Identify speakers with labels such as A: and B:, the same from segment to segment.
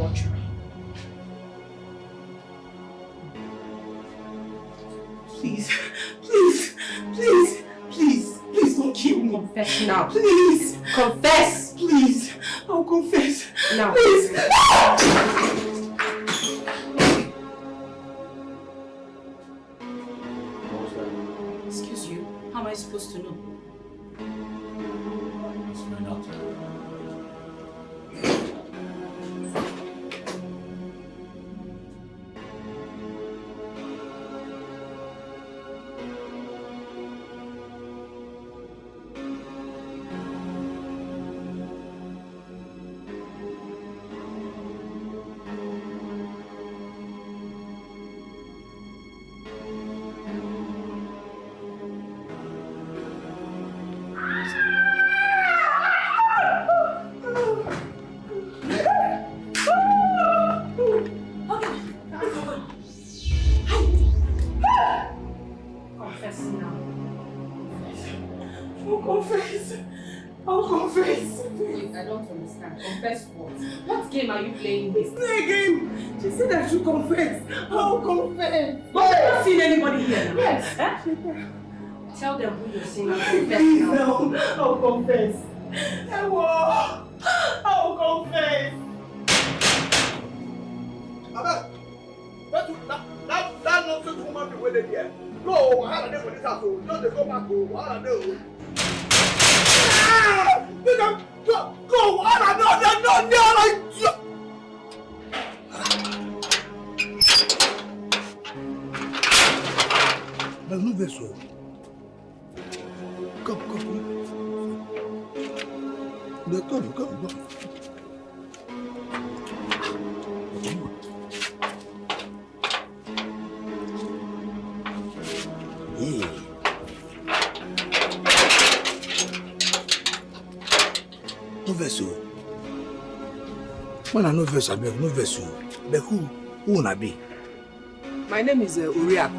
A: watch me. Please, please, please, please, please don't kill me.
B: Confess now.
A: Please.
B: Confess.
A: Please. I'll confess.
B: Now.
A: Please. Excuse you. How am I supposed to know?
B: Confess what? What game are you playing this?
A: Play a game! She said I should confess. I'll confess.
B: But you've not seen anybody here now.
A: Yes.
B: Eh? Tell them who you're seeing and confess
A: Please,
B: now.
A: no. I'll confess. I'll confess.
C: That nonsense woman be waiting here. No, I had a name for this house. Don't they go back home? I don't know. Go! I don't know. There's no vessel. Come. Come. Yeah. No vessel. When I no vessel, no vessel. But who na be?
D: My name is Uriak.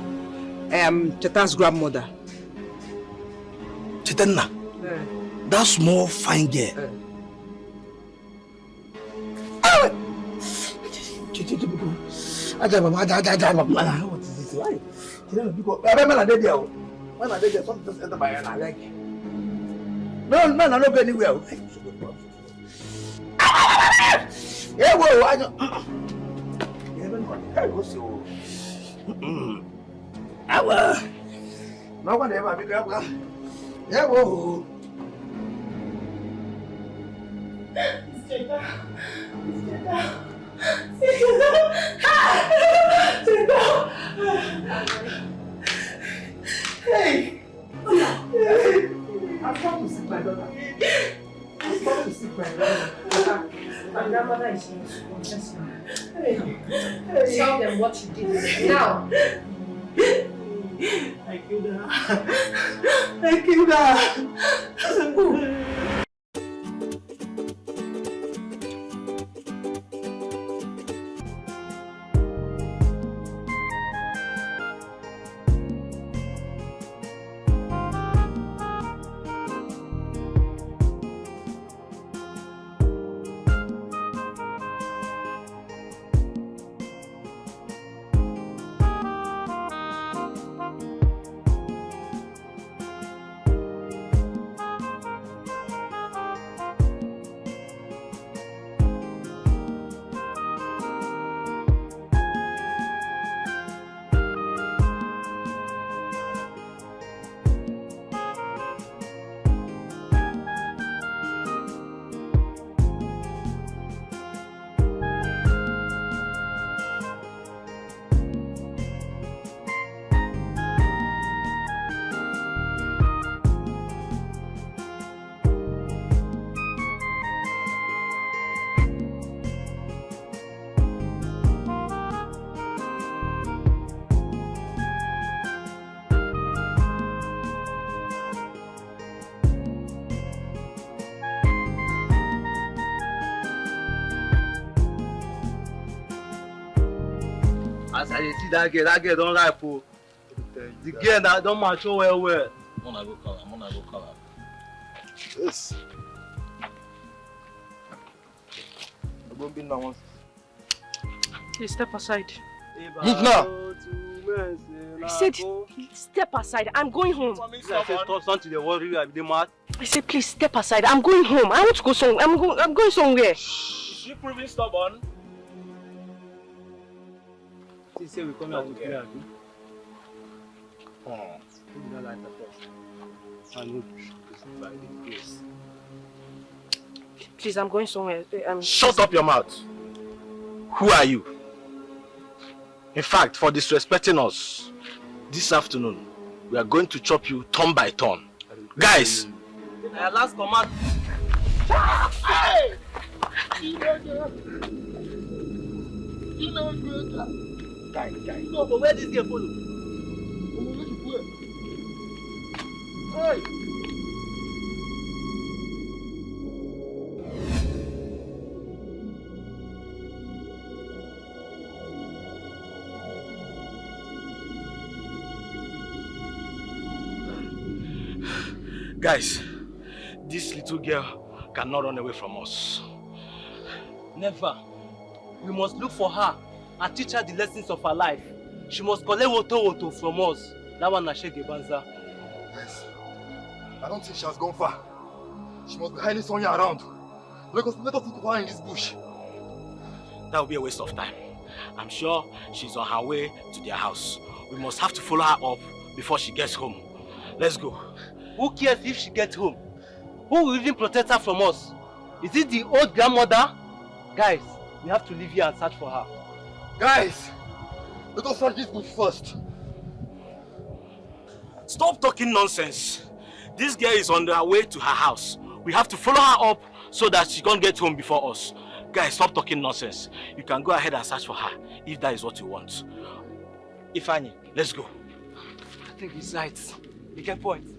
D: I am Cheta's grandmother.
C: Chetanna? That small fine girl. What is this? Why? When I did there, something just enter my hand. I like it. No, I don't go anywhere. Yeah, whoa, I don't. I go so. No one ever be up. Yeah, whoa. Hey! I've come to see my daughter. I've come to see my daughter.
B: My grandmother is here to confess now. Tell them what you did. Now.
A: I killed her.
E: As I see that girl don't like for the girl that don't mature well. I'm gonna go call her. Yes. I'm going to be now.
B: Please step aside.
F: Move now.
B: I said, step aside. I'm going home.
E: I said, something they worry you. They mad.
B: I said, please step aside. I'm going home. I want to go somewhere. I'm going somewhere.
E: Is she proving stubborn? She say we come here to clear you. Oh, you don't like the first. I know by the grace.
B: Please, I'm going somewhere.
F: Shut up your mouth. Who are you? In fact, for disrespecting us, this afternoon, we are going to chop you turn by turn. Guys!
E: Last command.
F: Hey!
E: No, but where this girl follow? Hey!
F: Guys, this little girl cannot run away from us.
E: Never. We must look for her and teach her the lessons of her life. She must collect woto from us. That one na shege banza.
G: Yes. I don't think she has gone far. She must be hiding somewhere around. Let us look for her in this bush.
F: That will be a waste of time. I'm sure she's on her way to their house. We must have to follow her up before she gets home. Let's go.
E: Who cares if she gets home? Who will even protect her from us? Is it the old grandmother? Guys, we have to leave here and search for her.
G: Guys! Let us search this bush first.
F: Stop talking nonsense. This girl is on her way to her house. We have to follow her up so that she can't get home before us. Guys, stop talking nonsense. You can go ahead and search for her if that is what you want. Ifeanyi, let's go.
E: I think he's right. You get point.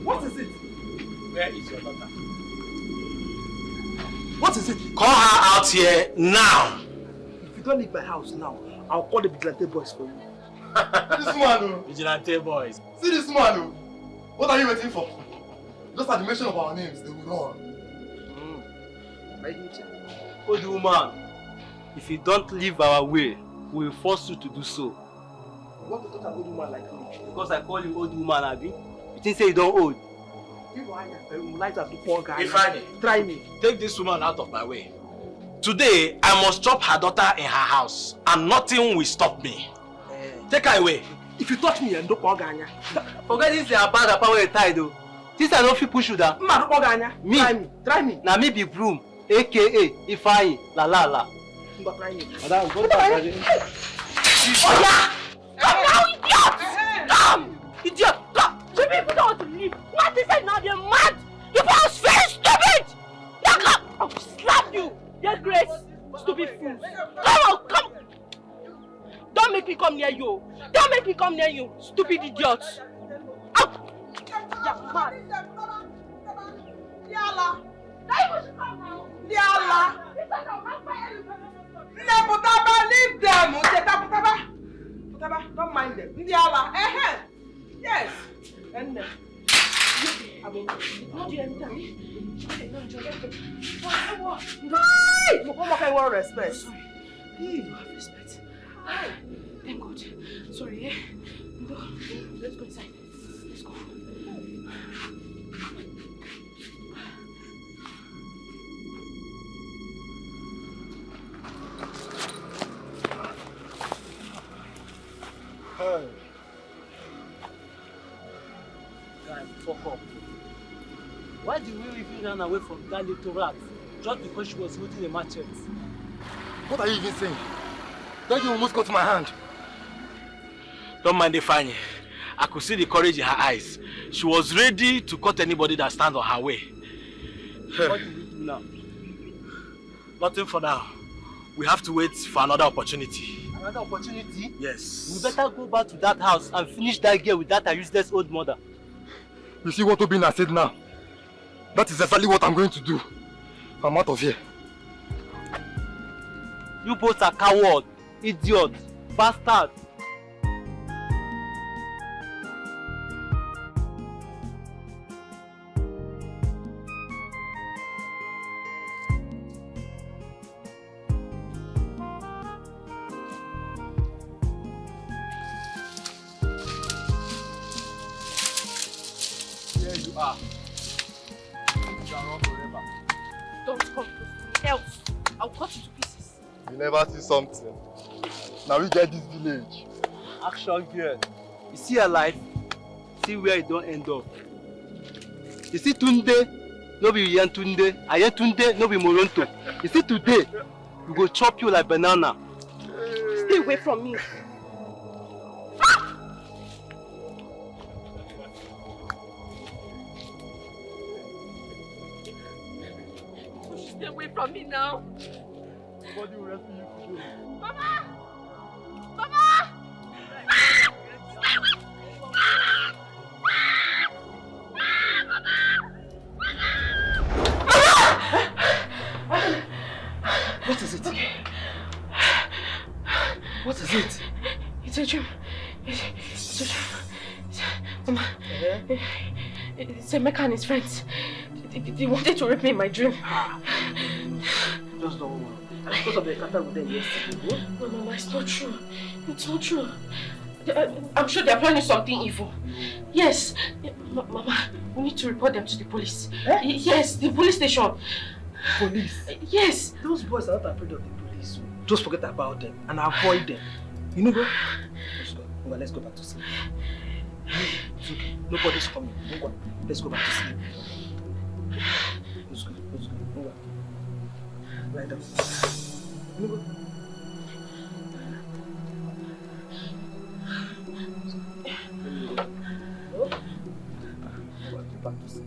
A: What is it?
E: Where is your daughter?
A: What is it?
F: Call her out here now.
A: If you don't leave my house now, I'll call the vigilante boys for you.
G: This man, oh.
F: Vigilante boys.
G: See this man, oh. What are you waiting for? Just at the mention of our names, they will run.
E: Old woman, if you don't leave our way, we will force you to do so.
A: You want to talk to an old woman like me?
E: Because I call you old woman, Abi. You think say you don't old?
F: Ifeanyi,
A: try me.
F: take this woman out of my way. Today, I must chop her daughter in her house, and nothing will stop me. Take her away.
A: If you touch me, and don't poganya.
E: Forget this your bad apart where you tied though. This I don't feel push you down.
A: Ma don't poganya.
E: Me?
A: Try me.
E: Now me be broom, aka Ifeanyi, la.
A: But try me.
E: Madam, go back.
B: Oh yeah! Come now, idiot! Come! Idiot! Come! You people don't want to leave. What is it now? They're mad! You people are very stupid! Now come! I'll slap you! Yes, Grace! Stupid fools! Come on, come! Don't make me come near you! Don't make me come near you! Stupid idiots! Out! You're mad!
A: Yala! Leave them! Don't mind them. Yala! Yes! And I will not do anything. No respect.
B: Sorry. You have respect. Thank God. Sorry, eh? Go. Let's go inside. Let's go.
E: Hey. Guys, fuck up. Why did we even run away from that little rat? Just because she was holding a machete?
G: What are you even saying? That you almost got my hand.
F: Don't mind Ifeanyi. I could see the courage in her eyes. She was ready to cut anybody that stands on her way.
E: What do we do now?
F: Nothing for now. We have to wait for another opportunity.
E: Another opportunity?
F: Yes.
E: We better go back to that house and finish that girl with that useless old mother.
G: You see what Obina said now? That is exactly what I'm going to do. I'm out of here.
E: You both are cowards, idiots, bastards.
F: Here you are. You are wrong forever.
B: Don't come close to me, else I'll cut you to pieces.
G: You never see something. Now we get this village.
E: Action girl. You see her life? See where it don't end up. You see Tunde? No be Yen Tunde. Ayen Tunde, no be Moronto. You see today? We go chop you like banana.
B: Stay away from me. Stay away from me now.
G: Nobody will rescue you today.
B: Mama! Mama!
D: What is it? What is it?
B: It's a dream. It's a dream. Mama, it's Emeka and his friends. They wanted to rape me in my dream.
D: Just don't worry. Because of the encounter with them yesterday.
B: No, Mama, it's not true. It's not true. I'm sure they're planning something evil. Yes. Mama, we need to report them to the police.
D: Eh?
B: Yes, the police station.
D: Police?
B: Yes.
D: Those boys are not afraid of the police. Just forget about them and avoid them. You know, bro? Let's go. Well, let's go back to sleep. It's okay. Nobody's coming. Go on. Let's go back to sleep. Let's go. Let's go. Go on. Lie down. You know, go back to sleep.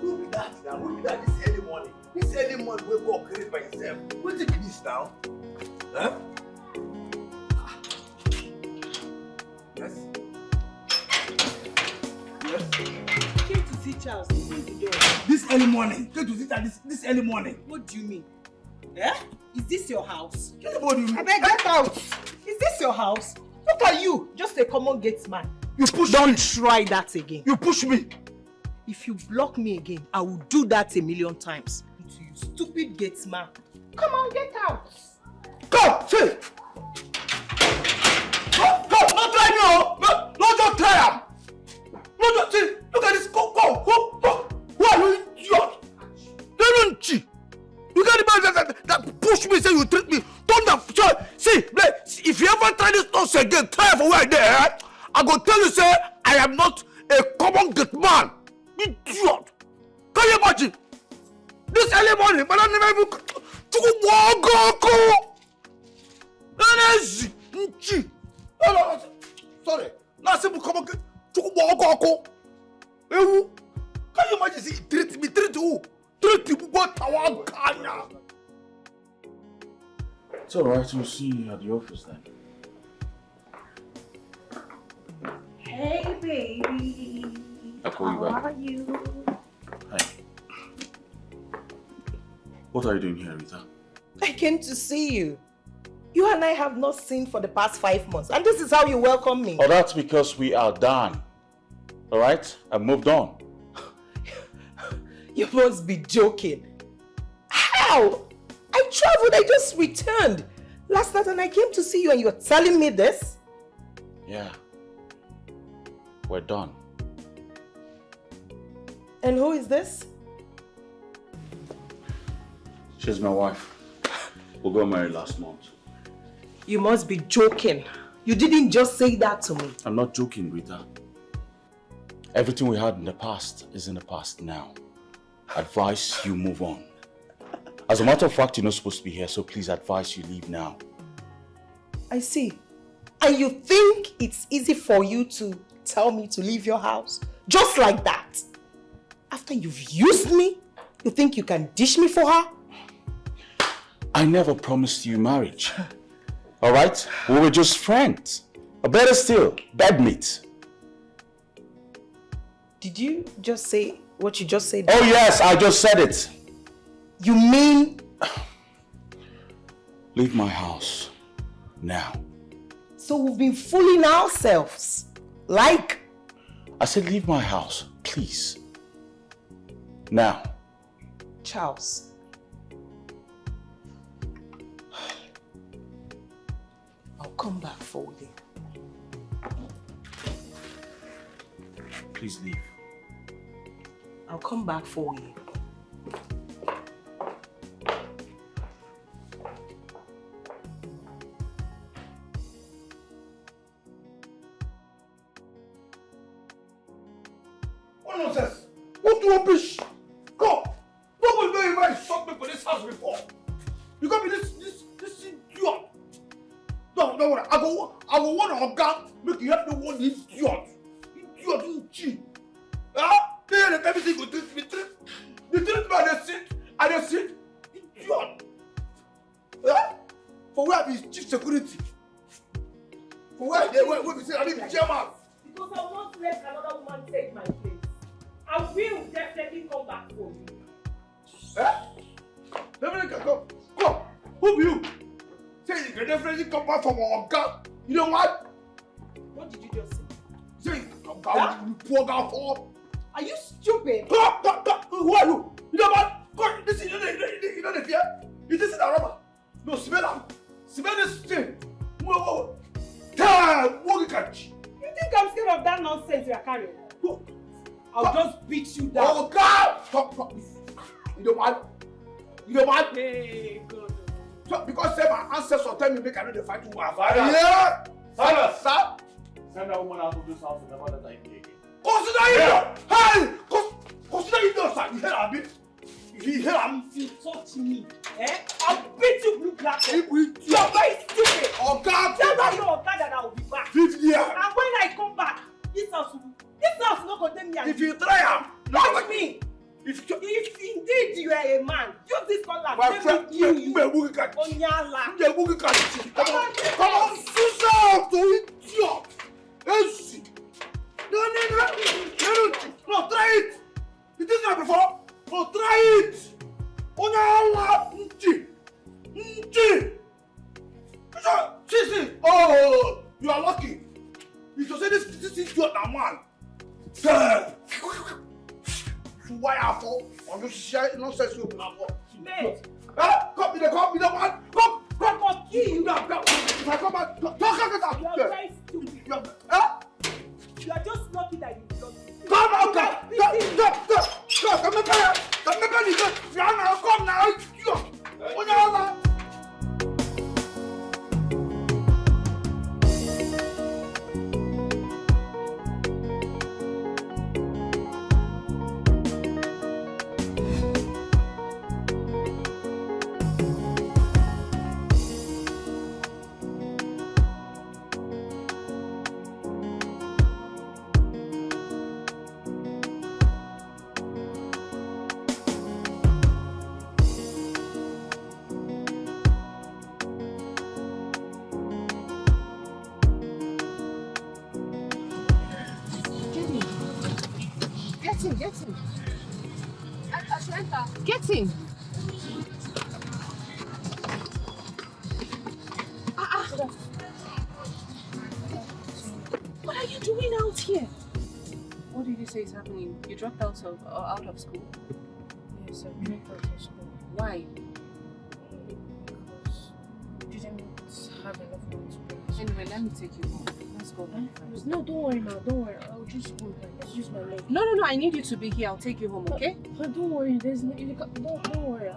C: Who be that now? Who be that this early morning? This early morning we go create by yourself. What's the this now? Huh? Yes. Yes.
D: Came to see Charles.
C: This early morning. Came to see that this early morning.
D: What do you mean? Eh? Is this your house?
C: What do you mean?
D: I beg, get out! Is this your house? Look at you! Just a common gate man.
C: You push
D: Don't
C: me.
D: try that again.
C: You push me.
D: If you block me again, I will do that 1,000,000 times. To you stupid gate man. Come on, get out!
C: Come, say. Go, not try me, oh. No, just try him. No, just see. Look at this. Go. Who are you, idiot? They don't cheat. You got the man that push me, say you treat me. Don't that. See, if you ever try this nonsense again, try for where I there. I go tell you, say I am not a common gate man. Idiot. Can you imagine? This early morning, but I never even. No, sorry. Now simple come on. Can you imagine? See, treat who? Treat you what our Ghana.
H: It's alright, we'll see you at the office then.
B: Hey, baby.
H: I'll call you back.
B: How are you?
H: Hi. What are you doing here, Rita?
D: I came to see you. You and I have not seen for the past 5 months. And this is how you welcome me.
H: Oh, that's because we are done. Alright? I moved on.
D: You must be joking. How? I traveled, I just returned. Last night and I came to see you and you're telling me this?
H: Yeah. We're done.
D: And who is this?
H: She's my wife. We got married last month.
D: You must be joking. You didn't just say that to me.
H: I'm not joking, Rita. Everything we had in the past is in the past now. Advise you move on. As a matter of fact, you're not supposed to be here, so please advise you leave now.
A: I see. And you think it's easy for you to tell me to leave your house? Just like that? After you've used me, you think you can dish me for her?
H: I never promised you marriage. Alright? We were just friends. Or better still, bedmates.
A: Did you just say what you just said?
H: Oh yes, I just said it.
A: You mean?
H: Leave my house. Now.
A: So we've been fooling ourselves. Like?
H: I said leave my house, please. Now.
A: Charles. I'll come back for you.
H: Please leave.
A: I'll come back for you.
C: What nonsense? What rubbish? Come! Nobody know if I shot me for this house before. You got me this idiot. No, don't worry. I go want a gun. Make you help me one idiot. Idiot, cheat. Ah, then everything go treat me. They treat me and they sit. Idiot. Ah, for where I be chief security. For where we say I be chairman.
B: Because I won't let another woman take my place. I will definitely come back for you.
C: Eh? Definitely can come. Come. Who be you? Say you can definitely come back from our gun. You know what?
A: What did you just say?
C: Say you come back. You poor guy for.
A: Are you stupid?
C: Come. Who are you? You know what? Come. Listen. You know the fear. Is this a rubber? No, smell them. Smell this thing. Whoa. Damn. What catch?
A: You think I'm scared of that nonsense you're carrying? I'll just beat you down.
C: Oh God! Stop. You know what?
A: Hey, God.
C: So, because say my ancestors tell me make I know the fight who are
F: Silence.
C: yeah.
F: Silence.
C: Sir.
F: Send that woman out of this house and never let her in again.
C: Consider it. Hey. Consider it, sir. You hear me? You hear me?
A: You touch me, I'll beat you blue black.
C: You're
A: very stupid.
C: Oh God.
A: Tell that your God that I will be back.
C: 50 years.
A: And when I come back, this house will not condemn me.
C: If you try
A: watch me.
C: If
A: indeed you are a man, use this cutlass.
C: my friend, you.
A: Onyala.
C: Come on, sister, to idiot. Yes. No, try it. You did that before. No, try it. Onyala. See. Oh, you are lucky. You just say this idiot na man. Why I fall? I'm just sharing nonsense with you.
A: Mate.
C: Come, man. Come.
A: Come, kill you.
C: If I come back, talk about
A: You are very stupid. You are just lucky that you blocked me.
C: Come out, stop. Come now.
I: Get in. I should enter. Get in. What are you doing out here?
J: What did you say is happening? You dropped out of school?
I: Yes, I dropped out of school.
J: Why?
I: Because you didn't have enough money to pay.
J: Anyway, let me take you home. Let's go.
I: No, don't worry now. Don't worry. I'll just go and use my leg.
J: No. I need you to be here. I'll take you home, okay?
I: Don't worry. There's no. Don't worry.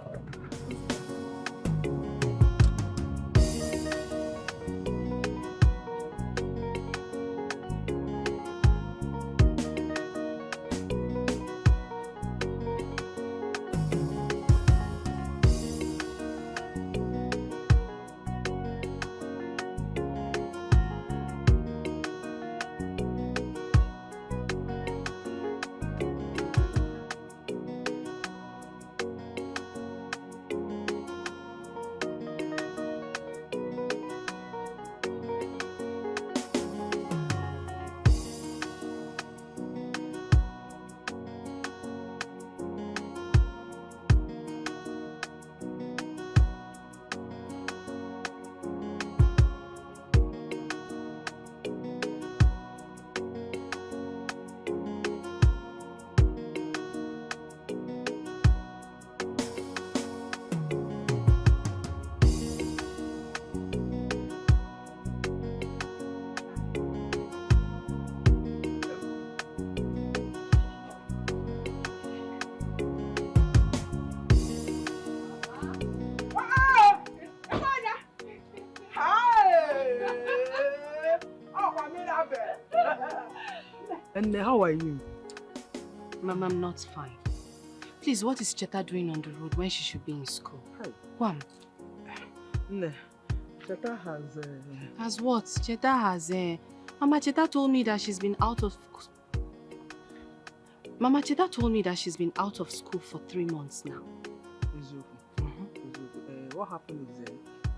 D: And how are you?
J: Mama, I'm not fine. Please, what is Cheta doing on the road when she should be in school?
D: Hi.
J: Wham.
D: No. Cheta has...
J: Has what? Cheta has... Mama Cheta told me that she's been out of... Mama Cheta told me that she's been out of school for 3 months now.
D: What happened is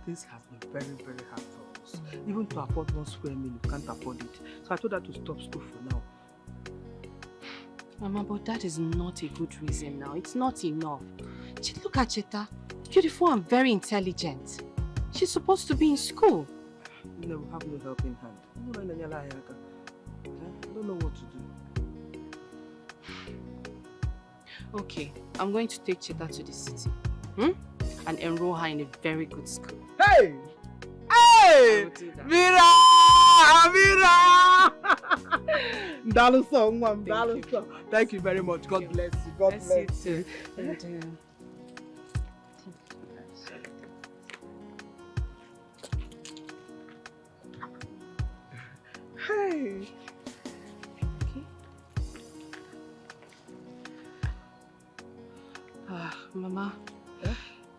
D: things have been very, very hard for us. Even to afford 1 square meal, you can't afford it. So I told her to stop school for now.
J: Mama, but that is not a good reason now. It's not enough. Look at Cheta. Beautiful and very intelligent. She's supposed to be in school.
D: No, we have no helping hand. I don't know what to do.
J: Okay, I'm going to take Cheta to the city. And enroll her in a very good school.
D: Hey! Hey! Mira! Mira! Thank you very much. God bless you. God bless you.
J: And,
D: hey!
J: Mama,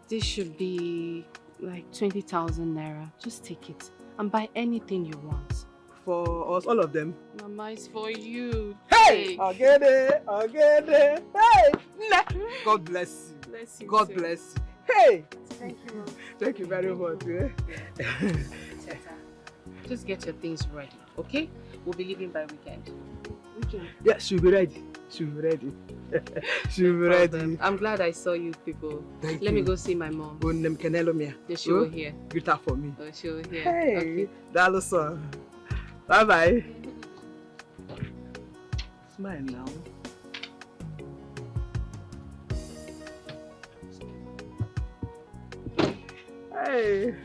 J: this should be like 20,000 naira. Just take it and buy anything you want.
D: For us, all of them?
J: Mama, it's for you.
D: Hey! I'll get it. I'll get it. Hey! God bless you.
J: Bless you.
D: God
J: too.
D: bless you. Hey!
J: Thank you, Mom.
D: Thank you very much.
J: Just get your things ready, okay? We'll be leaving by weekend.
D: Yeah, she'll be ready. She'll be ready. She'll be ready.
J: I'm glad I saw you people.
D: Thank you.
J: Let me go see my mom. Yeah, she will hear.
D: Greet her for me.
J: Oh, she will hear.
D: Hey,
J: Okay.
D: Daloso. Bye bye. Smile now. Hey.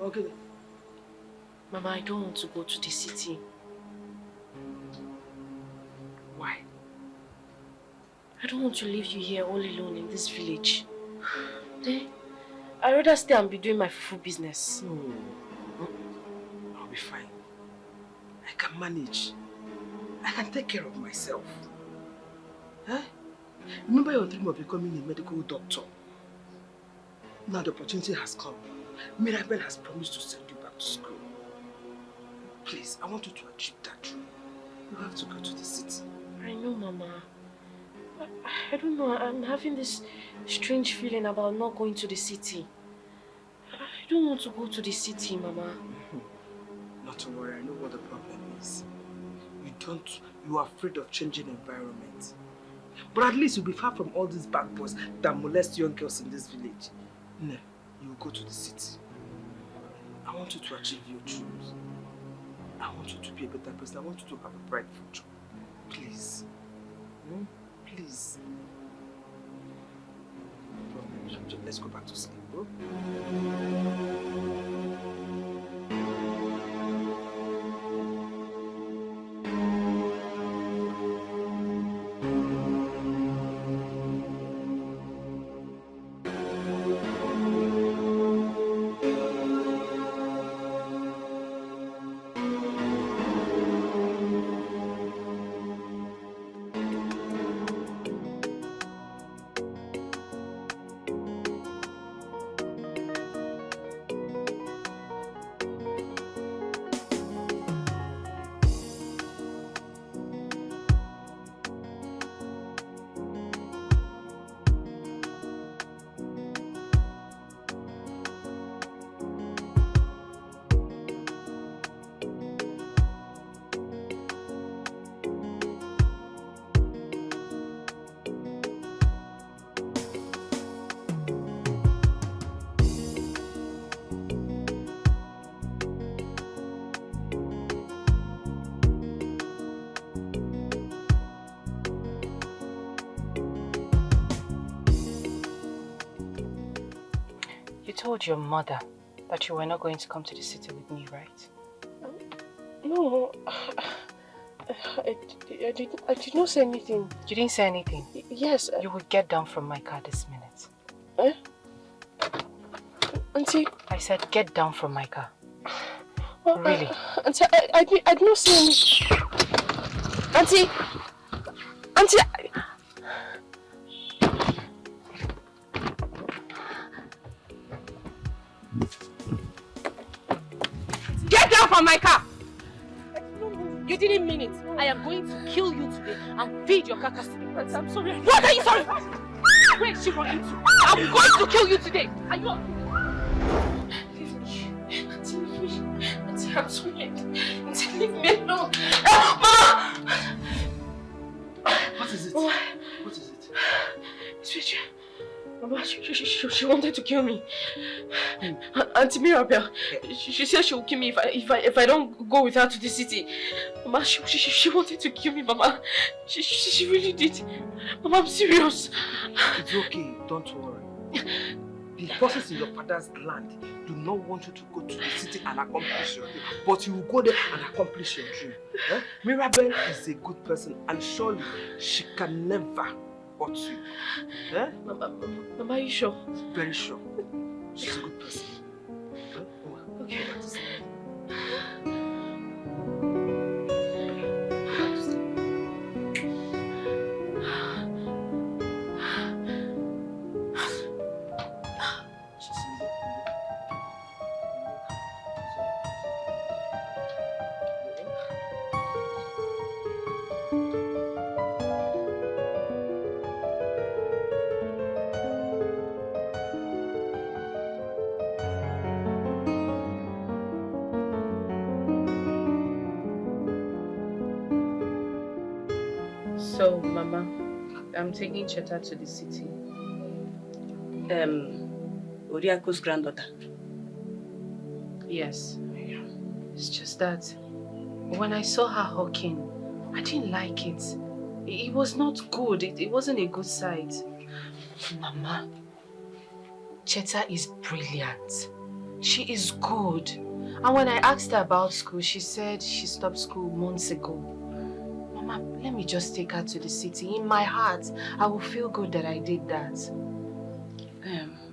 D: Okay.
J: Mama, I don't want to go to the city.
D: Why?
J: I don't want to leave you here all alone in this village. I'd rather stay and be doing my fufu business.
D: No. I'll be fine. I can manage. I can take care of myself. Huh? Remember your dream of becoming a medical doctor? Now the opportunity has come. Mirabel has promised to send you back to school. Please, I want you to achieve that dream. You have to go to the city.
J: I know, Mama. I don't know. I'm having this strange feeling about not going to the city. I don't want to go to the city, Mama.
D: Not to worry, I know what the problem is. You are afraid of changing environment. But at least you'll be far from all these bad boys that molest young girls in this village. No, you will go to the city. I want you to achieve your dreams. I want you to be a better person. I want you to have a bright future. Please. Please. Let's go back to sleep, bro.
J: You told your mother that you were not going to come to the city with me, right?
B: No, I did not say anything.
J: You didn't say anything?
B: Yes.
J: You will get down from my car this minute.
B: Eh? Auntie?
J: I said get down from my car. Really?
B: Auntie, I did not say anything. Auntie! Auntie!
J: Get down from my car! You didn't mean it. I am going to kill you today and feed your carcass to the birds. I'm sorry. What are you sorry for? Where is she running to? I'm going to kill you today. Are you okay?
B: Auntie, I'm sorry. Auntie, leave me alone. Mama!
D: What is it? What is it?
B: It's Richard. Mama, she wanted to kill me. Auntie Mirabelle, she said she will kill me if I don't go with her to the city. Mama, she wanted to kill me, Mama. She really did. Mama, I'm serious.
D: It's okay, don't worry. The forces in your father's land do not want you to go to the city and accomplish your dream, but you will go there and accomplish your dream. Eh? Mirabelle is a good person and surely she can never hurt you. Eh?
B: Mama, are you sure?
D: Very sure. She's a good person.
B: Okay. So, Mama, I'm taking Cheta to the city.
K: Oriako's granddaughter.
J: Yes. It's just that when I saw her hawking, I didn't like it. It was not good. It wasn't a good sight. Mama, Cheta is brilliant. She is good. And when I asked her about school, she said she stopped school months ago. Mama, let me just take her to the city. In my heart, I will feel good that I did that.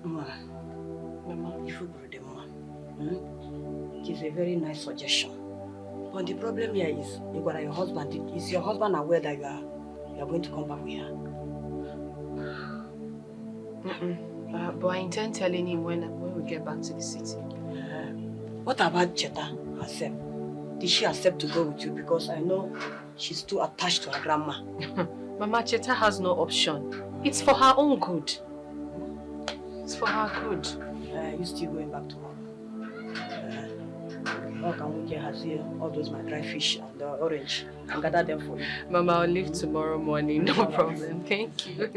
K: Mama, if you go to it is a very nice suggestion. But the problem here is, you got your husband. Is your husband aware that you are going to come back with her?
J: But I intend telling him when we get back to the city.
K: What about Cheta herself? Did she accept to go with you? Because I know she's too attached to her grandma.
J: Mama, Cheta has no option. It's for her own good. It's for her good.
K: You still going back tomorrow? How can we get her here? All those my dry fish and the orange and gather them for you.
J: Mama, I'll leave tomorrow morning. No problem. Thank you.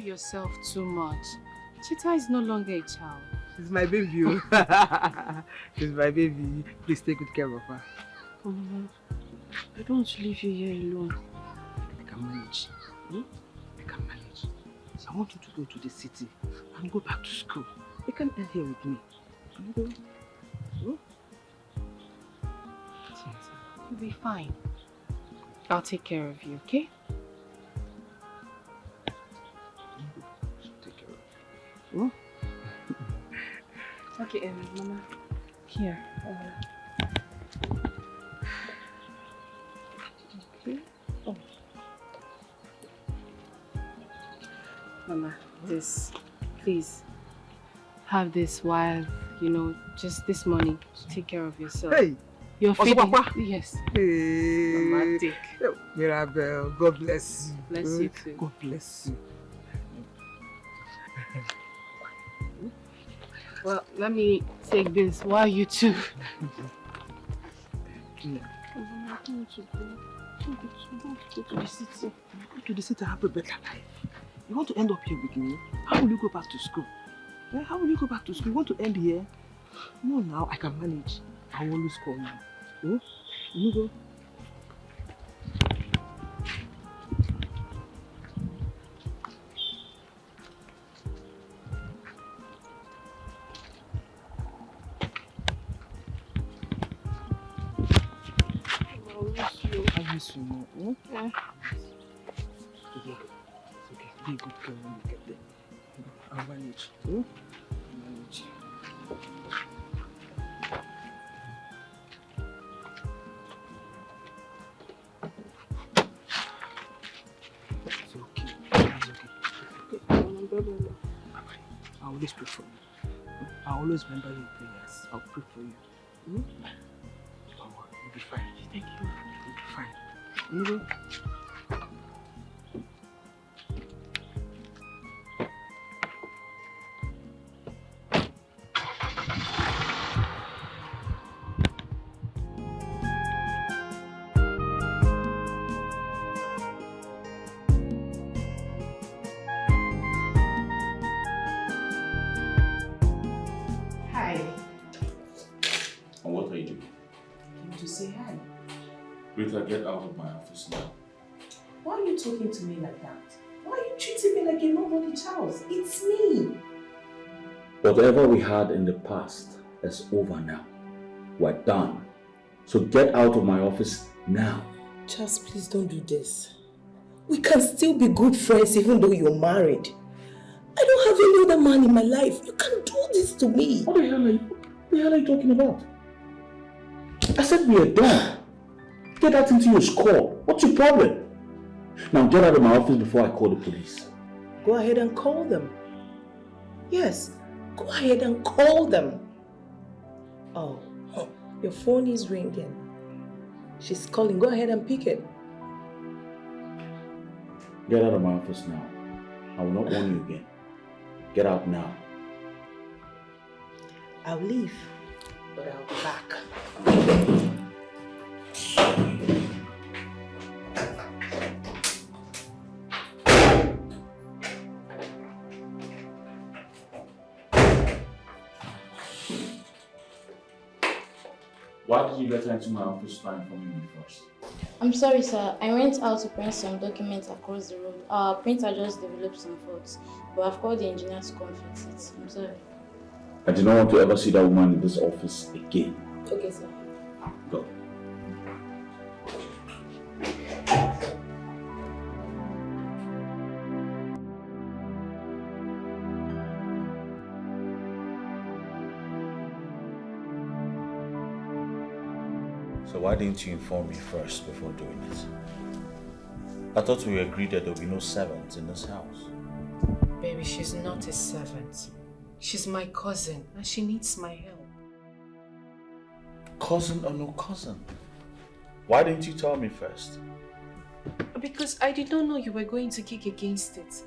J: Yourself too much. Cheta is no longer a child.
D: She's my baby. She's my baby. Please take good care of her.
B: Mama, I don't want to leave you here alone.
D: I can manage. I can manage. So I want you to go to the city and go back to school. You can end here with me.
J: You'll be fine. I'll take care of you, okay?
D: Oh.
B: Okay, Mama. Here. Okay. Oh.
J: Mama, this. Please. Have this while, just this money to take care of yourself.
D: Hey!
J: You're feeding.
D: Yes.
J: Hey. Mama, take.
D: Mirabelle, God bless you.
J: Bless you too.
D: God bless you.
J: Well, let me take this while you two.
D: Go to the city. Go to the city, have a better life. You want to end up here with me? How will you go back to school? How will you go back to school? You want to end here? No, now I can manage. I will always call you. You go. I miss you more. Yeah. It's okay. Be a good girl when you get there. I'll manage. I'll manage. It's okay. It's okay. I'll always pray for you. I'll always remember your prayers. I'll pray for you. Don't worry, you'll be fine. Thank you. You'll be fine. You know?
H: And what are you doing?
A: Came to say hi.
H: Rita, get out of my office now.
A: Why are you talking to me like that? Why are you treating me like a nobody child? It's me.
H: Whatever we had in the past is over now. We're done. So get out of my office now.
A: Charles, please don't do this. We can still be good friends even though you're married. I don't have any other man in my life. You can't do this to me.
H: What the hell are you talking about? I said we are done. Get that into your skull. What's your problem? Now get out of my office before I call the police.
A: Go ahead and call them. Yes, go ahead and call them. Oh, your phone is ringing. She's calling. Go ahead and pick it.
H: Get out of my office now. I will not warn you again. Get out now.
A: I'll leave, but I'll be back.
H: Why did you let her into my office to inform me first?
L: I'm sorry, sir. I went out to print some documents across the road. Our printer just developed some faults, but I've called the engineer to come fix it. I'm sorry.
H: I do not want to ever see that woman in this office again.
L: Okay, sir.
H: Go.
F: So why didn't you inform me first before doing it? I thought we agreed that there will be no servants in this house.
J: Baby, she's not a servant. She's my cousin and she needs my help.
F: Cousin or no cousin? Why didn't you tell me first?
J: Because I did not know you were going to kick against it.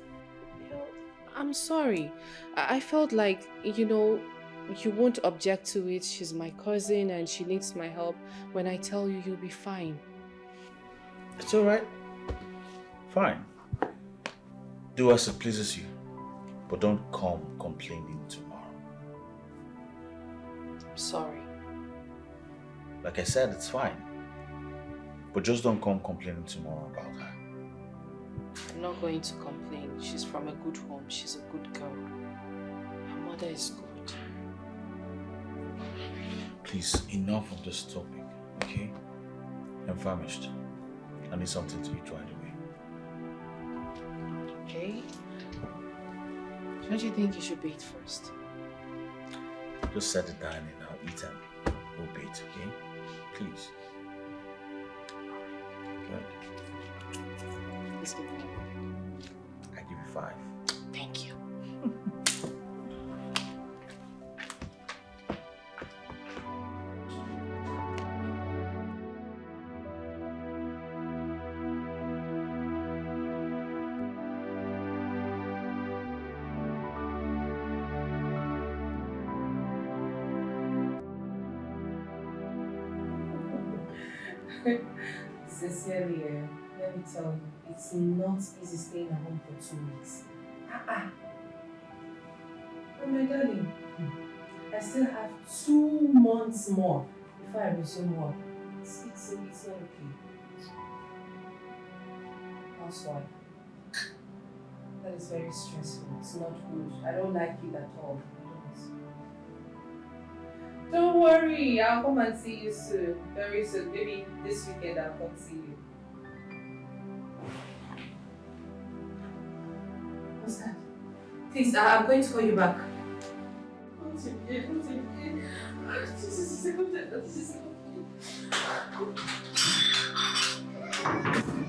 J: I'm sorry. I felt like, you won't object to it. She's my cousin and she needs my help. When I tell you, you'll be fine.
F: It's alright. Fine. Do as it pleases you. But don't come complaining tomorrow.
J: I'm sorry.
F: Like I said, it's fine. But just don't come complaining tomorrow about her.
J: I'm not going to complain. She's from a good home. She's a good girl. Her mother is good.
F: Please, enough of this topic, okay? I'm famished. I need something to eat right away.
J: Okay? Don't you think you should bathe first?
F: Just set it down and I'll eat and we'll bathe, okay? Please. Good.
J: Let's go.
F: I give you 5.
J: Thank you. Sincerely, let me tell you, it's not easy staying at home for 2 weeks. Oh my darling, I still have 2 months more before I resume work. It's not okay. Housewife. That is very stressful. It's not good. I don't like it at all. Don't worry, I'll come and see you soon. Very soon. Maybe this weekend I'll come see you. What's that? Please, I'm going to call you back. Don't take it.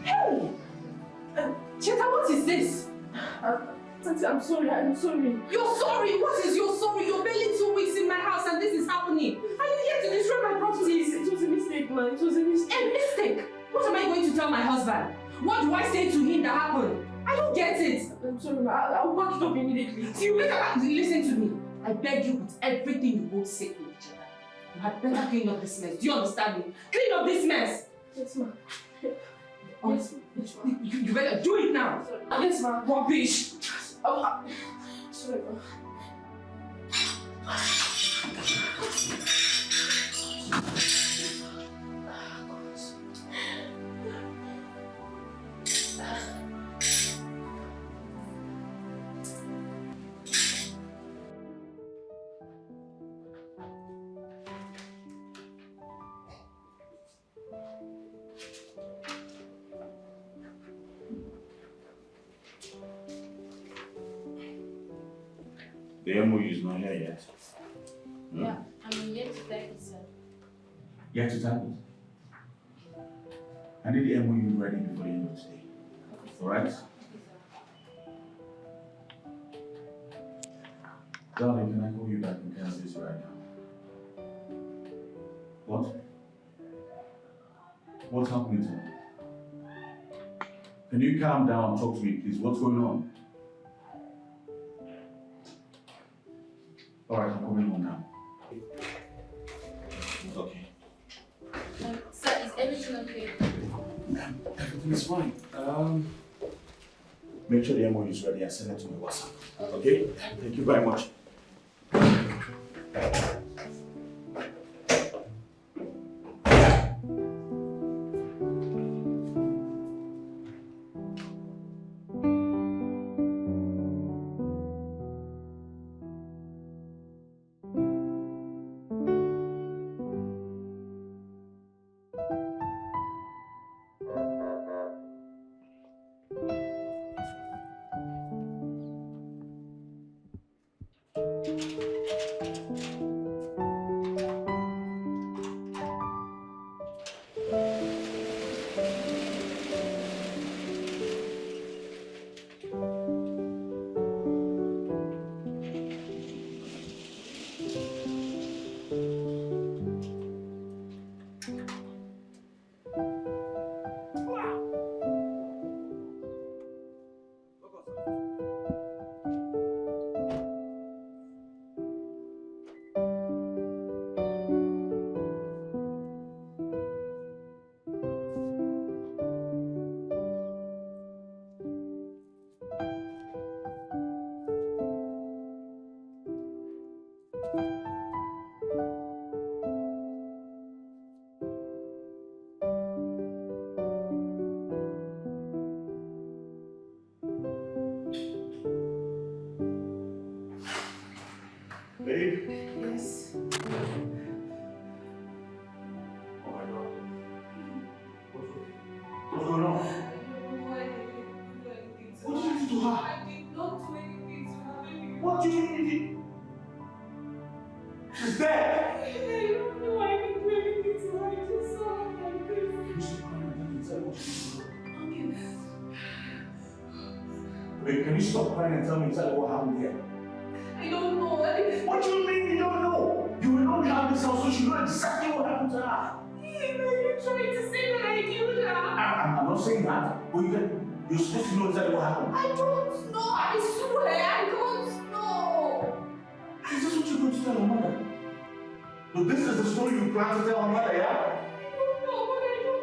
J: Hey! Cheta, what is this? Auntie, I'm sorry. You're sorry? What is your sorry? You're barely 2 weeks in my house and this is happening. Are you here to destroy my properties? It was a mistake, man. It was a mistake. A mistake? What am I going to tell my husband? What do I say to him that happened? I don't get it. I'm sorry, ma. I'll back it up immediately. Listen to me. I beg you with everything you both say to each other. You had better clean up this mess. Do you understand me? Clean up this mess. Yes, ma. Oh, yes, you better do it now. Sorry. Yes, ma. Rubbish. Sorry, ma.
H: The MOU is not here yet.
L: Yeah, I'm yet to type it, sir.
H: Yet to type it? I need the MOU ready before the end of the day. Alright? Darling, can I call you back in Kansas right now? What? What's happening to me? Can you calm down and talk to me, please? What's going on? Alright, I'm coming home now. Okay.
L: Sir, is everything okay?
H: Everything is fine. Make sure the MOU is ready and send it to my WhatsApp. Okay? Thank you very much. Babe?
J: Yes.
H: Oh my God. What's going on? What did you do to her?
J: I did not do anything to her, baby.
H: What do you mean? She's dead!
J: I don't know. I didn't do anything to her. I just saw her like this.
H: Can you stop crying and tell me exactly what you did? Babe, can you stop crying and tell me exactly what happened here?
J: I don't know.
H: What do you mean you don't know? You will not have this house, so you know exactly what happened to her.
J: You're trying to say that I killed her.
H: I'm not saying that, but you're supposed to know exactly what happened.
J: I don't know. I swear, I don't know.
H: Is this what you're going to tell your mother? So this is the story you plan to tell her mother, yeah?
J: I don't know, but I don't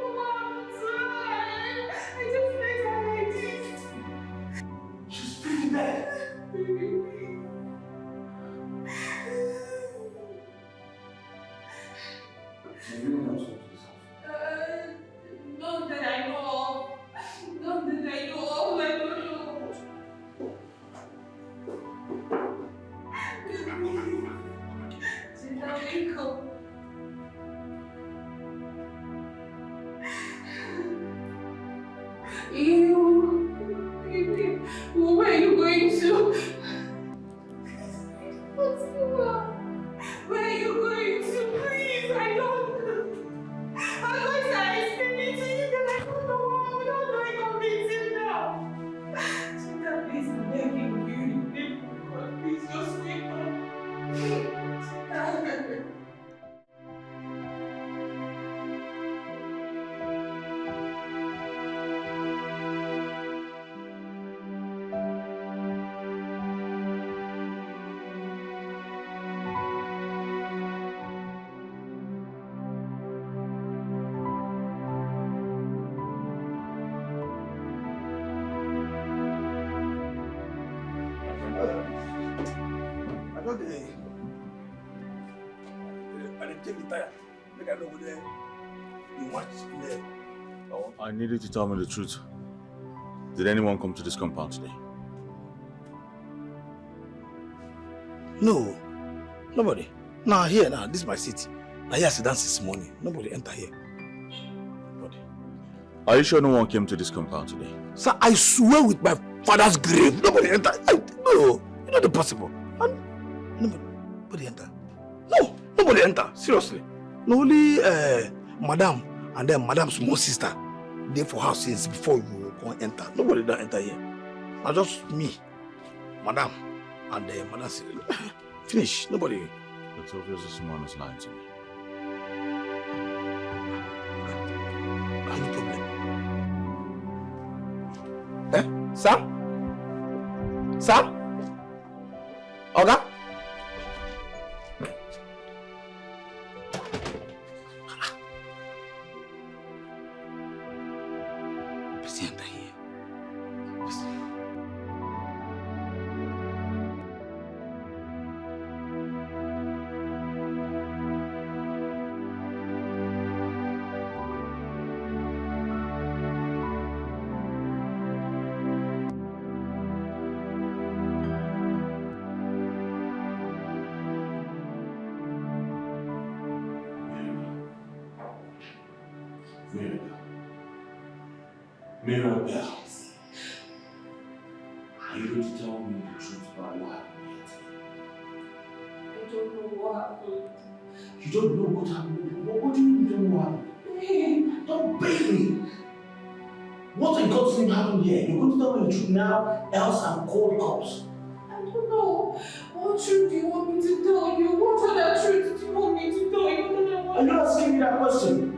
I: Where are you going to? What's going on? Where are you going to? Please, I don't know. I'm going to explain it to you that I don't know why I'm not going to meet him now. Chika, please, I'm begging you. Please, just wake up. Chika.
H: I need you to tell me the truth. Did anyone come to this compound today?
C: No, nobody. Now here, now this is my city. Now here I sit down this morning. Nobody enter here. Nobody.
H: Are you sure no one came to this compound today?
C: Sir, I swear with my father's grave, nobody enter. No, it's not possible. Nobody enter. No, nobody enter. Seriously. No, only Madam and then Madam's small sister. They for house since before you can enter. Nobody don't enter here. Now just me, Madam, and Madam. Finish. Nobody.
H: It's obvious this man is lying to me.
C: Any problem? Sir? Sir? Oga?
H: Mirabelle, are you going to tell me the truth about what happened yesterday?
I: I don't know what happened.
H: You don't know what happened? What do you mean you don't know what happened? Don't bait me! What in God's name happened here? You're going to tell me the truth now, else I'm called cops.
I: I don't know. What truth do you want me to tell you? What other truth do you want me to tell you?
H: Are you asking me that question?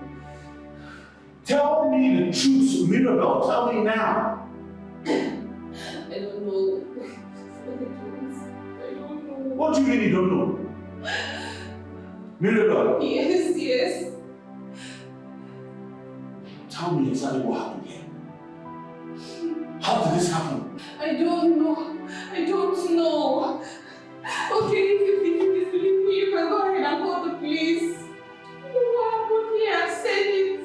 H: Tell me the truth, Mirabelle. Tell me now.
I: I don't know. I don't know.
H: What do you mean you don't know? Mirabelle.
I: Yes.
H: Tell me exactly what happened here. How did this happen?
I: I don't know. Okay, if you disbelieve me, you can go ahead and call the police. What happened here? I've said it.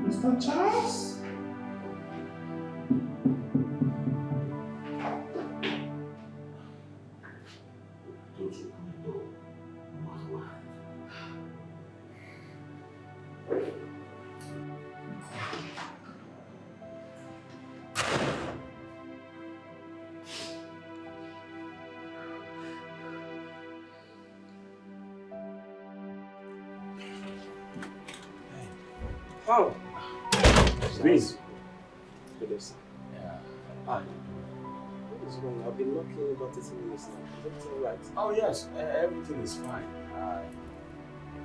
H: Mr. Charles? Don't open the door. No matter what.
D: Oh.
H: Vince.
D: Good day, sir. Yeah. What is wrong? I've been knocking about 30 minutes now. Is everything all right?
H: Oh yes, everything is fine.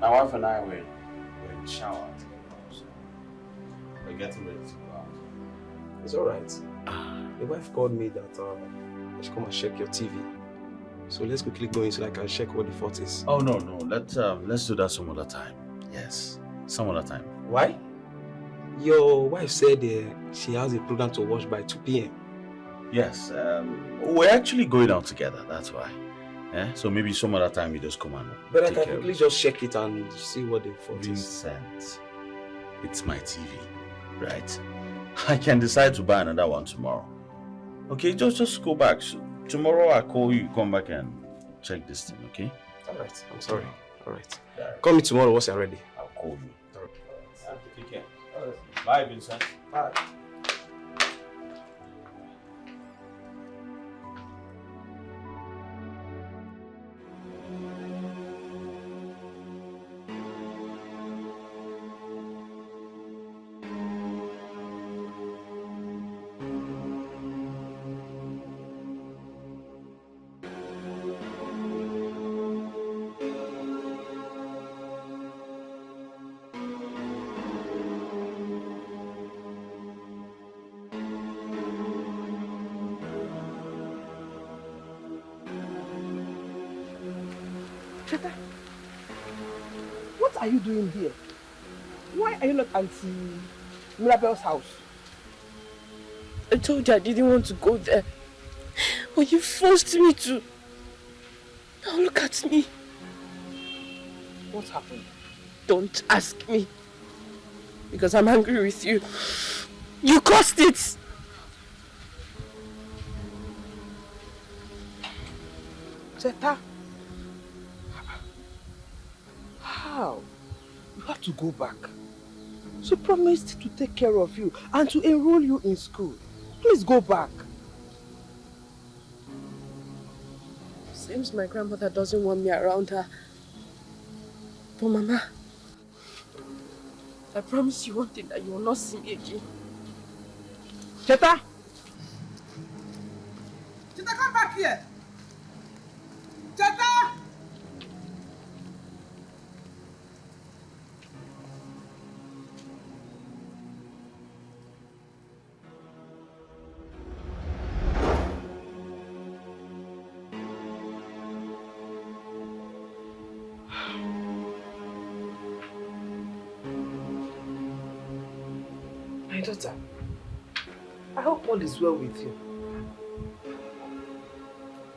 H: My wife and I were in the shower, so we're getting ready to go out.
D: It's all right. The wife called me that I should come and check your TV. So let's quickly go in so that I can check what the fault is.
H: Oh no. Let's do that some other time. Yes, some other time.
D: Why? Your wife said she has a program to watch by 2 p.m.
H: Yes, we're actually going out together. That's why. Yeah. So maybe some other time you just come and.
D: But I can quickly just check it and see what the fault is.
H: Vincent, it's my TV, right? I can decide to buy another one tomorrow. Okay, just go back. So tomorrow I'll call you, come back and check this thing, okay?
D: Alright, I'm sorry. Alright. Call me tomorrow once you're ready.
H: I'll call you.
D: Alright.
H: Take care. Bye, Vincent.
D: Bye. Cheta, what are you doing here? Why are you not Auntie Mirabel's house?
B: I told you I didn't want to go there. But you forced me to. Now look at me.
D: What happened?
B: Don't ask me. Because I'm angry with you. You caused it!
D: Cheta, how? You have to go back. She promised to take care of you and to enroll you in school. Please go back.
B: Seems my grandmother doesn't want me around her. But Mama, I promise you one thing, that you will not see me again.
D: Cheta!
I: Cheta, come back here! Cheta!
D: My daughter, I hope all is well with you.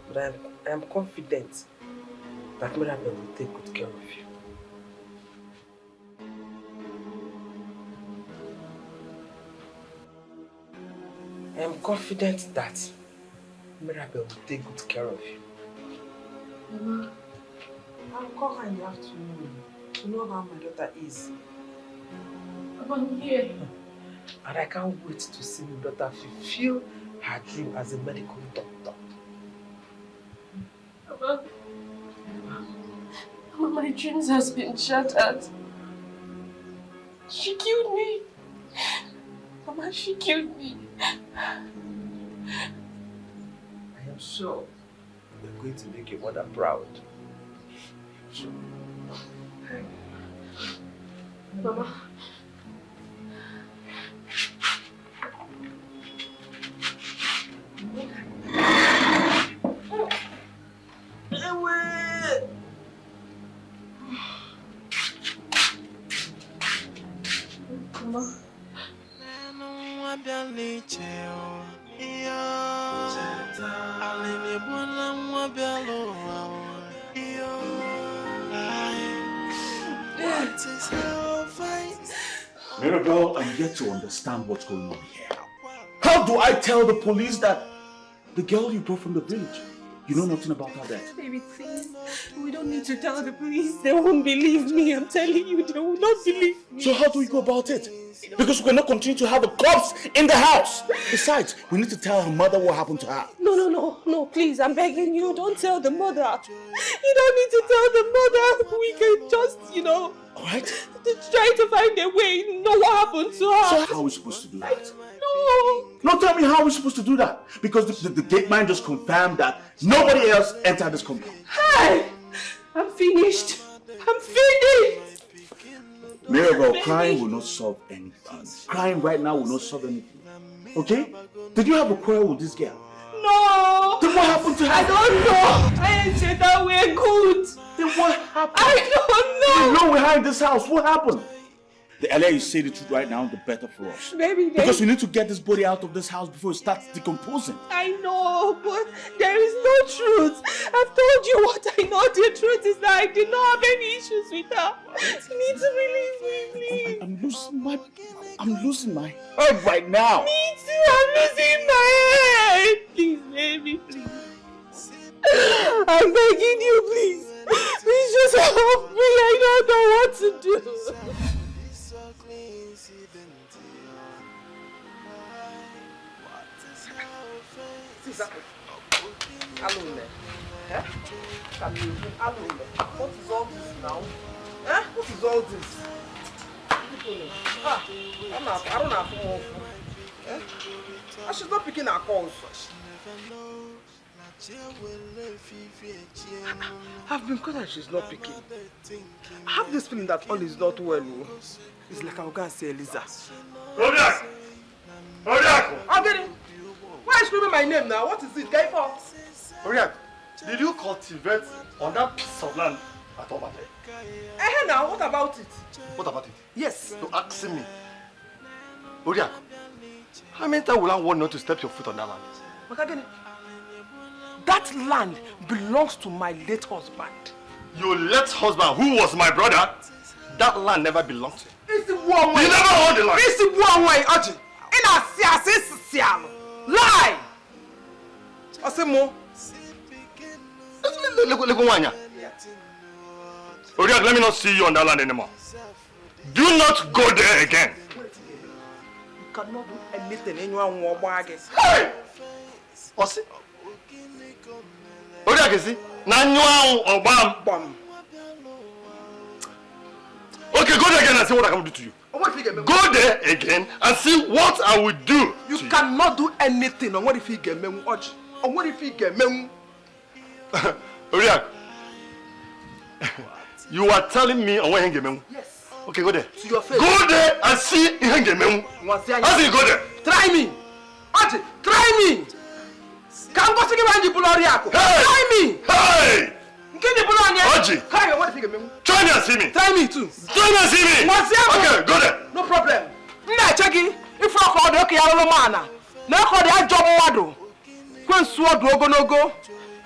D: But I am confident that Mirabel will take good care of you. I am confident that Mirabel will take good care of you.
B: Mama,
D: I'll call her in the afternoon to know how my daughter is.
B: I'm here.
D: And I can't wait to see my daughter fulfill her dream as a medical doctor.
B: Mama, my dreams has been shattered. She killed me. Mama, she killed me.
D: I am sure you're going to make your mother proud. Sure.
B: Mama.
H: Mirabel, I'm yet to understand what's going on here. How do I tell the police that the girl you brought from the village, you know nothing about her death?
B: Baby, please. We don't need to tell the police. They won't believe me. I'm telling you, they will not believe me.
H: So how do we go about it? Because we cannot continue to have the cops in the house. Besides, we need to tell her mother what happened to her.
B: No, please, I'm begging you, don't tell the mother. You don't need to tell the mother. We can just,
H: Alright?
B: try to find a way, know what happened to her.
H: So how are we supposed to do that?
B: No.
H: No, tell me how we're supposed to do that. Because the gate man just confirmed that nobody else entered this compound.
B: Hey! I'm finished. I'm finished.
H: Mirabel, crying will not solve anything. Crying right now will not solve anything. Okay? Did you have a quarrel with this girl?
B: No.
C: Then what happened to her?
B: I don't know. I ain't said that we're good.
C: Then what happened?
B: I don't know.
C: You know we're in this house. What happened? The earlier you say the truth right now, the better for us.
B: Baby,
C: because we need to get this body out of this house before it starts decomposing.
B: I know, but there is no truth. I've told you what I know. The truth is that I did not have any issues with her. You need to believe me, please.
C: I'm losing my head right now.
B: Me too, I'm losing my head. Please, baby, please. I'm begging you, please. Please just help me. I don't know what to do.
D: What is all this now? What is all this? I don't have phone. She's not picking her calls. I've been caught that she's not picking. I have this feeling that all is not well. It's like I'll go and say Eliza.
G: Odiak!
D: I'm getting. Why are you screaming my name now? What is it? Guy for?
G: Odiak, did you cultivate on that piece of land at all?
D: Now, what about it?
G: What about it?
D: Yes.
G: You're asking me. Odiak, how many times will I want not to step your foot on that land?
D: But again, that land belongs to my late husband.
G: Your late husband, who was my brother, that land never belonged to him.
D: It's the one way.
G: You never owned the land.
D: It's the one way, Oji. In a lie. I say more.
G: Odiak, let me not see you on that land anymore. Do not go there again.
D: You cannot do anything anyone won't bag it.
G: Hey! Osi. Odiak, you see? Nanyuan or bam. Okay, go there again and see what I can do to you. Go there again and see what I will do.
D: You cannot do anything on what if he get me, Oji. On what if he get me?
G: Odiak, you are telling me on what he get me?
D: Yes.
G: Okay, go there.
D: To your face.
G: Go there and see he get me. How do you go there?
D: Try me. Oji, try me. Can't go see my Odiak. Try me.
G: Hey!
D: Oji.
G: Try me and see me.
D: Try me too.
G: Try me and see me. Okay, go there.
D: No problem. Checking. If I call the okay, I don't know. Now call the job model. When sword no go.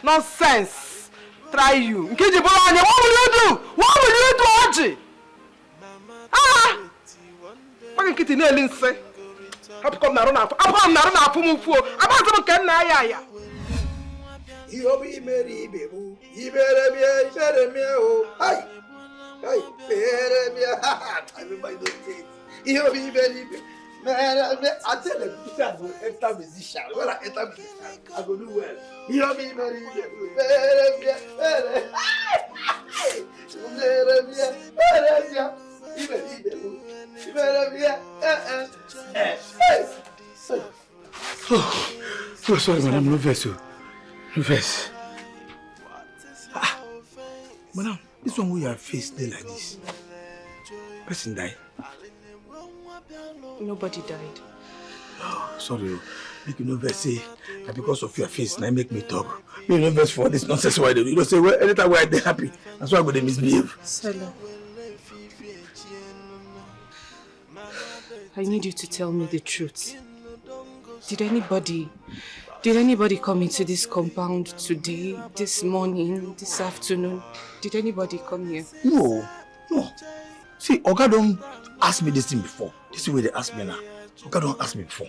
D: Nonsense. Try you. What will you do? What will you do, Oji? What can you nail say? Have come now. I'm not for move for. About to can I.
C: You'll be married, baby. You better be oh. Hi. Everybody don't say you'll be married. Man, I tell them, I go enter musician. When I enter musician, I go do well. You'll be married,
M: Oh, sorry, madam, no verse. No verse. Madam, this one where your face stay like this. Person died.
J: Nobody died.
M: Oh, sorry. Make you no verse say that because of your face, now make me talk. Me no verse for this nonsense why they do. You don't say well, anytime where they happy. That's why I go they misbehave.
J: Sela, I need you to tell me the truth. Did anybody come into this compound today, this morning, this afternoon? Did anybody come here?
M: No. See, Oga don't ask me this thing before. This is the way they ask me now. Oga don't ask me before.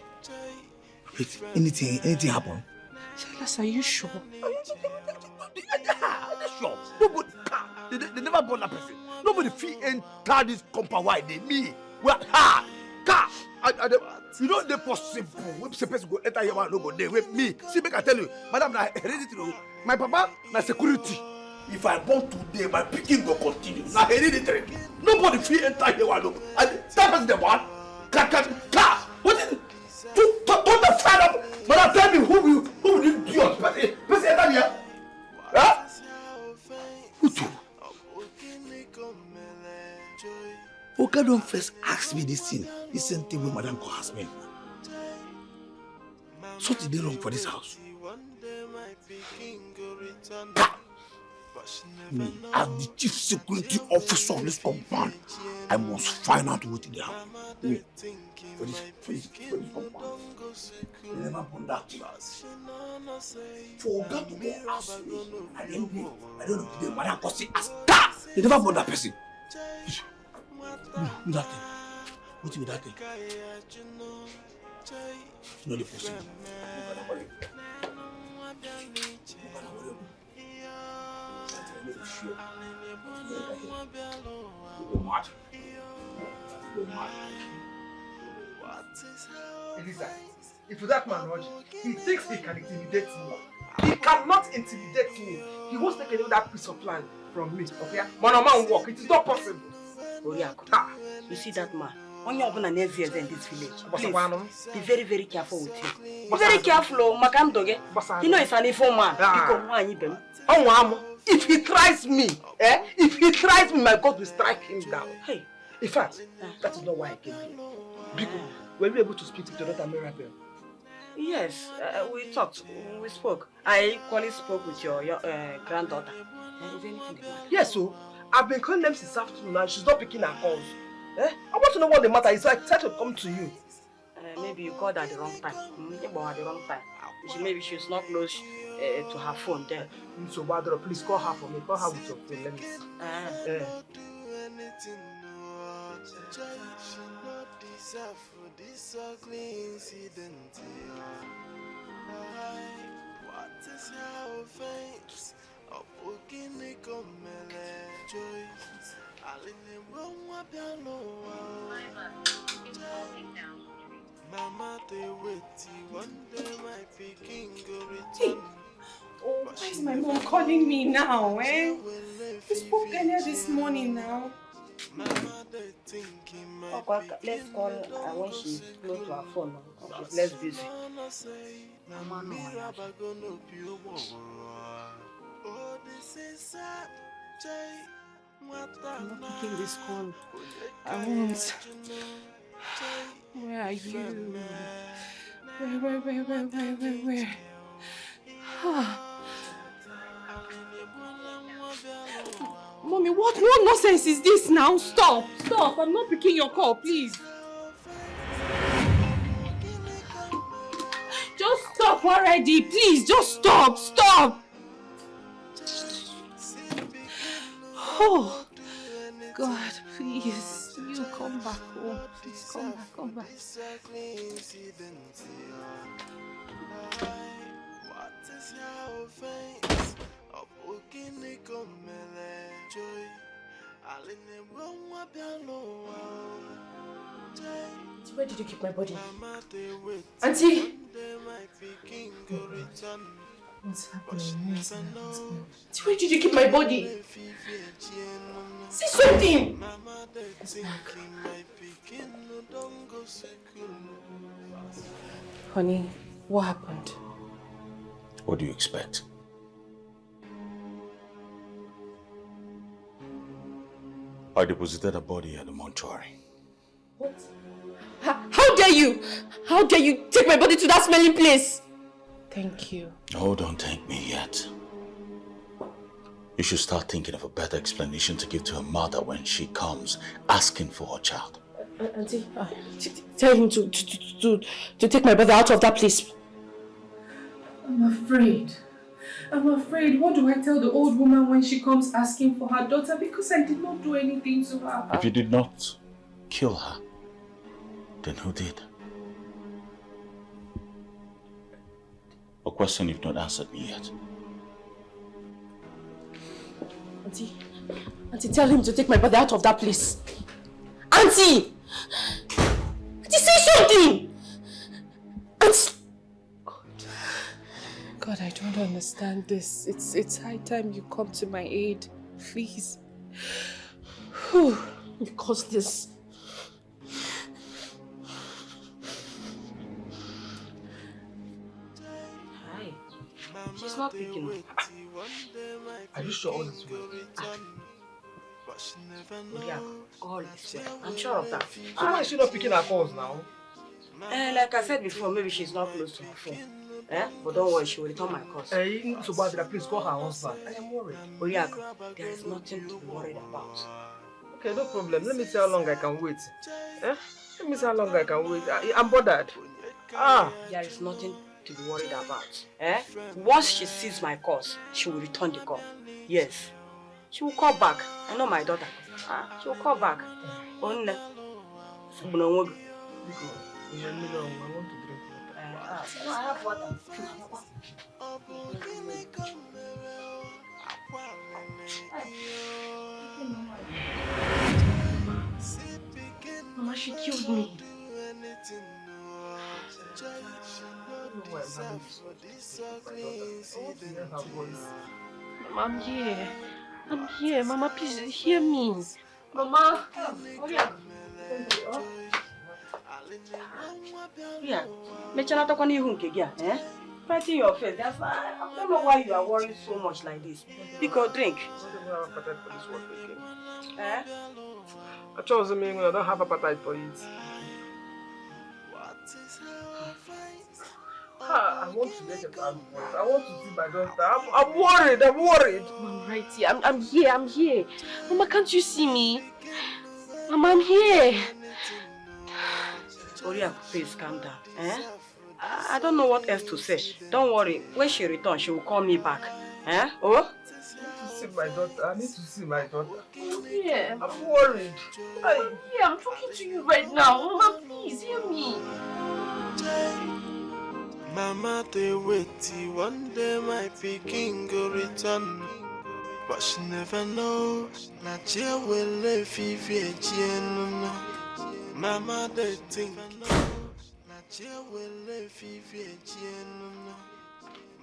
M: Wait, anything happen?
J: Silas, are you sure?
C: Sure. Nobody, they never born that person. Nobody feel enter this compound. Why they me? Well, you know the possible. When the person go enter here, no go there. Wait, me. See, make I tell you, madam, na heredity. My papa, na security. If I born today, my picking will continue. Na hereditary. Nobody feel enter here, no. And that person the one. What is it? Don't the fan up. Madam, tell me who will you do your person enter here? Huh? Who do? Oga don't first ask me this thing. This same thing when madam go ask me. Something dey wrong for this house.
M: Me, as the chief security officer of this compound, I must find out what they have. Me, for this compound, they never burn that class. For God to go ask me, I don't know the man because he asked that. They never burn that person. Do that thing. What with that thing? It's not possible.
D: Elisa, if that man Roger, he thinks he can intimidate me. He cannot intimidate me. He wants to take away that piece of land from me. Okay? Man walk. It is not possible.
K: You see that man? When you're going to next year in this village, please be very, very careful with him. Be very careful, Makam Doge. You know it's an evil man.
D: If he tries me, my God will strike him down. Hey, in fact, that is not why I came here. Because were you able to speak to your daughter Mirabel?
K: Yes, we talked, we spoke. I equally spoke with your granddaughter. Is anything?
D: Yes, so I've been calling them since afternoon and she's not picking her calls. I want to know what the matter is, so I decided to come to you.
K: Maybe you called at the wrong time. At the wrong time. Maybe she's not close to her phone there.
D: So, Badro, please call her for me. Call her with your phone. Let me see.
I: Hey. Oh, why is my mom calling me now, eh? We spoke earlier this morning now.
K: Okay, let's call her when she's close to her phone. She's less busy.
I: Mama, no. I'm not picking this call. I won't. Where are you? Where? Mommy, what nonsense is this now? Stop! I'm not picking your call, please. Just stop already, please. Just stop. Oh, God, please. You come back home. Please come back. Where did you keep my body? Auntie! What's happening? Where did you keep my body? Say something! It's back. Honey, what happened?
H: What do you expect? I deposited a body at the mortuary.
I: What? How dare you? How dare you take my body to that smelling place? Thank you.
H: Oh, don't thank me yet. You should start thinking of a better explanation to give to her mother when she comes asking for her child.
I: Auntie, tell him to take my brother out of that place. I'm afraid. What do I tell the old woman when she comes asking for her daughter? Because I did not do anything to her.
H: If you did not kill her, then who did? A question you've not answered me yet.
I: Auntie, tell him to take my brother out of that place. Auntie! Auntie, say something! Auntie! God, I don't understand this. It's high time you come to my aid. Please. Whew, you caused this.
K: Hi. She's not picking.
D: Are you sure all is well?
K: Yeah, all is well. I'm sure of that.
D: So why is she not picking her calls now?
K: Like I said before, maybe she's not close to her phone. But don't worry, she will return my calls.
D: Hey, so Barbara, please call her husband. I am worried.
K: Oriako, there is nothing to be worried about.
D: Okay, no problem. Let me see how long I can wait. Let me see how long I can wait. I'm bothered.
K: There is nothing to be worried about. Once she sees my calls, she will return the call. Yes. She will call back. I know my daughter. She will call back. Only.
D: I want to drink water.
K: No, I have water.
B: Mama, she killed me. Mama, I'm here. I'm here. Mama, please hear me. Mama.
K: Yeah. Right in your face. That's why I don't know why you are worried so much like this. Because drink.
D: I chose me when I don't have appetite for it. I want to get a bad voice. I want to see my daughter. I'm worried. I'm
B: right here. I'm here. Mama, can't you see me? Mama, I'm here.
K: Oriako, please calm down. I don't know what else to say. Don't worry. When she returns, she will call me back. Oh?
D: I need to see my daughter.
B: Yeah.
D: I'm worried.
B: Yeah, I'm talking to you right now. Mama, please hear me.
N: Mama, they wait one day my picking go return. But she never knows. Not yet will live again. Mama, they think. Not yet will live again.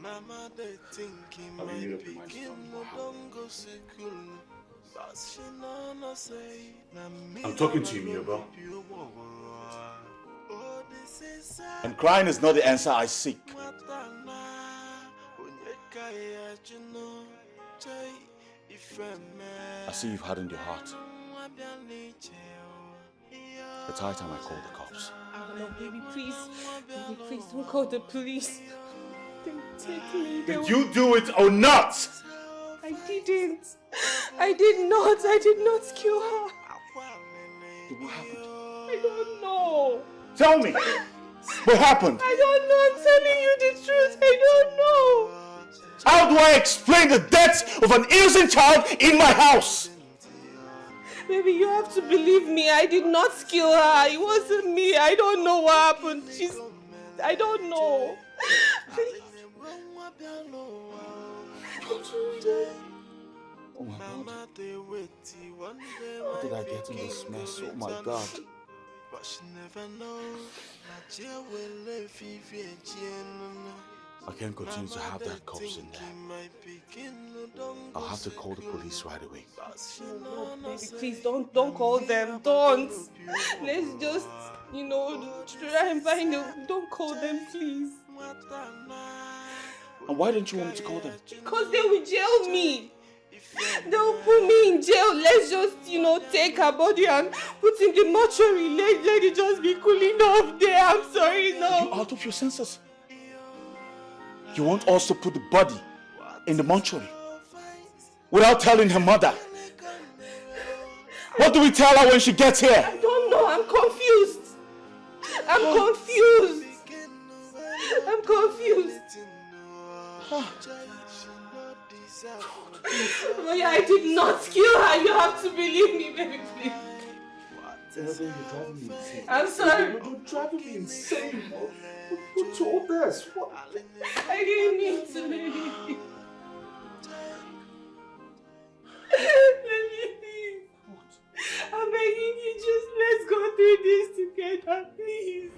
N: Mama, they thinking my picking don't go school. But she no say.
M: I'm talking to you, Miobo. And crying is not the answer I seek. I see you've hardened your heart. It's high time I call the cops.
I: No, baby, please. Baby, please don't call the police. Don't take me.
M: Did you do it or not?
I: I didn't. I did not kill her.
M: What happened?
I: I don't know.
M: Tell me. What happened?
I: I don't know. I'm telling you the truth. I don't know.
M: How do I explain the death of an innocent child in my house?
I: Baby, you have to believe me. I did not kill her. It wasn't me. I don't know what happened. I don't know.
M: Oh my God. How did I get in this mess? Oh my God.
N: But she never knows that you will live
M: I can't continue to have that corpse in there. I'll have to call the police right away.
I: No, baby, please don't call them. Don't. Let's just, try and find them. Don't call them, please.
M: And why don't you want me to call them?
I: Because they will jail me. They'll put me in jail. Let's just, take her body and put in the mortuary. Let it just be cooling off there. I'm sorry, no.
M: Are you out of your senses? You want us to put the body in the mortuary without telling her mother? What do we tell her when she gets here?
I: I don't know. I'm confused. I'm confused. Oh, yeah, I did not kill her. You have to believe me, baby, please.
M: You're driving me insane.
I: I'm sorry.
M: You're driving me insane. What's all this? What?
I: I didn't mean to, baby. Baby, please. I'm begging you, just let's go through this together, please.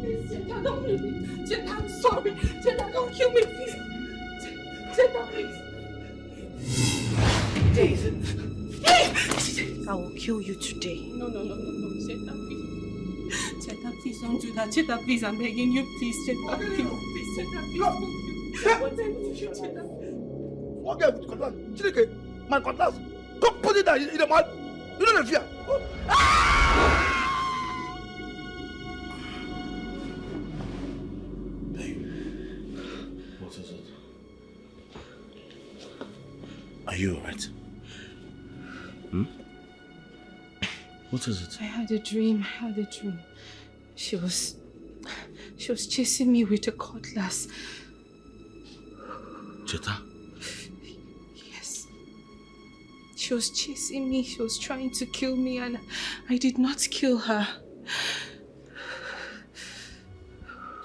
I: Please, Jetta, don't kill me. Jetta, I'm sorry. Jetta, don't kill me, please. Jetta, please. David. I will kill you today. No. Jetta, please. Jetta, please don't do that. Jetta, please, I'm begging you, please. Jetta, please. Jetta, please don't kill me. What time did you, Jetta?
C: Okay, Chineke, my cutlass. Don't put it there in the mud. You don't fear.
H: Are you alright? Hmm? What is it?
J: I had a dream. She was chasing me with a cutlass.
H: Cheta?
J: Yes. She was chasing me. She was trying to kill me and I did not kill her.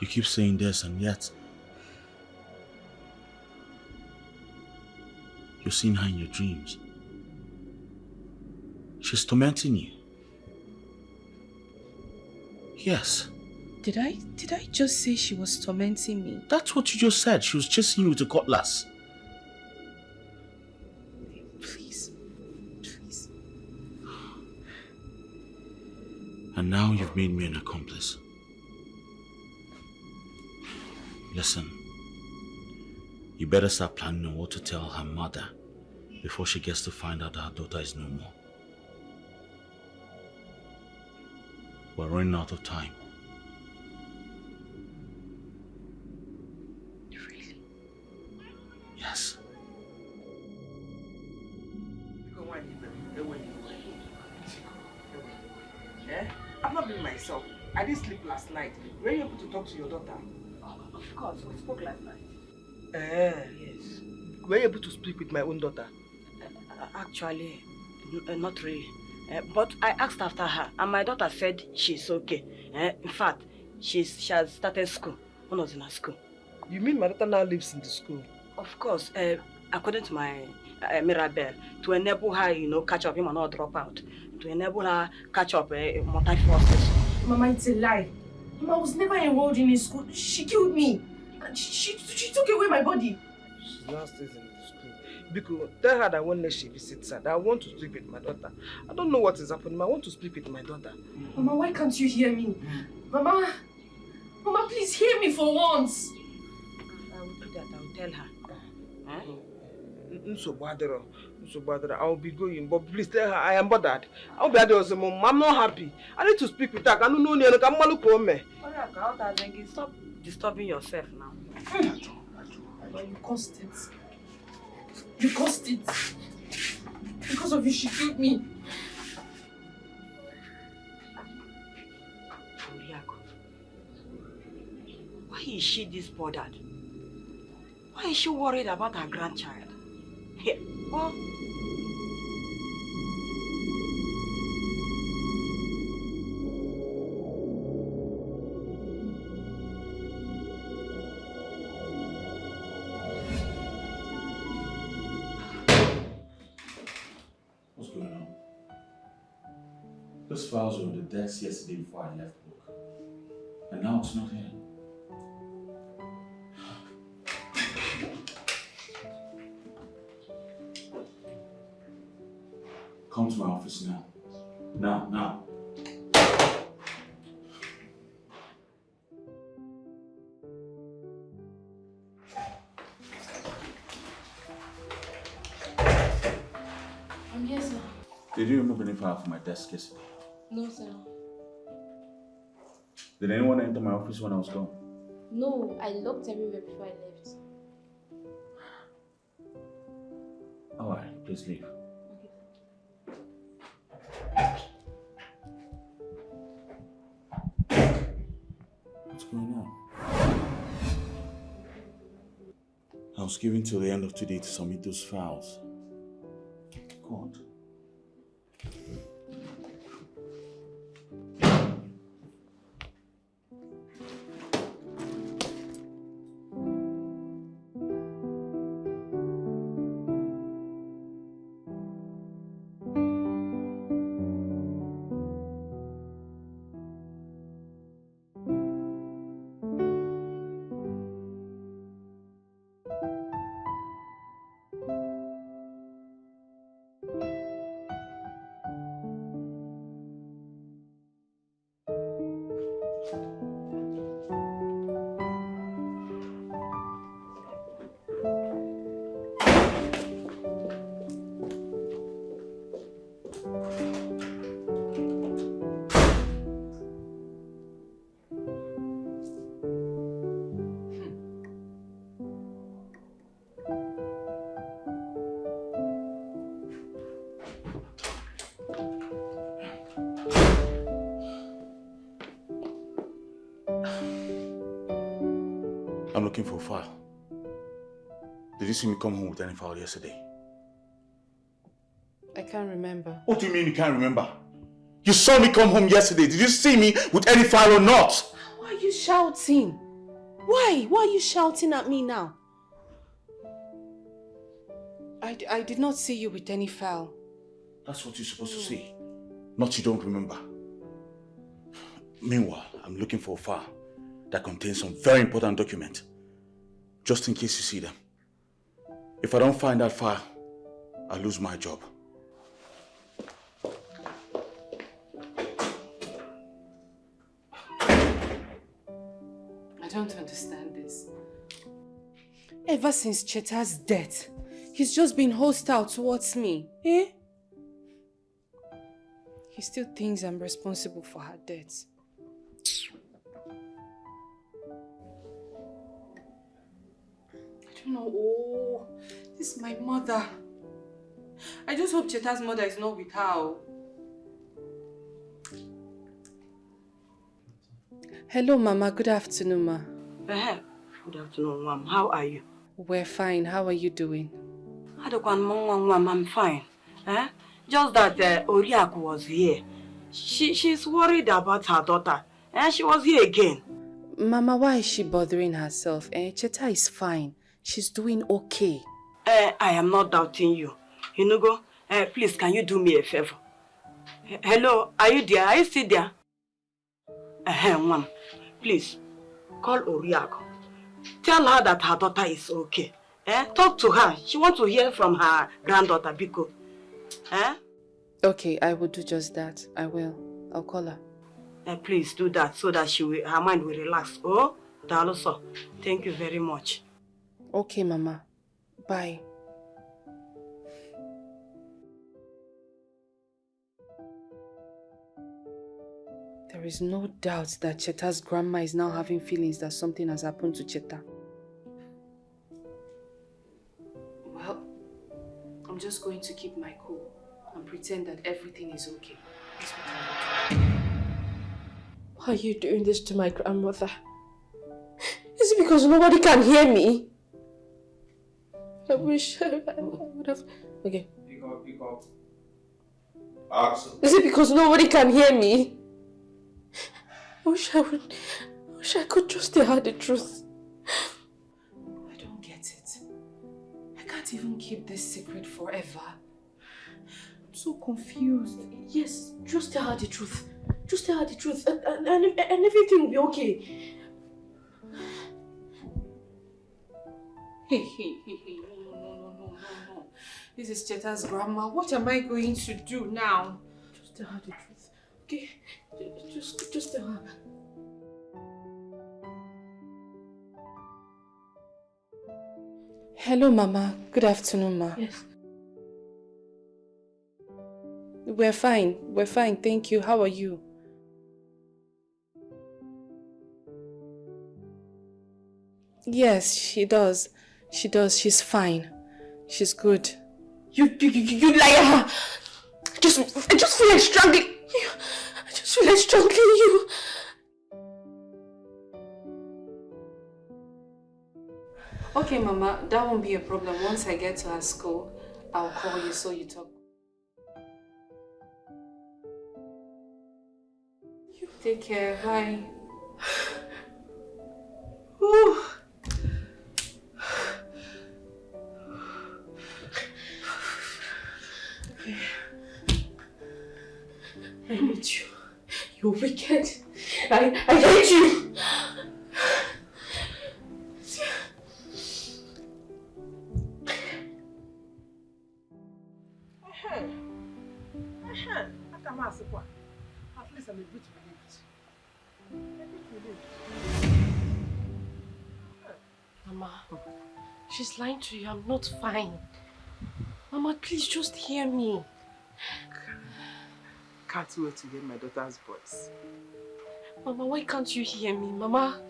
H: You keep saying this and yet you're seeing her in your dreams. She's tormenting you. Yes.
J: Did I just say she was tormenting me?
H: That's what you just said. She was chasing you with a cutlass.
J: Please.
H: And now you've made me an accomplice. Listen, you better start planning on what to tell her mother before she gets to find out that her daughter is no more. We're running out of time.
J: Really?
H: Yes.
O: I've not been myself. I didn't sleep last night. Were you able to talk to your daughter?
K: Of course, we spoke last night.
O: Yes. Were you able to speak with my own daughter?
K: Actually, not really. But I asked after her, and my daughter said she's okay. In fact, she has started school. When I was in her school.
O: You mean my daughter now lives in the school?
K: Of course. According to my Mirabelle, to enable her, catch up, and not drop out. To enable her catch up multi-forces.
I: Mama, it's a lie. Mama, I was never enrolled in a school. She killed me. She took away my body.
O: She now stays in the school. Because tell her that when she visits her, that I want to speak with my daughter. I don't know what is happening. I want to speak with my daughter.
I: Mama, why can't you hear me? Mama, please hear me for once.
K: I will do that. I will tell her.
O: I will be going, but please tell her I am bothered. I will be at Mom. I'm not happy. I need to speak with her. I don't know.
K: Stop disturbing yourself now.
I: But you caused it. You caused it. Because of you, she killed me.
K: Why is she this bothered? Why is she worried about her grandchild? Here, well...
H: What's going on? Those files were on the desk yesterday before I left work. And now it's not here. Come to my office now. Now.
L: I'm here, sir.
H: Did you remove any file from my desk yesterday?
L: No, sir.
H: Did anyone enter my office when I was gone?
L: No, I looked everywhere before I left.
H: Alright, please leave. What's going on? I was given till the end of today to submit those files. God. I'm looking for a file. Did you see me come home with any file yesterday?
J: I can't remember.
H: What do you mean you can't remember? You saw me come home yesterday. Did you see me with any file or not?
J: Why are you shouting? Why? Why are you shouting at me now? I did not see you with any file.
H: That's what you're supposed to say. Not you don't remember. Meanwhile, I'm looking for a file that contains some very important document. Just in case you see them. If I don't find that file, I'll lose my job.
J: I don't understand this. Ever since Cheta's death, he's just been hostile towards me. Eh? He still thinks I'm responsible for her death. I don't know. Oh, this is my mother. I just hope Cheta's mother is not with her. Hello, Mama. Good afternoon, Ma.
K: Good afternoon, Mom. How are you?
J: We're fine. How are you doing?
K: I'm fine. Just that Oriaku was here. She's worried about her daughter. She was here again.
J: Mama, why is she bothering herself? Cheta is fine. She's doing okay.
K: I am not doubting you. Inugo, please, can you do me a favor? Hello, are you there? Are you still there? Mom, please, call Oriaku. Tell her that her daughter is okay. Talk to her. She wants to hear from her granddaughter, Biko.
J: Okay, I will do just that. I will. I'll call her.
K: Please do that so that her mind will relax. Oh, Daloso, thank you very much.
J: Okay, Mama. Bye. There is no doubt that Cheta's grandma is now having feelings that something has happened to Cheta. Well, I'm just going to keep my cool and pretend that everything is okay. That's what I will do.
I: Why are you doing this to my grandmother? Is it because nobody can hear me? I wish I would have... Okay.
H: Pick up. Axel.
I: Is it because nobody can hear me? I wish I could just tell her the truth.
J: I don't get it. I can't even keep this secret forever. I'm so confused.
I: Yes, just tell her the truth. Just tell her the truth and everything will be okay.
J: Hey, no. This is Cheta's grandma. What am I going to do now?
I: Just tell her the truth, okay? Just tell her.
J: Hello, Mama. Good afternoon, Ma.
I: Yes.
J: We're fine, thank you. How are you? Yes, she does. She's fine. She's good.
I: You liar! I just feel like strangling you. I just feel like strangling you.
J: Okay, Mama, that won't be a problem. Once I get to her school, I'll call you so you talk. You take care. Bye.
I: Ooh. I hate you. You're wicked. I hate you.
O: At least I'm a bit relieved.
I: Mama, she's lying to you. I'm not fine. Mama, please just hear me.
O: Can't wait to hear my daughter's voice.
I: Mama, why can't you hear me? Mama,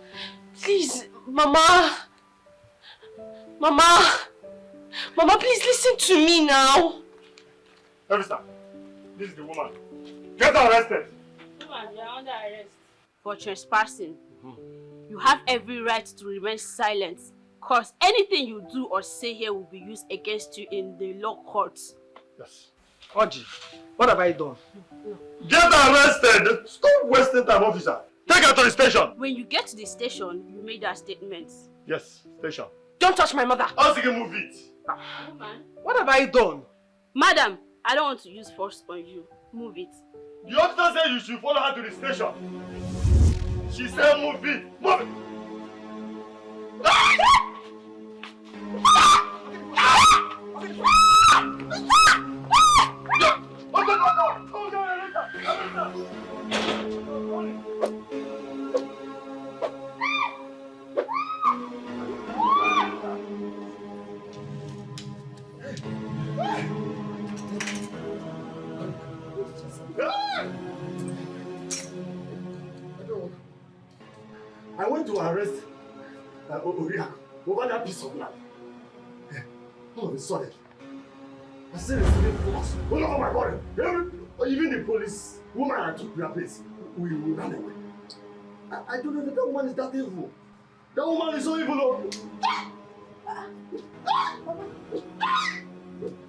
I: please. Mama, please listen to me now.
C: Officer, this is the woman. Get her arrested.
B: Woman, you are under arrest for trespassing. You have every right to remain silent, cause anything you do or say here will be used against you in the law courts.
C: Yes.
O: Oji, what have I done?
B: No.
C: Get arrested! Stop wasting time, officer. Take her to the station.
B: When you get to the station, you made that statement.
C: Yes, station.
O: Don't touch my mother.
C: I'll see you move it.
O: What have I done?
B: Madam, I don't want to use force on you. Move it.
C: The officer said you should follow her to the station. She said move it. Move it. I went to arrest Oriak over that piece of land. All of a sudden, I started receiving calls all over my body. Even the police woman I took their place, we ran away. I don't know that woman is that evil. That woman is so evil.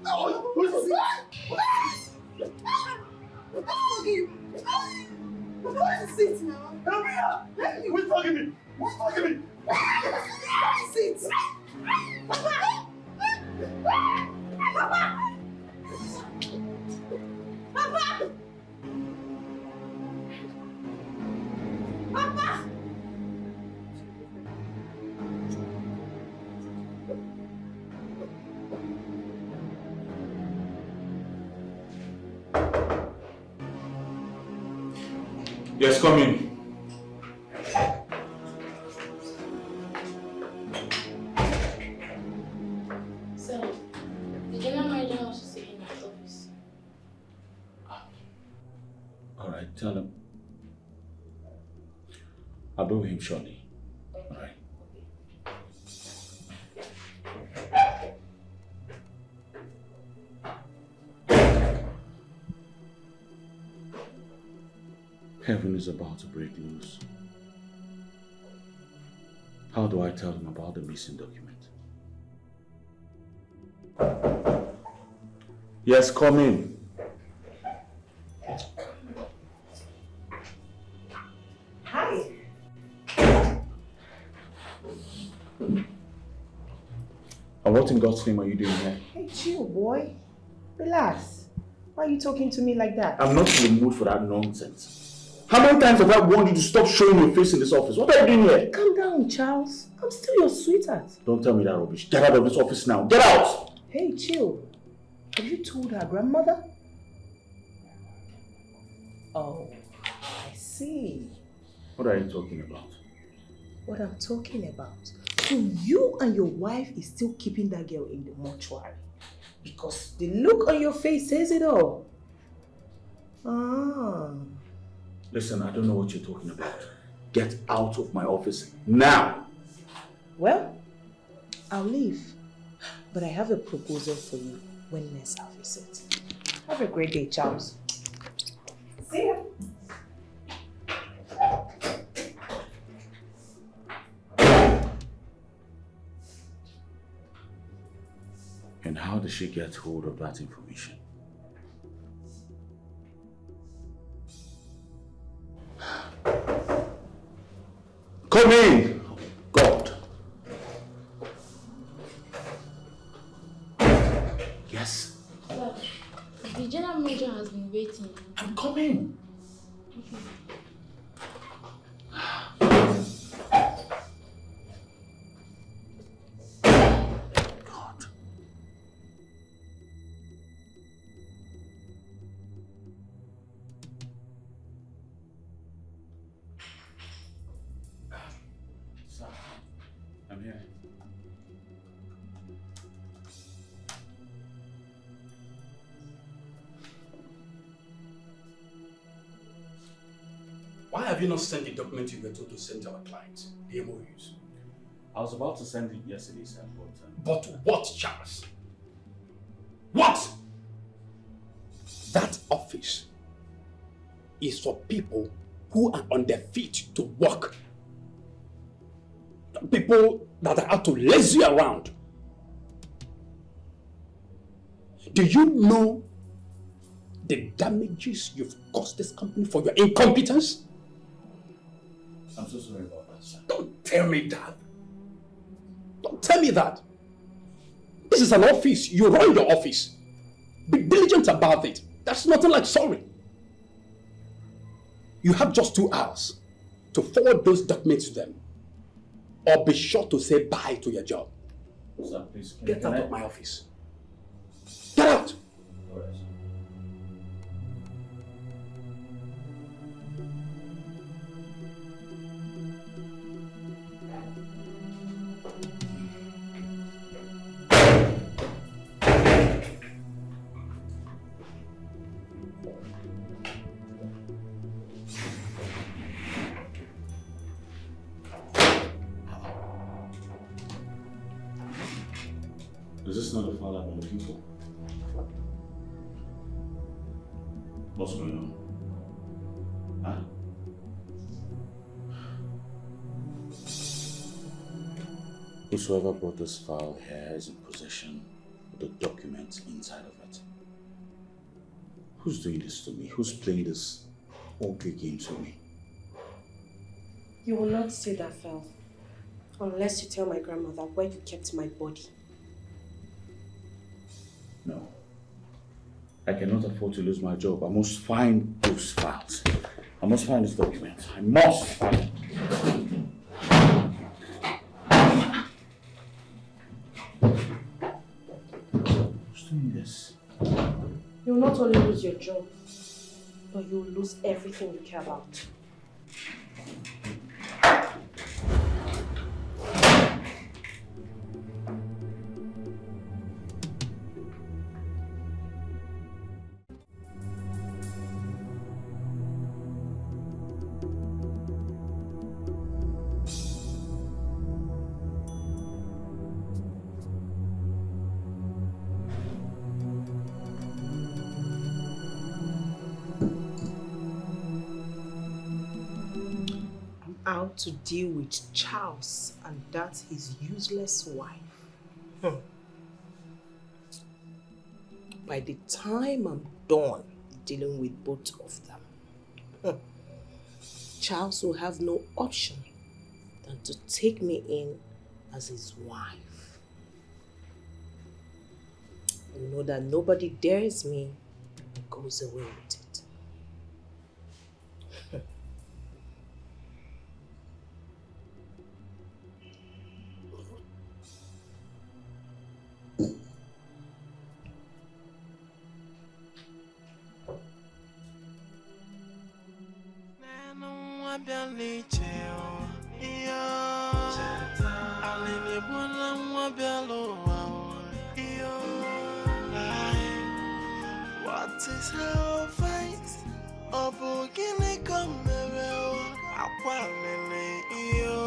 C: Oh, who is this?
I: What is it now?
C: Help me out! Who's talking me? Who's talking me?
I: What is it? Papa! Papa! Papa! Papa!
H: Yes, come in.
L: So, the general manager wants to see him at the office.
H: Alright, tell him. I'll be with him shortly. Alright. Heaven is about to break loose. How do I tell him about the missing document? Yes, come in.
A: Hi.
H: And what in God's name are you doing here?
A: Hey, chill, boy. Relax. Why are you talking to me like that?
H: I'm not in the mood for that nonsense. How many times have I warned you to stop showing your face in this office? What are you doing here?
A: Calm down, Charles. I'm still your sweetheart.
H: Don't tell me that rubbish. Get out of this office now. Get out!
A: Hey, chill. Have you told her grandmother? Oh, I see.
H: What are you talking about?
A: What I'm talking about. So you and your wife is still keeping that girl in the mortuary. Because the look on your face says it all. Ah.
H: Listen, I don't know what you're talking about. Get out of my office now!
A: Well, I'll leave. But I have a proposal for you when next I'll visit. Have a great day, Charles. See ya.
H: And how did she get hold of that information? Come in! God! Yes?
L: Sir, the general manager has been waiting.
H: I'm coming!
L: Okay.
H: I'm here.
M: Why have you not sent the document you were told to send to our clients, the MOUs?
H: I was about to send it yesterday, sir, but...
M: But what, Charles? What? That office is for people who are on their feet to work. people that are out to lazy you around. Do you know the damages you've caused this company for your incompetence?
H: I'm so sorry about that, sir.
M: Don't tell me that. Don't tell me that. This is an office. You run your office. Be diligent about it. That's nothing like sorry. You have just 2 hours to forward those documents to them, or be sure to say bye to your job.
H: Sir, please.
M: Get out of my office. Get out!
H: All right, sir. Is this not the father I'm looking for? What's going on? Huh? Whosoever brought this file here is in possession of the documents inside of it. Who's doing this to me? Who's playing this ugly game to me?
K: You will not see that file unless you tell my grandmother where you kept my body.
H: No. I cannot afford to lose my job. I must find those files. I must find this document. I must find it. Who's doing this?
K: You will not only lose your job, but you will lose everything you care about. Out to deal with Charles and that his useless wife. By the time I'm done dealing with both of them, Charles will have no option than to take me in as his wife. You know that nobody dares me and goes away with it.
N: What is her face? Obogini komero akwalele iyo.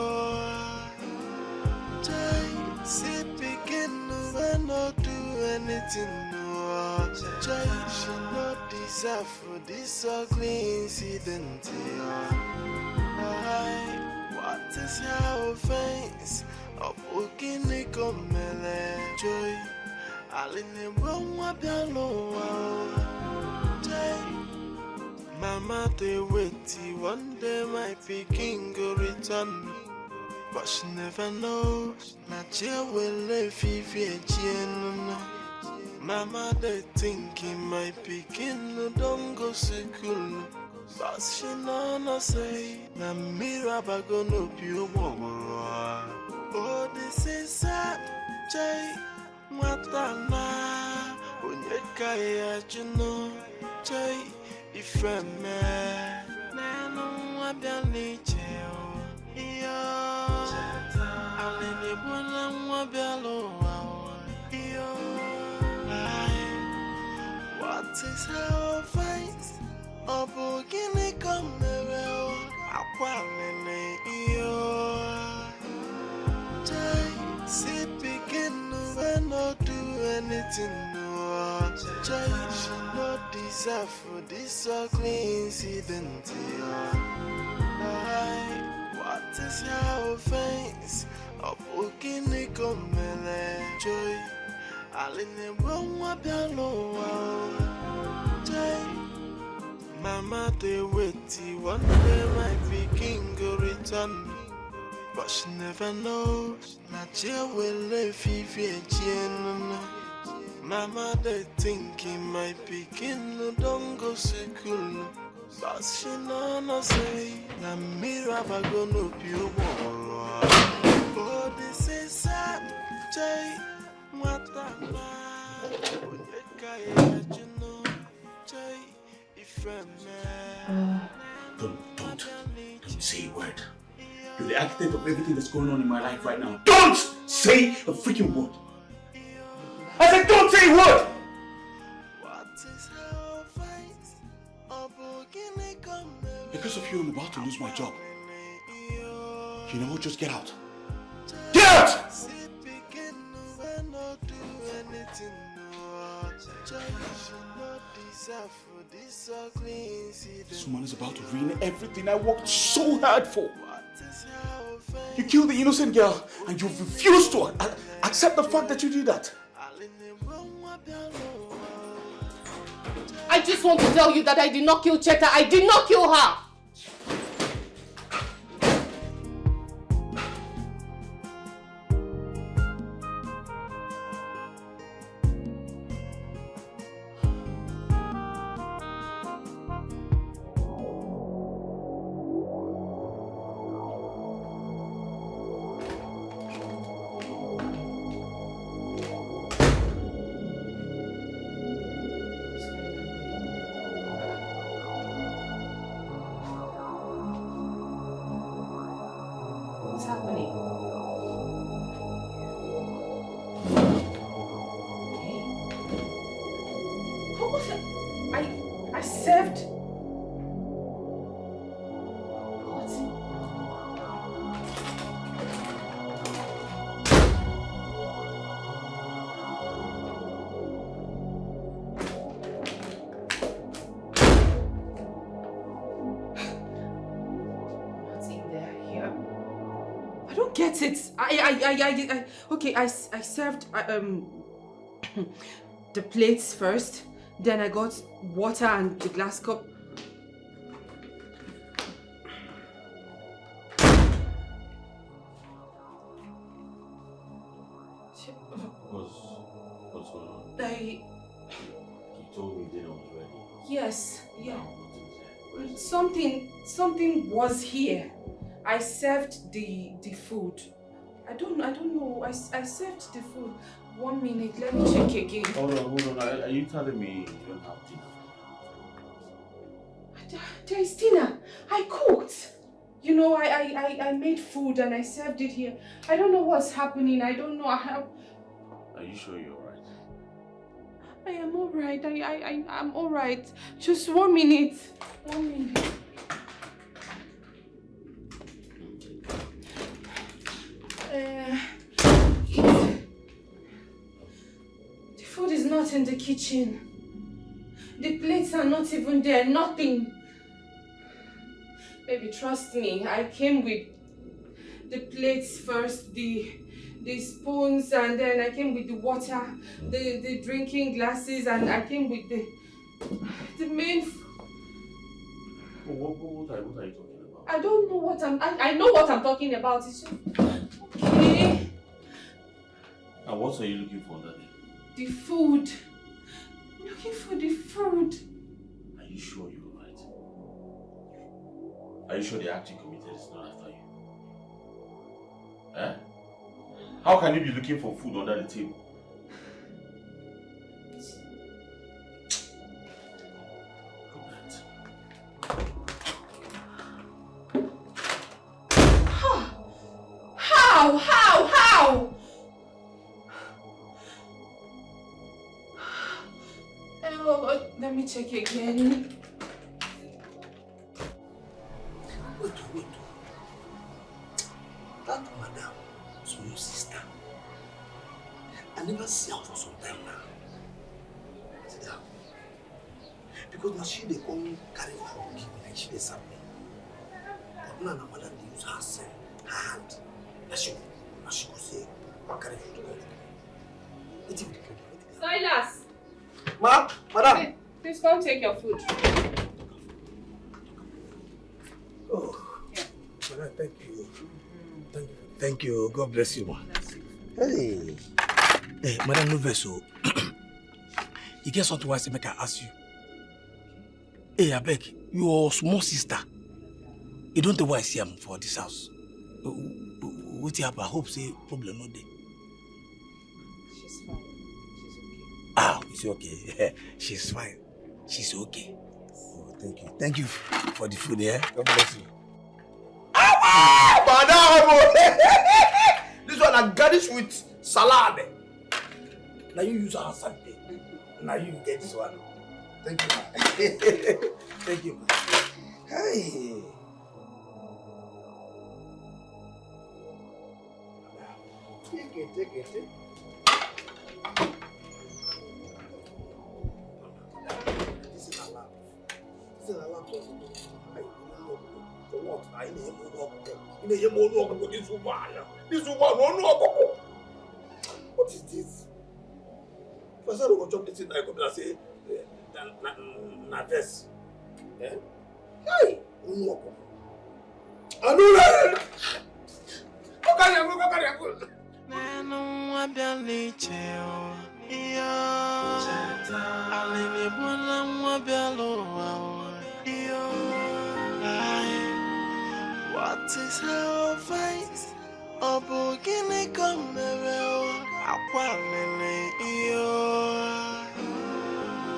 N: Jay, see begin no not do anything no. Jay, she not deserve for this ugly incident. What is her offense? Obogini komele joy. Aline bwa bialo. Mama, they wait, one day my picking go return. But she never knows, not you will live if you Mama, they thinking my picking don't go school. But she no say, na miraba gonna be a woman. Oh, this is sad, Jay. Matana, unyekaya juno, Jay. If I'm mad, Nano, I'm barely jail. I'll in the one I'm bellow. What is her face? A bogini come around. I want to see begin when not do anything. Jay, she not deserve for this ugly incident. What is her offense? Obukini komele joy. Aline bwa bialo joy. Mama they waiting one day my pikin go return. But she never knows that she will live again. Mama they thinking my pikin no don't go school. But she no say na mirror gonna be a war. Oh, this is sad, Jay. Matana, Jay.
M: Don't say a word. You're the architect of everything that's going on in my life right now. Don't say a freaking word. I said don't say a word! Because of you, I'm about to lose my job. You know what? Just get out. Get out! This woman is about to ruin everything I worked so hard for. You killed the innocent girl and you refused to accept the fact that you did that.
J: I just want to tell you that I did not kill Cheta. I did not kill her. Get it? Okay, I served the plates first, then I got water and the glass cup.
H: What's going on?
J: You
H: told me dinner was ready.
J: Yes, yeah. Something was here. I served the food. I don't know. I served the food. 1 minute, let me check again.
H: Hold on. Are you telling me you don't have dinner?
J: There is dinner. I cooked. You know, I made food and I served it here. I don't know what's happening. I don't know.
H: Are you sure you're alright?
J: I am alright. I'm alright. Just 1 minute. 1 minute. The food is not in the kitchen. The plates are not even there. Nothing. Baby, trust me. I came with the plates first, the spoons, and then I came with the water, the drinking glasses, and I came with the main.
H: What are you talking about?
J: I don't know what I know what I'm talking about. It's just, okay.
H: And what are you looking for, Daddy?
J: The food. I'm looking for the food.
H: Are you sure you're right? Are you sure the act you committed is not after you? Eh? How can you be looking for food under the table?
J: How? Let me check again.
M: Wait. That madam is your sister. I never see her for some time now. Sit down. Because now she they come carry food, like she they serve me. But now madam they use her hand. That's you. she could say, carry food.
I: Silas!
O: Madam!
I: Please come take your food.
M: Oh, Madam, thank you. Thank you. God bless you, ma. Hey. Hey, Madam, no vessel. You get something I say, make I ask you. Hey, I beg, your small sister. You don't know why I see him for this house. What happen? I hope say problem not there.
I: She's fine. She's okay.
M: Ah, it's okay. She's fine. She's okay. Oh, thank you. Thank you for the food, yeah? God bless you. Madam! This one I garnish with salad. Now you use our Sunday. Now you get this one. Thank you, man. Thank you, man. Hey. Take it, take it, take it. This is alarm. This is alarm. For what? I need to walk. You need to walk with this woman. This woman won't walk. What is this? First I go chop this thing, I come and say, na this. Eh? Hey, won't walk. I know that. Go carry am, go.
N: Nenu abialiche o iyo alini bwana mwabialo o iyo. What is our fight? Obu gini komere o akwalele iyo.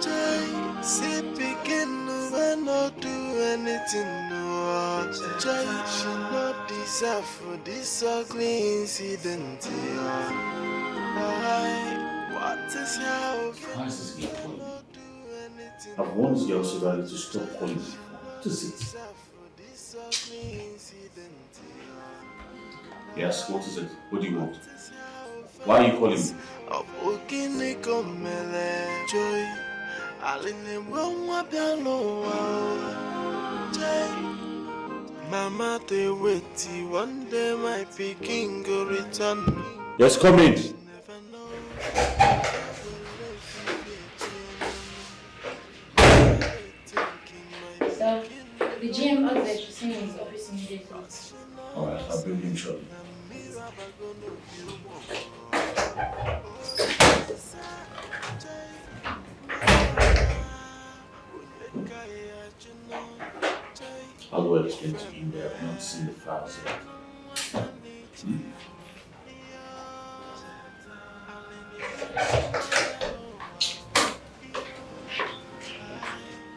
N: Jai si begin when not do anything no. Jai should not deserve for this ugly incident. What is how?
H: Why is this girl calling me? I've warned this girl severally to stop calling me. What is it? Yes, what is it? What do you want? Why are you calling me?
N: Mama, they wait, one day my picking go return.
H: Yes, come in.
L: So, the GM asked that you see me in his office immediately.
H: Alright, I'll bring him shortly. How do I explain to him that I've not seen the files yet?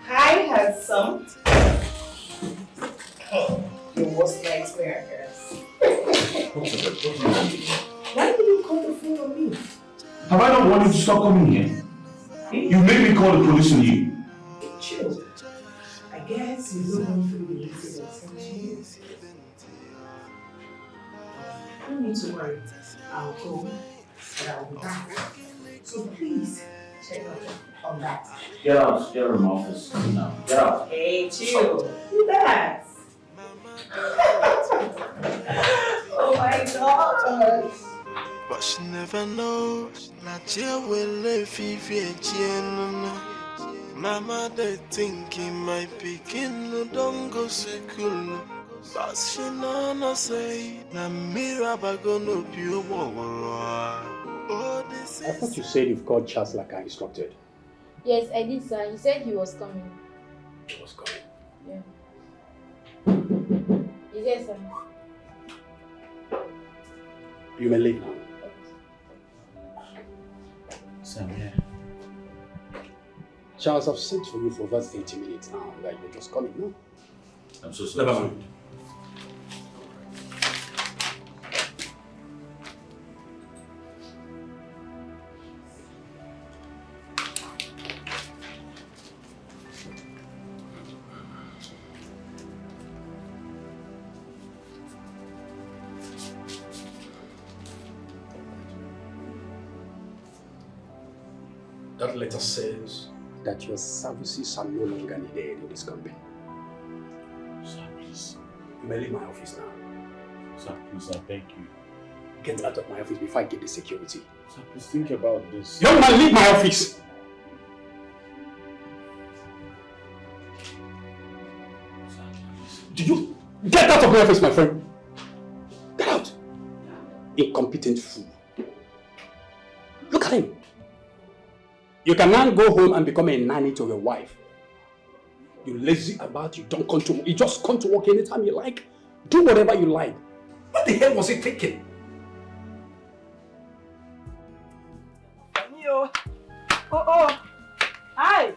A: Hi, handsome. Your worst nightmare, I guess. Why did you call the phone on me?
H: Have I not wanted you to stop coming here? You made me call the police on you.
A: Chill. I guess you don't want through the incident. Don't need to worry. I'll go, but I'll be back. So please, check out on that.
H: Get out of my office now. Get out.
A: Hey, chill. Do that. Oh my God.
N: But she never knows. Not you will live if you Mama, they thinking my picking no don't go school. But she no say na mirror gonna be
P: I thought you said you've called Charles like I instructed.
L: Yes, I did, sir. He said he was coming.
P: He was coming.
L: Yeah. Is there, sir?
P: You may leave now.
H: Sam, yeah.
P: Charles, I've sent for you for about 30 minutes now, that you're just coming now.
H: I'm so sorry.
P: Never mind. That letter says that your services are no longer needed in this company.
H: Sir, please.
P: You may leave my office now.
H: Sir, please, I beg you.
P: Get out of my office before I get the security.
H: Sir, please think about this.
P: Young man, leave my office! Do you get out of my office, my friend? Get out! Incompetent fool. Look at him. You can now go home and become a nanny to your wife. You're lazy about you don't come to work. You just come to work anytime you like. Do whatever you like. What the hell was he thinking?
K: Oh. Hi.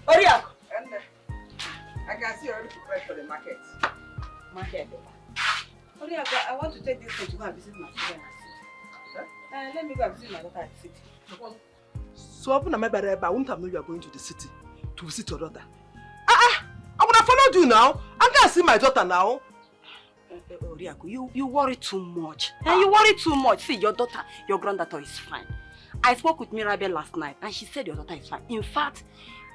K: Oriak.
O: I can see you're already prepared for the market.
K: Market. Oriak, I want to take this thing to go and visit my children at the city. Let me go and visit my daughter at the city.
O: So open a maybe I wouldn't have known you are going to the city to visit your daughter. I would have followed you now. I can't see my daughter now.
K: Oriako, you worry too much. You worry too much. See, your daughter, your granddaughter is fine. I spoke with Mirabel last night and she said your daughter is fine. In fact,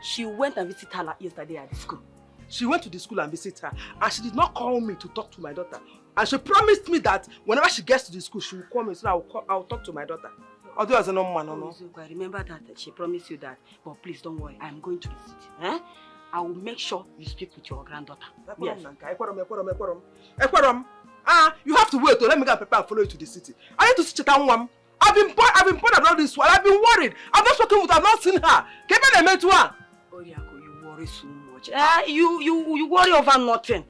K: she went and visited her yesterday at the school.
O: She went to the school and visited her and she did not call me to talk to my daughter. And she promised me that whenever she gets to the school, she will call me so I'll talk to my daughter. Although as a normal man, no.
K: I remember that she promised you that. But please don't worry, I'm going to the city. I will make sure you speak with your granddaughter.
O: Yes. You have to wait to let me go and prepare and follow you to the city. I need to see Chetan. I've been bothered about this one. I've been worried. I've not spoken with her. I've not seen her.
K: Oriako, you worry so much. You worry over nothing.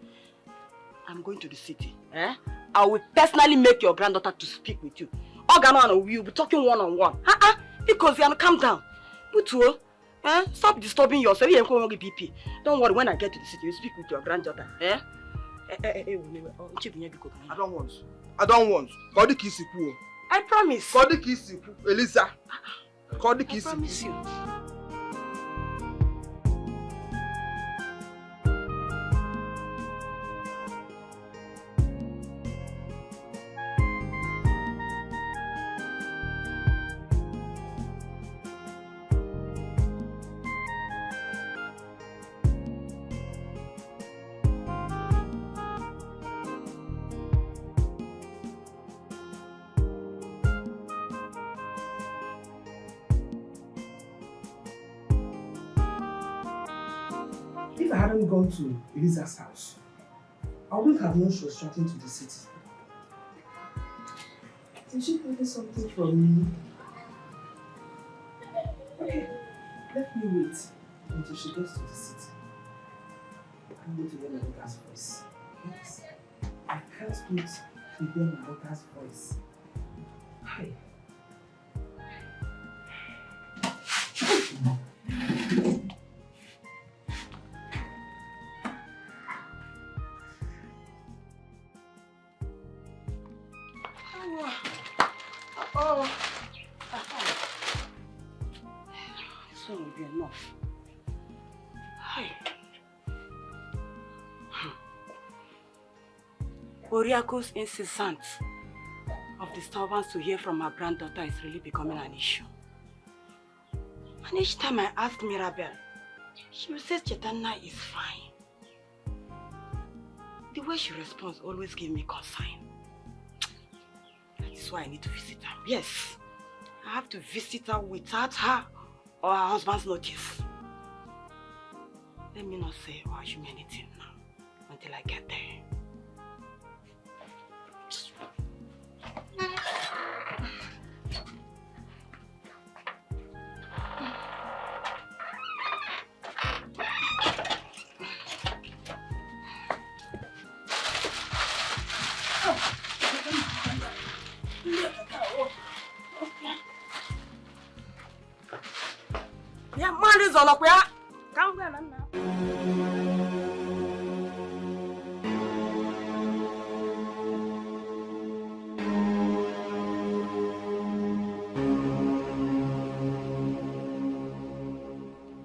K: I'm going to the city. I will personally make your granddaughter to speak with you. Organo, we'll be talking one-on-one. Because you calm down. Stop disturbing yourself. Don't worry, when I get to the city, you speak with your granddaughter.
O: I don't want. Call the kiss.
K: I promise.
O: Call the kiss. Elisa. Call the kiss.
K: I promise you.
O: If I hadn't gone to Elisa's house, I wouldn't have known she was traveling to the city. Did she get something from me? Okay, let me wait until she gets to the city. I'm going to hear my daughter's voice. Yes, I can't wait to hear my daughter's voice. Hi.
K: This one will be enough. Hi. Oriako's incessant of disturbance to hear from her granddaughter is really becoming an issue. And each time I ask Mirabel, she will say Chetana is fine. The way she responds always gives me concern. That is why I need to visit her. Yes, I have to visit her without her or her husband's notice. Let me not say or assume anything now until I get there. Yeah, man is all up here. Come on now.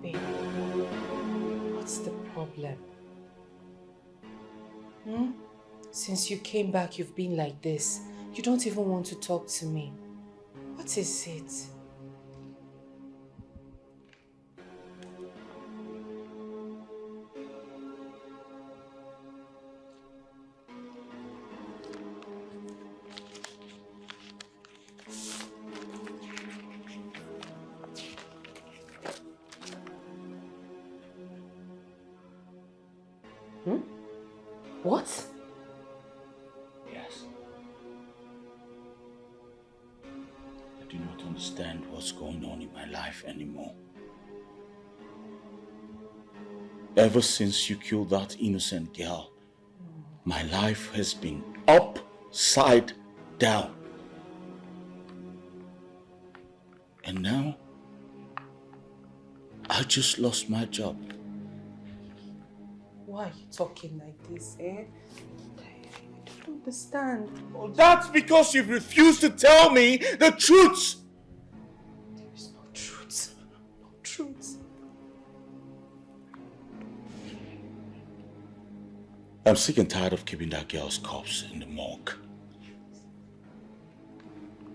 A: Babe, what's the problem? Since you came back, you've been like this. You don't even want to talk to me. What is it?
J: What?
H: Yes. I do not understand what's going on in my life anymore. Ever since you killed that innocent girl, my life has been upside down. And now, I just lost my job.
A: Why are you talking like this, eh? I don't understand.
C: Oh, that's because you've refused to tell me the truth.
A: There is no truth. No truth.
H: I'm sick and tired of keeping that girl's corpse in the morgue.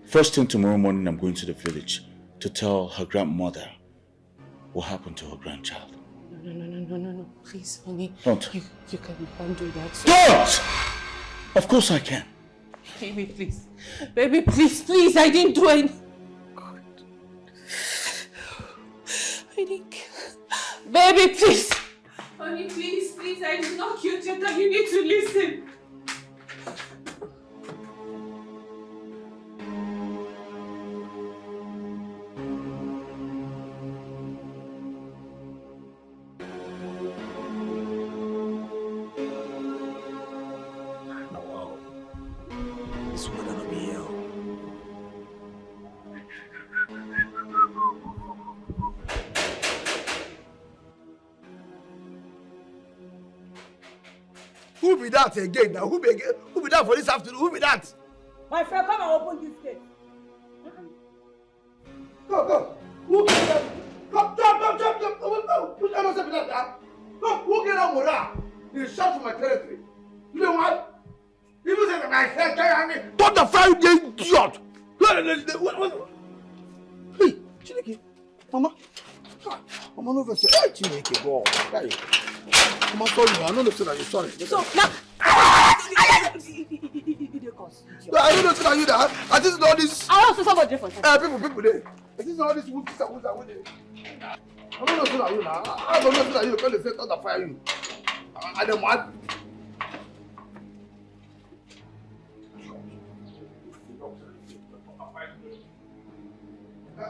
H: First thing tomorrow morning, I'm going to the village to tell her grandmother what happened to her grandchild.
J: No. Please, honey.
H: Don't.
J: You can't do that.
H: Don't! Of course I can.
J: Baby, please. Baby, please. I didn't do anything. God. I didn't kill. Baby, please. Honey, please. I did not kill Cheta. You need to listen.
M: This woman gonna be here. Who be that again now? Who be that for this afternoon? Who be that?
K: My friend, come and open this gate.
M: Go. Who get that? Come, jump. Who cannot say that now? Go, who get that Mora? You shout to my territory. You know what? Even say that my friend carry me. What the fuck, you idiot? What? Hey, Chineke, Mama. Mama, no verse. Hey, Chineke, go. Hey. Mama, sorry, I don't know that you're sorry.
K: So, now...
M: No, I don't know that you that. I just know this.
K: I also saw what different.
M: People there. I just know this wood that was away. I don't know that you now. I don't know that you can't set on the fire you. I don't want.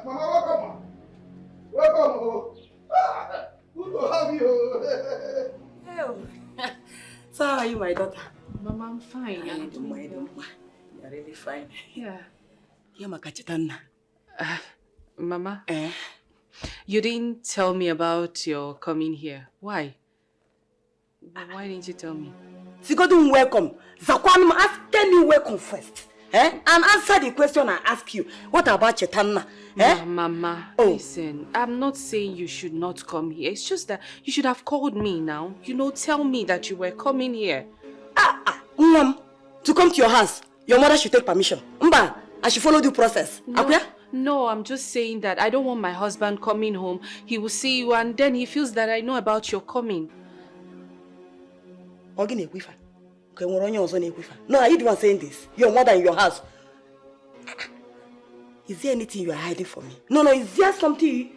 M: Mama, welcome. Good to have you.
K: So how are you, my daughter?
J: Mama, I'm fine.
K: You're really fine.
J: Yeah.
K: You're my Kachitanna.
J: Mama, you didn't tell me about your coming here. Why? Why didn't you tell me?
K: Sigodun welcome. Zakwanum ask me welcome first. And answer the question I ask you. What about Chetanna?
J: Mama, listen, I'm not saying you should not come here. It's just that you should have called me now. Tell me that you were coming here.
K: To come to your house, your mother should take permission. Mba, I should follow the process.
J: No, I'm just saying that I don't want my husband coming home. He will see you and then he feels that I know about your coming.
K: No, are you the one saying this? Your mother in your house. Is there anything you are hiding from me? No, is there something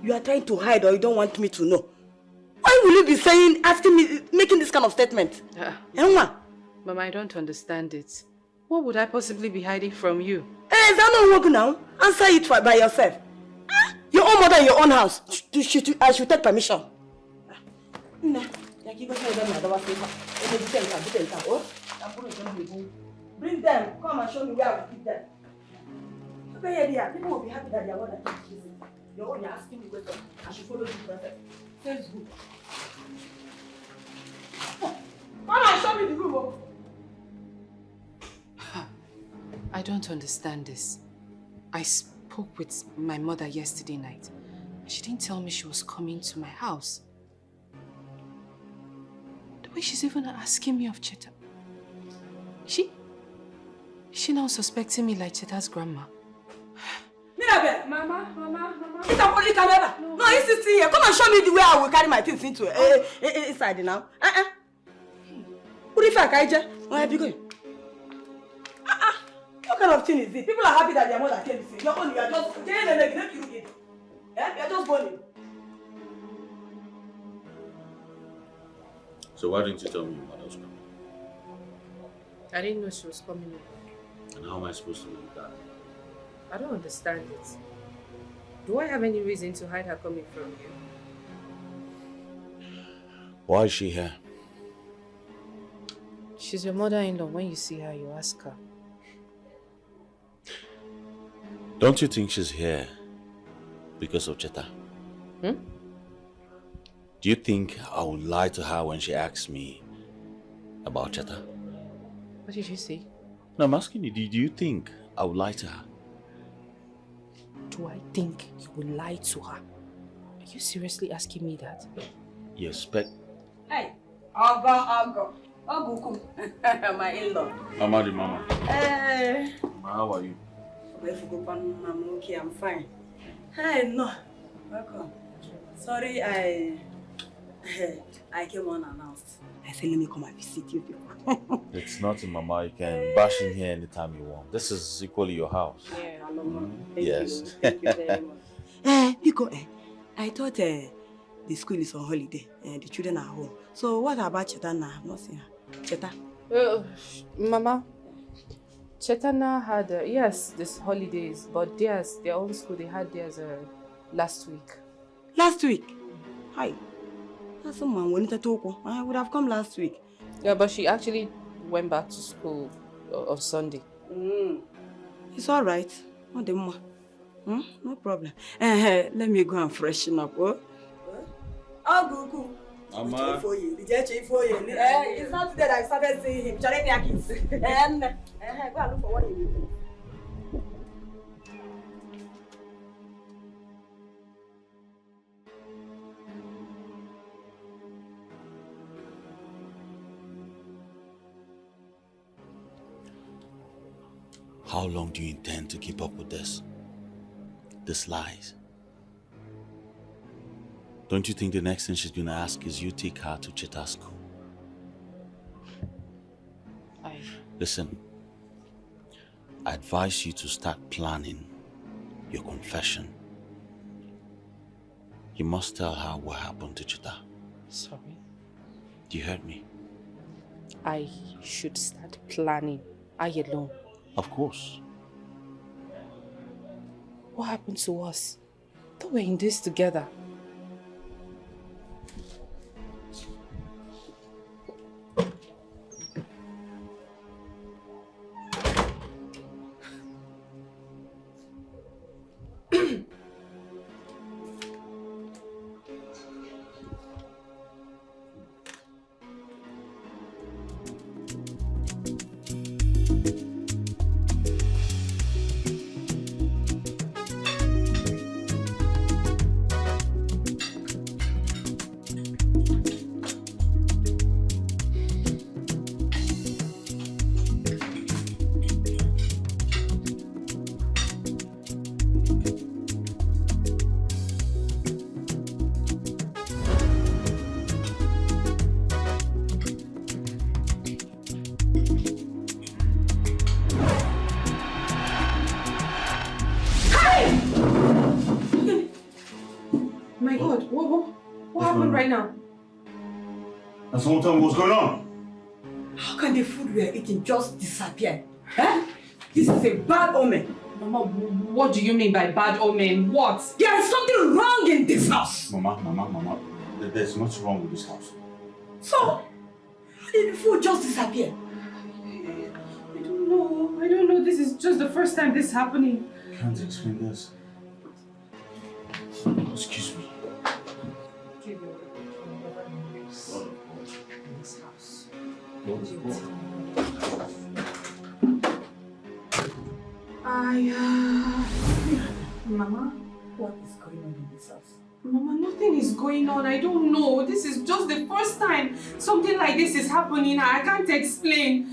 K: you are trying to hide or you don't want me to know? Why will you be asking me, making this kind of statement?
J: Mama, I don't understand it. What would I possibly be hiding from you?
K: Is that not work now? Answer it by yourself. Your own mother in your own house. I should take permission. Bring them. Come and show me where I will keep them. People will be happy that their mother is busy. You're asking me whether I should follow the process. Says good. Come and show me the room.
J: I don't understand this. I spoke with my mother yesterday night. She didn't tell me she was coming to my house. The way she's even asking me of Cheta. She now suspecting me like Cheta's grandma.
K: Mama. No, he's sitting here. Come and show me the way I will carry my things into inside now. What if I can't? Where are you going? What kind of thing is it? People are happy that their mother came to see. You're only, you're just you're just burning.
H: So why didn't you tell me your mother was coming?
J: I didn't know she was coming over.
H: And how am I supposed to believe that?
J: I don't understand it. Do I have any reason to hide her coming from you?
H: Why is she here?
J: She's your mother-in-law. When you see her, you ask her.
H: Don't you think she's here because of Cheta?
J: Hmm?
H: Do you think I would lie to her when she asks me about Cheta?
J: What did you say?
H: No, I'm asking you, do you think I would lie to her?
J: Do I think you will lie to her? Are you seriously asking me that?
H: You expect...
K: Hey, Ogo. My in-law.
H: Mama, the mama.
K: Hey.
H: Mama, how are you?
K: I'm okay, I'm fine. Hey, no. Welcome. Sorry, I came unannounced. I said, let me come and visit you people.
H: It's nothing, Mama. You can bash in here anytime you want. This is equally your house.
K: Yeah, I love
H: Yes.
K: Thank you very much. Because I thought the school is on holiday and the children are home. So what about Chetana? I've not seen her. Cheta?
J: Mama, Chetana had, yes, this holidays, but their own school, they had theirs last week.
K: Last week? Hi. That's someone wanted to talk. I would have come last week.
J: Yeah, but she actually went back to school on Sunday.
K: It's all right. No problem. Let me go and freshen up. I'll go.
H: Mama.
K: It's not today that I started seeing him. Go and look for what he will do.
H: How long do you intend to keep up with this? These lies? Don't you think the next thing she's gonna ask is you take her to Cheta school? Listen, I advise you to start planning your confession. You must tell her what happened to Cheta.
J: Sorry?
H: You heard me?
J: I should start planning. I alone.
H: Of course.
J: What happened to us? Thought we were in this together. Right now.
M: And someone tell me what's going on.
K: How can the food we are eating just disappear? Huh? This is a bad omen.
J: Mama, what do you mean by bad omen? What?
K: There is something wrong in this house.
M: Mama. There's much wrong with this house.
K: So, how did the food just disappear?
J: I don't know. This is just the first time this is happening.
M: I can't explain this. Excuse me.
J: Mama?
K: What is going on in this house?
J: Mama, nothing is going on. I don't know. This is just the first time something like this is happening. I can't explain.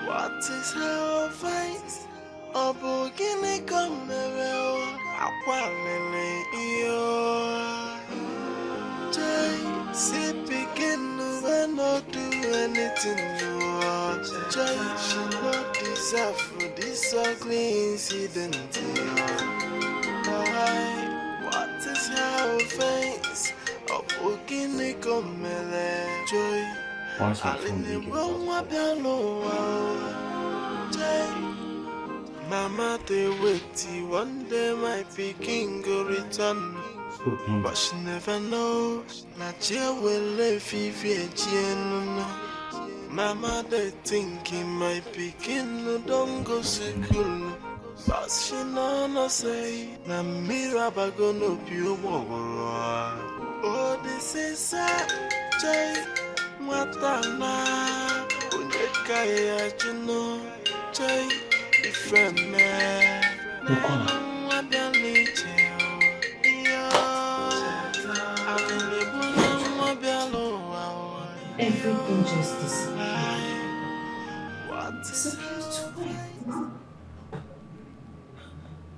N: What is her face? Obu gini kamere o akwalele iyo. waiting. Joy, she not deserve for this ugly incident. What is her offense? Of Okini Komele Joy.
H: Why's my phone ringing?
N: Mama, they wait, one day my picking go return. But she never knows, not yet will live if you Mama, they thinking my picking don't go school. But she no say, na miraba go no pure. Oh, this is a Jay, Matana, Unikaya, Juno, Jay, if a man, what the nature.
J: Everything just disappeared.
N: What
J: disappeared to where?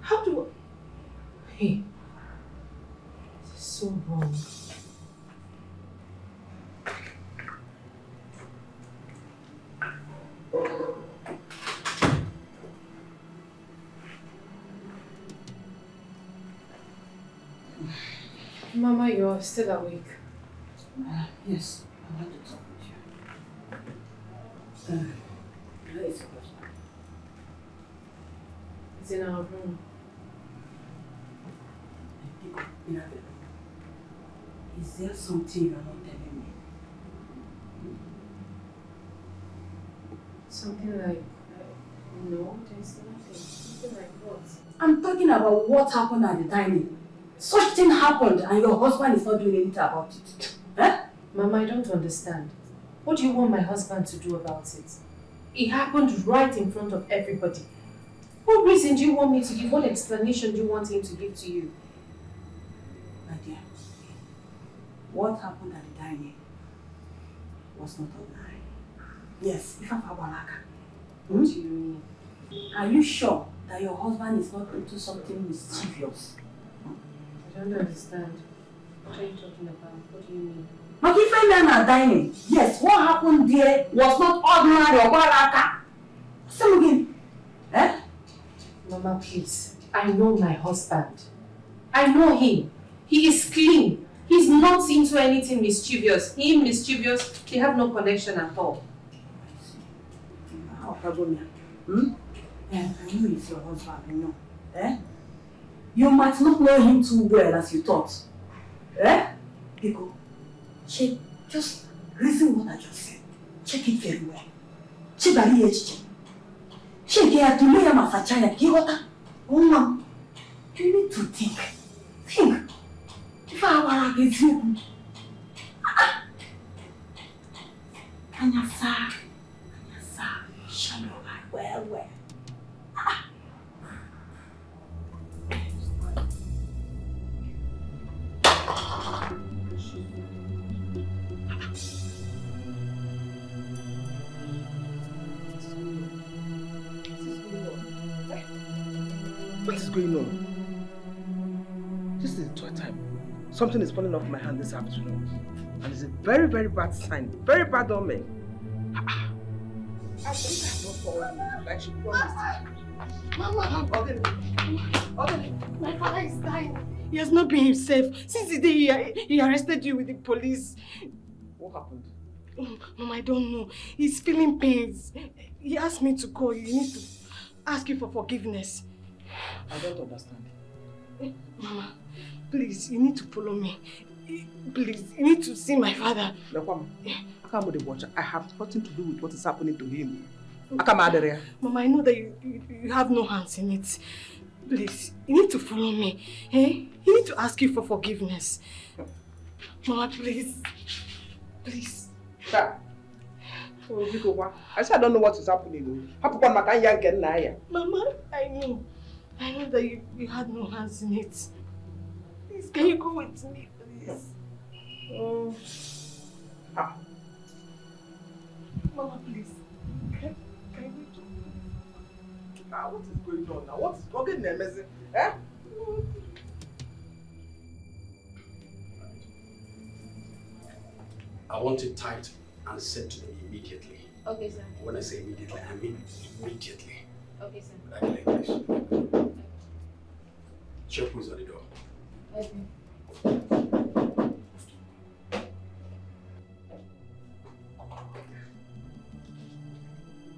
J: How do I... Hey, this is so wrong. Mama, you're still awake.
K: Yes, I want to talk with you. Where is your husband?
J: It's in our room.
K: Is there something you're not telling me?
J: Something like... no, there's nothing. Something like what?
K: I'm talking about what happened at the dining. Such thing happened and your husband is not doing anything about it. Huh?
J: Mama, I don't understand. What do you want my husband to do about it? It happened right in front of everybody. What reason do you want me to give? What explanation do you want him to give to you?
K: My dear, what happened at the dining was not ordinary. Yes, Ifafa Walaka.
J: What do you mean?
K: Are you sure that your husband is not into something mischievous?
J: I don't understand. What are you talking about? What do you mean?
K: My different men are dining. Yes, what happened there was not ordinary or baraka. Say again. Eh?
J: Mama, please. I know my husband. I know him. He is clean. He's not into anything mischievous. Him mischievous, they have no connection at all.
K: Hmm? Yeah, I know it's your husband, I know. Eh? You might not know him too well as you thought. Eh? Biko, just listen what I just said. Check it very well. Check it. Check it. You need to think. Think. If I were against you. Anyasa. Shallow. Well.
D: What is going on? This is the third time. Something is falling off my hand this afternoon. And it's a very, very bad sign. Very bad omen. I think I not fallen like she promised.
A: Mama, my father is dying. He has not been himself since the day he arrested you with the police.
D: What happened?
A: Mama, I don't know. He's feeling pains. He asked me to call you. You need to ask you for forgiveness.
D: I don't understand.
A: Mama, please, you need to follow me. Please, you need to see my father.
D: I have nothing to do with what is happening to him.
A: Mama, I know that you have no hands in it. Please, you need to follow me. Eh? You need to ask you for forgiveness. Mama, please. Please.
D: I said I don't know what is happening.
A: Mama, I know that you had no hands in it. Please, can you go with me, please? Mama, please. Can we do?
D: What is going on now? What is going on? Eh?
P: I want it tight and send to them immediately.
L: Okay, sir.
P: When I say immediately, I mean immediately.
L: Okay, sir.
P: Like this. Check who's on the door.
L: Okay.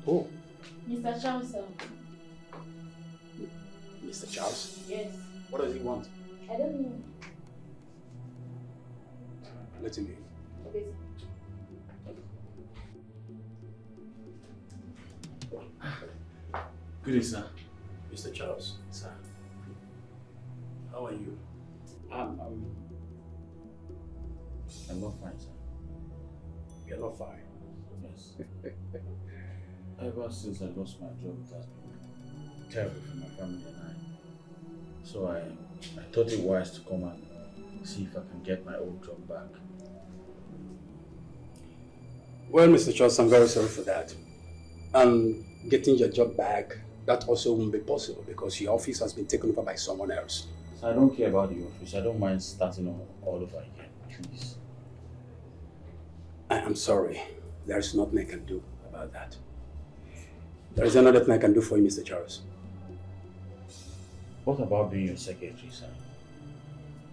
P: Oh,
L: Mr. Charles, sir.
P: Mr. Charles?
L: Yes.
P: What does he want?
L: I don't know.
P: Let him in.
L: Okay, sir.
H: Good day, sir.
P: Mr. Charles.
H: Sir.
P: How are you?
H: I'm not fine, sir.
P: You're not fine.
H: Yes. Ever since I lost my job, it has been terrible for my family and I. So I thought it wise to come and see if I can get my old job back.
P: Well, Mr. Charles, I'm very sorry for that. And getting your job back, that also won't be possible because your office has been taken over by someone else.
H: So I don't care about the office. I don't mind starting all over again, please.
P: I am sorry. There is nothing I can do about that. There is another thing I can do for you, Mr. Charles.
H: What about being your secretary, sir?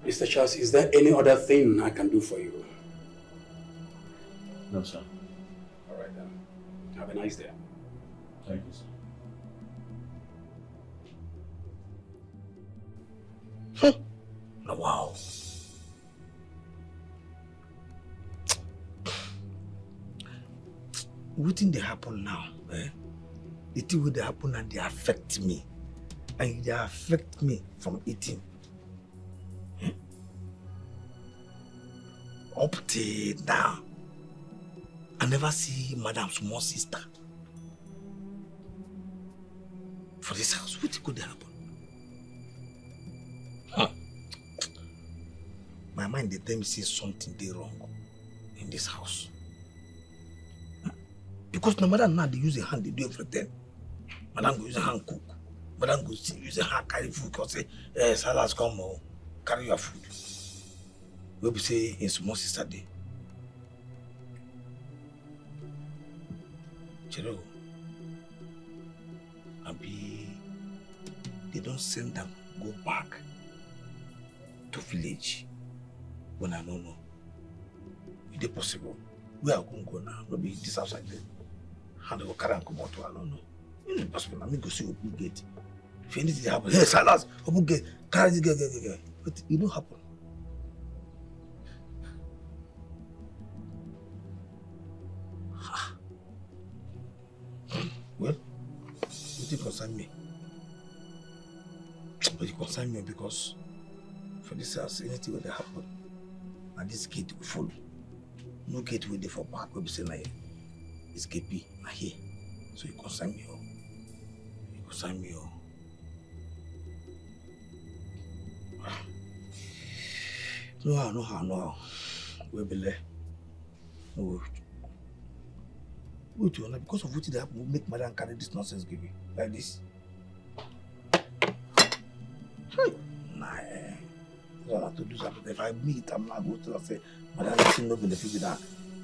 P: Mr. Charles, is there any other thing I can do for you?
H: No, sir.
P: All right then. Have a nice day.
H: Thank you, sir.
M: Wow. What thing they happen now? The thing will they happen and they affect me. And they affect me from eating. Up till now, I never see Madam's small sister. For this house, what could happen? My mind, they tell me say something they wrong in this house. Because no matter now they use a hand, they do everything. Madam go use a hand cook. Madam go use a hand carry food because say, Salas come or carry your food. We will say in small sister day. Chero, Abi, they don't send them go back to village when I don't know. Is it possible? We are going to go now. Maybe this outside there. And they will carry and come out to I don't know. It's impossible. I'm going to see open gate. If anything happens, hey Salas, open gate, carry the gate. But it don't happen. Well, it concern me. But it concern me because for this house, anything will happen. And this gate will follow. No gate will there for back. We'll be saying like this gate be here. So it concern me. It concern me. No. We'll be there. No. Wait, because of what they have, we'll make Madam carry this nonsense, give me like this. Nah, I don't have to do something. If I meet, I'm not going to say, Madam, I see no benefit with that.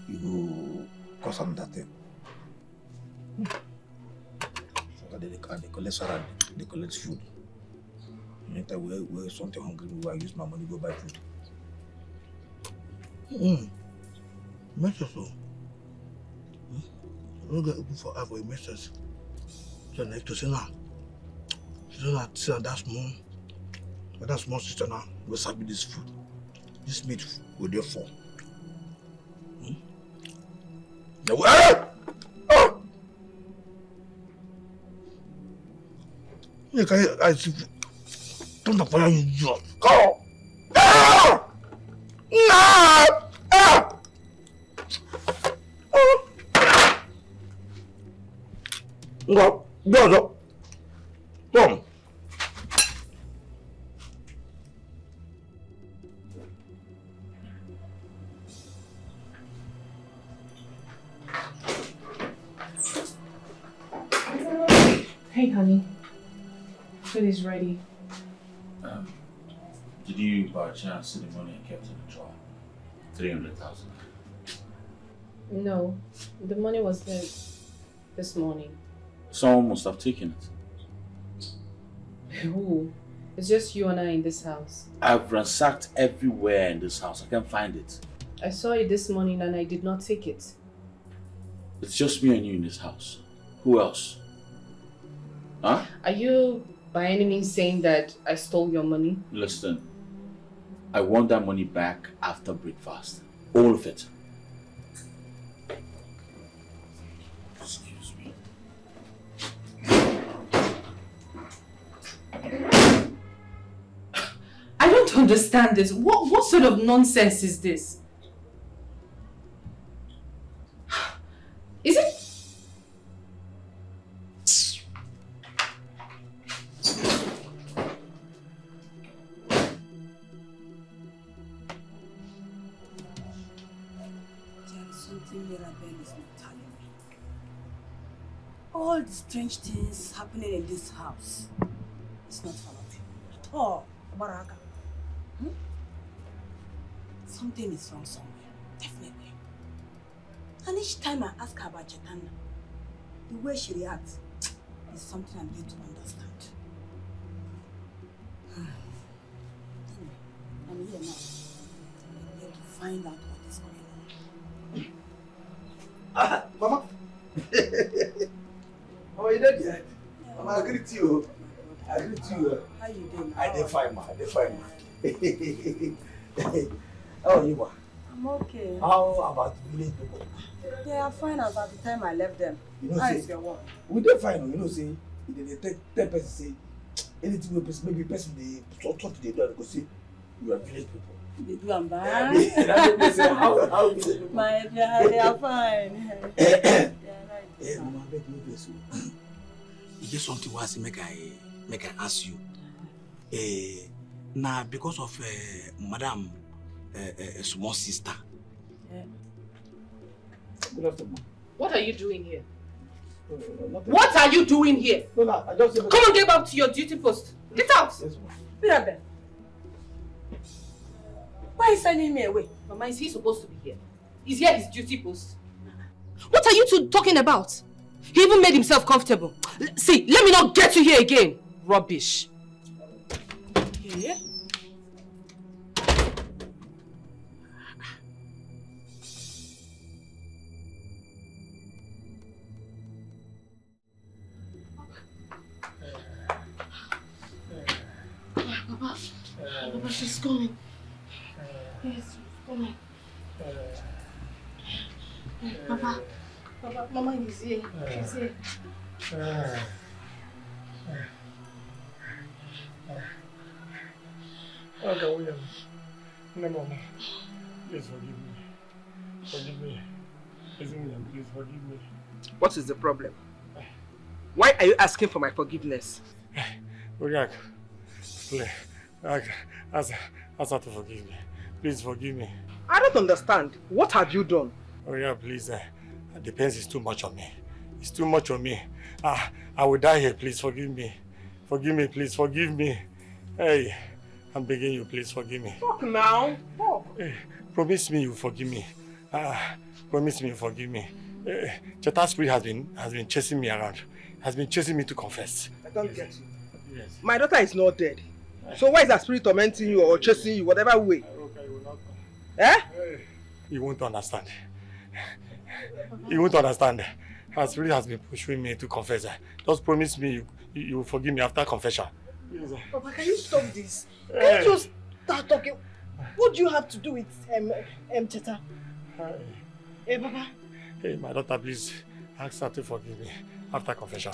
M: You go cause some that thing. So they collect salad, they collect food. Anytime we're something hungry, we will use my money to go buy food. Message so. I'm not open for her for a message. So next to say now. So that that small sister now will serve me this food. This meat will there for. I see. Don't know why you just go. No. Come.
J: Hey, honey. Food is ready.
H: Did you by chance see the money I kept in the drawer? 300,000.
J: No, the money was there this morning.
H: Someone must have taken it.
J: Who? It's just you and I in this house.
H: I've ransacked everywhere in this house. I can't find it.
J: I saw it this morning and I did not take it.
H: It's just me and you in this house. Who else? Huh?
J: Are you by any means saying that I stole your money?
H: Listen, I want that money back after breakfast. All of it. Excuse me.
J: I don't understand this. What sort of nonsense is this? Is it?
K: All the strange things happening in this house. It's not fun of you at all, Baraka. Something is wrong somewhere, definitely. And each time I ask her about Chetana, the way she reacts is something I'm yet to understand. I'm here now. I'm here to find out what is going on.
C: Mama. Mama, you dead yet? Mama, I greet you. I greet you.
K: How you doing?
C: I did fine, ma. I did fine, ma. How are you, ma?
K: I'm okay.
C: How about village people?
K: They are fine as at the time I left them.
C: You know,
K: How
C: say,
K: is your work?
C: we dey fine, you know, say, they tell person say, anything we person, maybe person they talk to they do, because say, you are village people.
K: They do am bad.
C: How village people?
K: My dear, they are fine. They are right.
C: Eh, Mama, I beg you, please. It's just something was make I ask you. Now because of Madam small sister. Good afternoon.
J: What are you doing here? What are you doing here?
C: No, I just
J: come and get back to your duty post. Get out!
C: Yes, ma'am.
K: Mirabel. Why are you sending me away?
J: Mama, is he supposed to be here? Is here his duty post? What are you two talking about? He even made himself comfortable. See, let me not get you here again. Rubbish. Yeah? Papa, she's coming. Yes, she's coming. Papa, Mama is here. She's here.
C: Okay, William. No, Mama. Please forgive me. Forgive me. William, please forgive me.
D: What is the problem? Why are you asking for my forgiveness?
C: William, please. Ask her to forgive me. Please forgive me.
D: I don't understand. What have you done?
C: William, please. The pain is too much on me. It's too much on me. I will die here. Please forgive me. Forgive me, please. Forgive me. Hey, I'm begging you. Please forgive me.
D: Talk now. Talk.
C: Hey, promise me you forgive me. Promise me you forgive me. Cheta's spirit has been chasing me around. Has been chasing me to confess.
D: I don't get you.
C: Yes.
D: My daughter is not dead. So why is that spirit tormenting you or chasing you, whatever way?
C: Okay, will not.
D: Eh?
C: You won't understand. You won't understand. Her spirit has been pushing me to confess. Just promise me you will forgive me after confession. Please.
K: Papa, can you stop this? Can you just start talking? What do you have to do with Cheta? Hey, Papa.
C: Hey, my daughter, please ask her to forgive me after confession,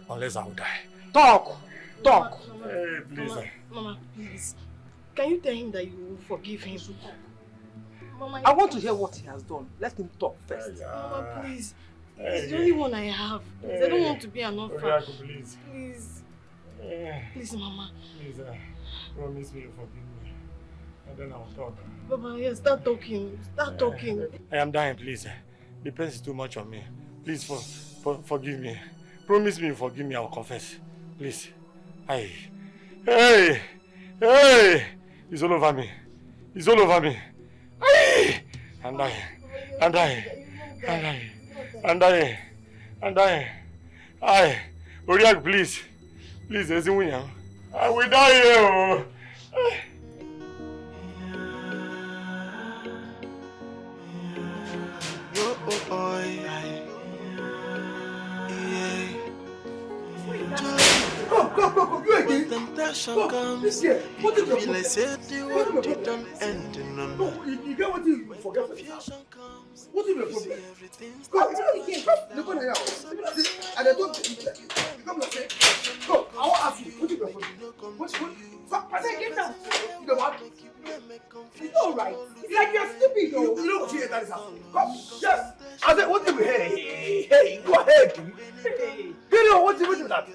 C: unless I will die.
D: Talk! Talk!
K: Mama,
C: Hey, please.
K: Mama, please. Can you tell him that you will forgive him? Mama,
D: I want to hear what he has done. Let him talk first.
K: Mama, please. It's the only one I have. Please, I don't want to be an orphan.
C: Please.
K: Please. Please, Mama.
C: Please, promise me you forgive me. And then I will talk.
K: Papa, yeah, start talking. Start talking.
C: I am dying, please. The pain is too much on me. Please forgive me. Promise me you forgive me, I will confess. Please. Hey! It's all over me. It's all over me. Hey! I'm dying. I'm dying. I'm dying. Uriak, please. Please, Ezimunya. I will die here.
N: Go, you again. Temptation comes. What did you say? What didn't end in a no.
C: You get what you forget. What is the problem? Go, look on here. And I don't. You come like say. Go, I want to ask you. What is the problem? What? I said get down. You know what?
A: It's all right. It's like you're stupid, though.
C: You don't care that is happening. Come, yes. I said, what did we hey, go ahead. You know what is that?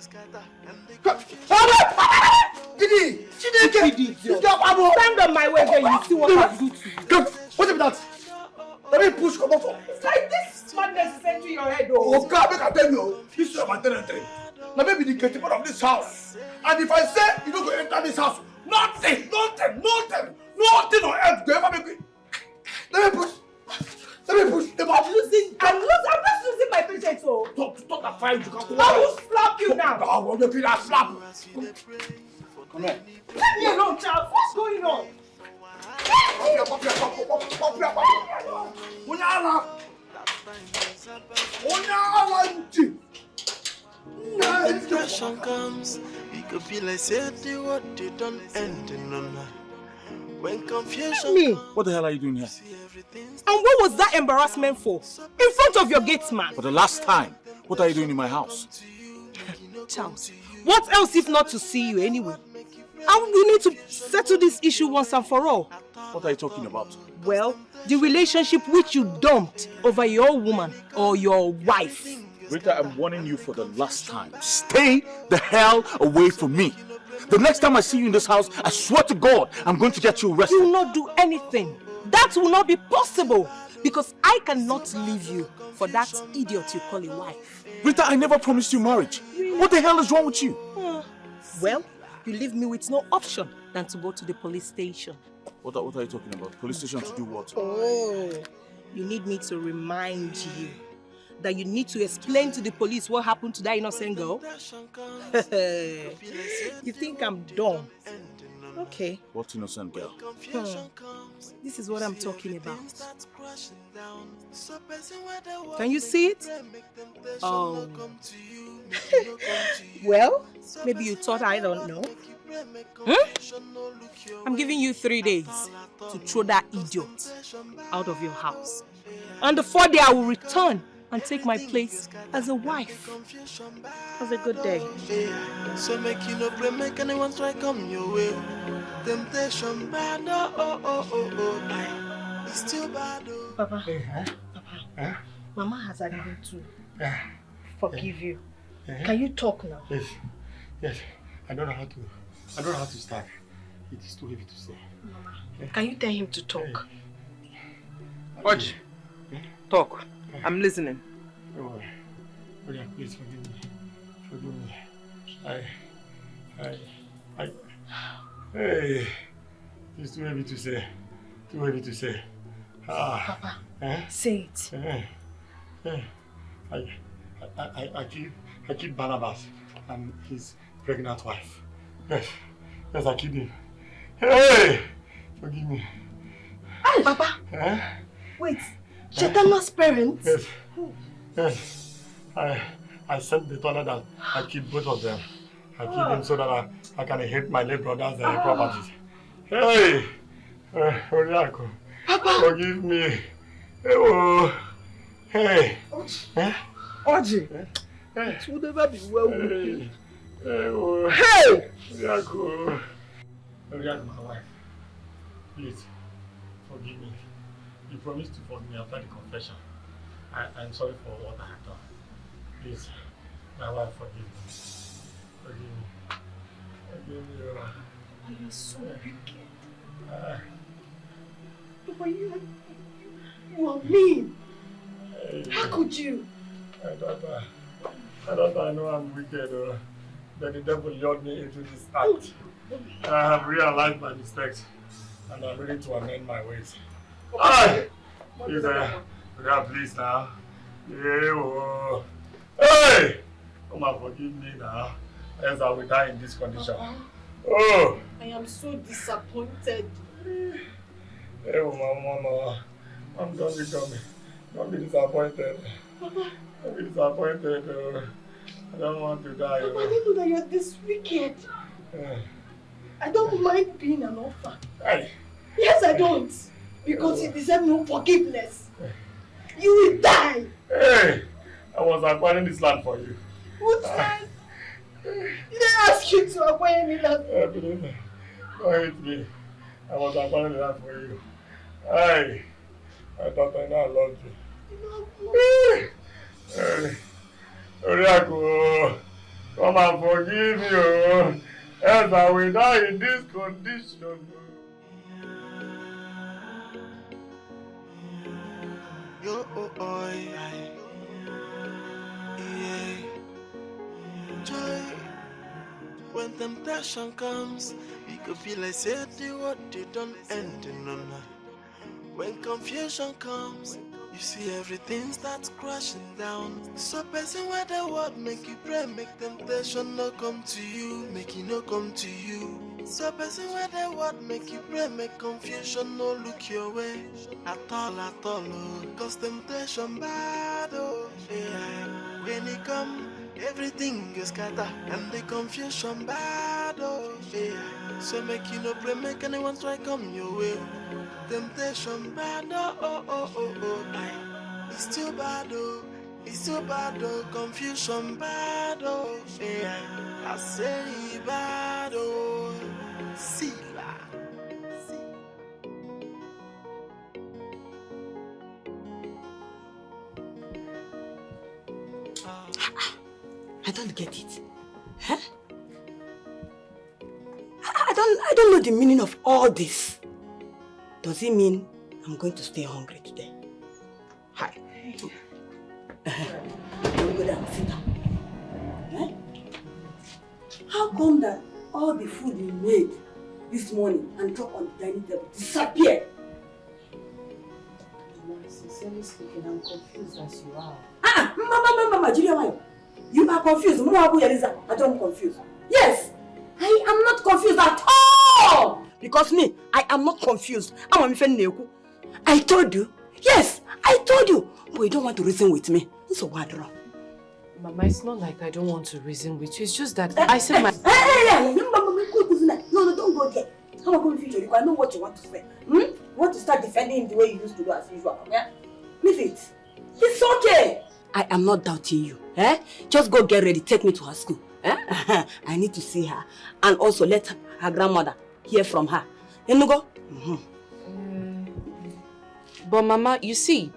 C: Didi!
A: Stand on my way then you see what I do to you.
C: Come, what is that? Let me push come on.
A: It's like this madness is entering your head, though.
C: Oh God, make I tell you, this is my territory. Now maybe the gatekeeper of this house. And if I say you don't go enter this house, nothing on earth go ever make me. Let me push. I'm just losing my patience. So stop that fire. You can go.
A: I will slap you now.
C: I will make you that slap. Come here.
A: Leave me alone, child. What's going on?
N: Temptation comes, it could be like say the what they don't end in a night. When confusion
A: me.
F: What the hell are you doing here?
A: And what was that embarrassment for? In front of your gate man.
F: For the last time, what are you doing in my house?
A: Charles, what else if not to see you anyway? And we need to settle this issue once and for all.
F: What are you talking about?
A: Well, the relationship which you dumped over your woman or your wife.
F: Rita, I'm warning you for the last time. Stay the hell away from me. The next time I see you in this house, I swear to God, I'm going to get you arrested.
A: You will not do anything. That will not be possible. Because I cannot leave you for that idiot you call a wife.
F: Rita, I never promised you marriage. Really? What the hell is wrong with you?
A: Well, you leave me with no option than to go to the police station.
F: What are you talking about? Police station to do what?
A: Oh, you need me to remind you that you need to explain to the police what happened to that innocent girl? You think I'm dumb? Okay.
F: What innocent girl?
A: This is what I'm talking about. Can you see it? Oh. Well, maybe you thought I don't know. I'm giving you 3 days to throw that idiot out of your house. On the 4th day, I will return and take my place as a wife. Have a good day.
N: So make you no pray, make anyone try come your way. Temptation bad, it's still bad.
A: Papa, Mama has agreed to forgive you. Can you talk now?
C: Yes. I don't know how to start. It is too heavy to say.
A: Mama, can you tell him to talk?
O: Oji, talk. I'm listening.
C: Oh, please forgive me. Hey, it's too heavy to say.
A: Papa, say it.
C: I killed Barnabas and his pregnant wife. Yes, I killed him. Hey, forgive me.
A: Hey, Papa. Wait, Shetana's parents?
C: Yes. I sent the toilet and I killed both of them. I killed them so that I can hate my late brother's properties. Hey! Oriako, forgive me. Hey!
O: Oji!
C: It
O: would never be well with you.
C: Hey! Oriako, my wife. Please, forgive me. You promised to forgive me after the confession. I'm sorry for what I have done. Please, my wife, forgive me. Forgive me.
A: You're so wicked. But you are mean. How could you?
C: I don't know I'm wicked. Then the devil lured me into this act. And I have realized my mistakes. And I'm ready to amend my ways. Please, Yeah, please now. Yeah, hey! Come and forgive me now. Else I will die in this condition. Oh!
I: I am so disappointed.
C: Hey, Mama, I'm don't be coming. Don't be disappointed. Don't be disappointed. I don't want to die.
I: Papa, I didn't know that you're this wicked. I don't mind being an orphan.
C: Hey.
I: Yes, I don't. Because you deserve no forgiveness. You will die.
C: Hey! I was acquiring this land for you.
I: What land? Did I ask you to acquire me land?
C: Believe me. Don't hate me. I was acquiring the land for you. Hey! I thought I now loved you. Hey! Oriako, come and forgive me, oh. Else I will die in this condition.
N: Yo, yeah. Joy, when temptation comes, it could feel like say the what they don't end in no. When confusion comes, you see everything starts crashing down. So person where the word make you pray, make temptation no come to you, make it no come to you. So person where the word make you pray, make confusion no look your way at all, oh. Cause temptation bad, oh yeah. When it come, everything is scatter and the confusion bad, oh yeah. So make you no pray, make anyone try come your way. Temptation bad, oh. It's too bad, oh. It's too bad, oh. Confusion bad, oh yeah. I say bad, oh. See la.
K: I don't get it. Huh? I don't know the meaning of all this. Does it mean I'm going to stay hungry today? Hi. We'll go down, sit down. Huh? How come that all the food you made this morning and dropped on the dining table disappeared?
J: Sincerely speaking, I'm confused as you are.
K: Mama, Julia, you are confused. I don't confuse. Yes, I am not confused at all. Because me, I am not confused. I told you. Yes, I told you. But you don't want to reason with me. So what wrong?
J: Mama, it's not like I don't want to reason with you. It's just that I said my...
K: No, don't go there. I'm not confused. You can know what you want to say. You want to start defending him the way you used to do as usual. Yeah? Leave it. It's okay. I am not doubting you. Just go get ready. Take me to her school. I need to see her. And also let her grandmother hear from her. You go?
J: But Mama, you see,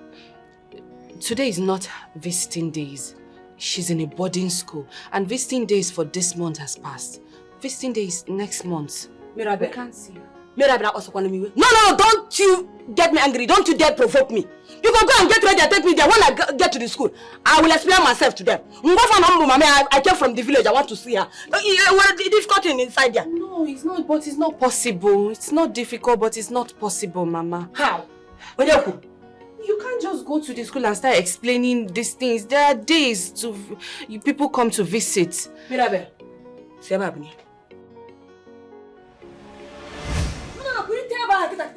J: today is not visiting days. She's in a boarding school. And visiting days for this month has passed. Visiting days next month.
K: Mirabel.
J: We can't see her.
K: Mirabel also want me. No, don't you get me angry. Don't you dare provoke me. You can go and get ready and take me there. When I get to the school, I will explain myself to them. I came from the village. I want to see her. It's difficult inside there.
J: No, it's not, but it's not possible. It's not difficult, but it's not possible, Mama.
K: How?
J: You can't just go to the school and start explaining these things. There are days people come to visit.
K: Mirabel, stand up.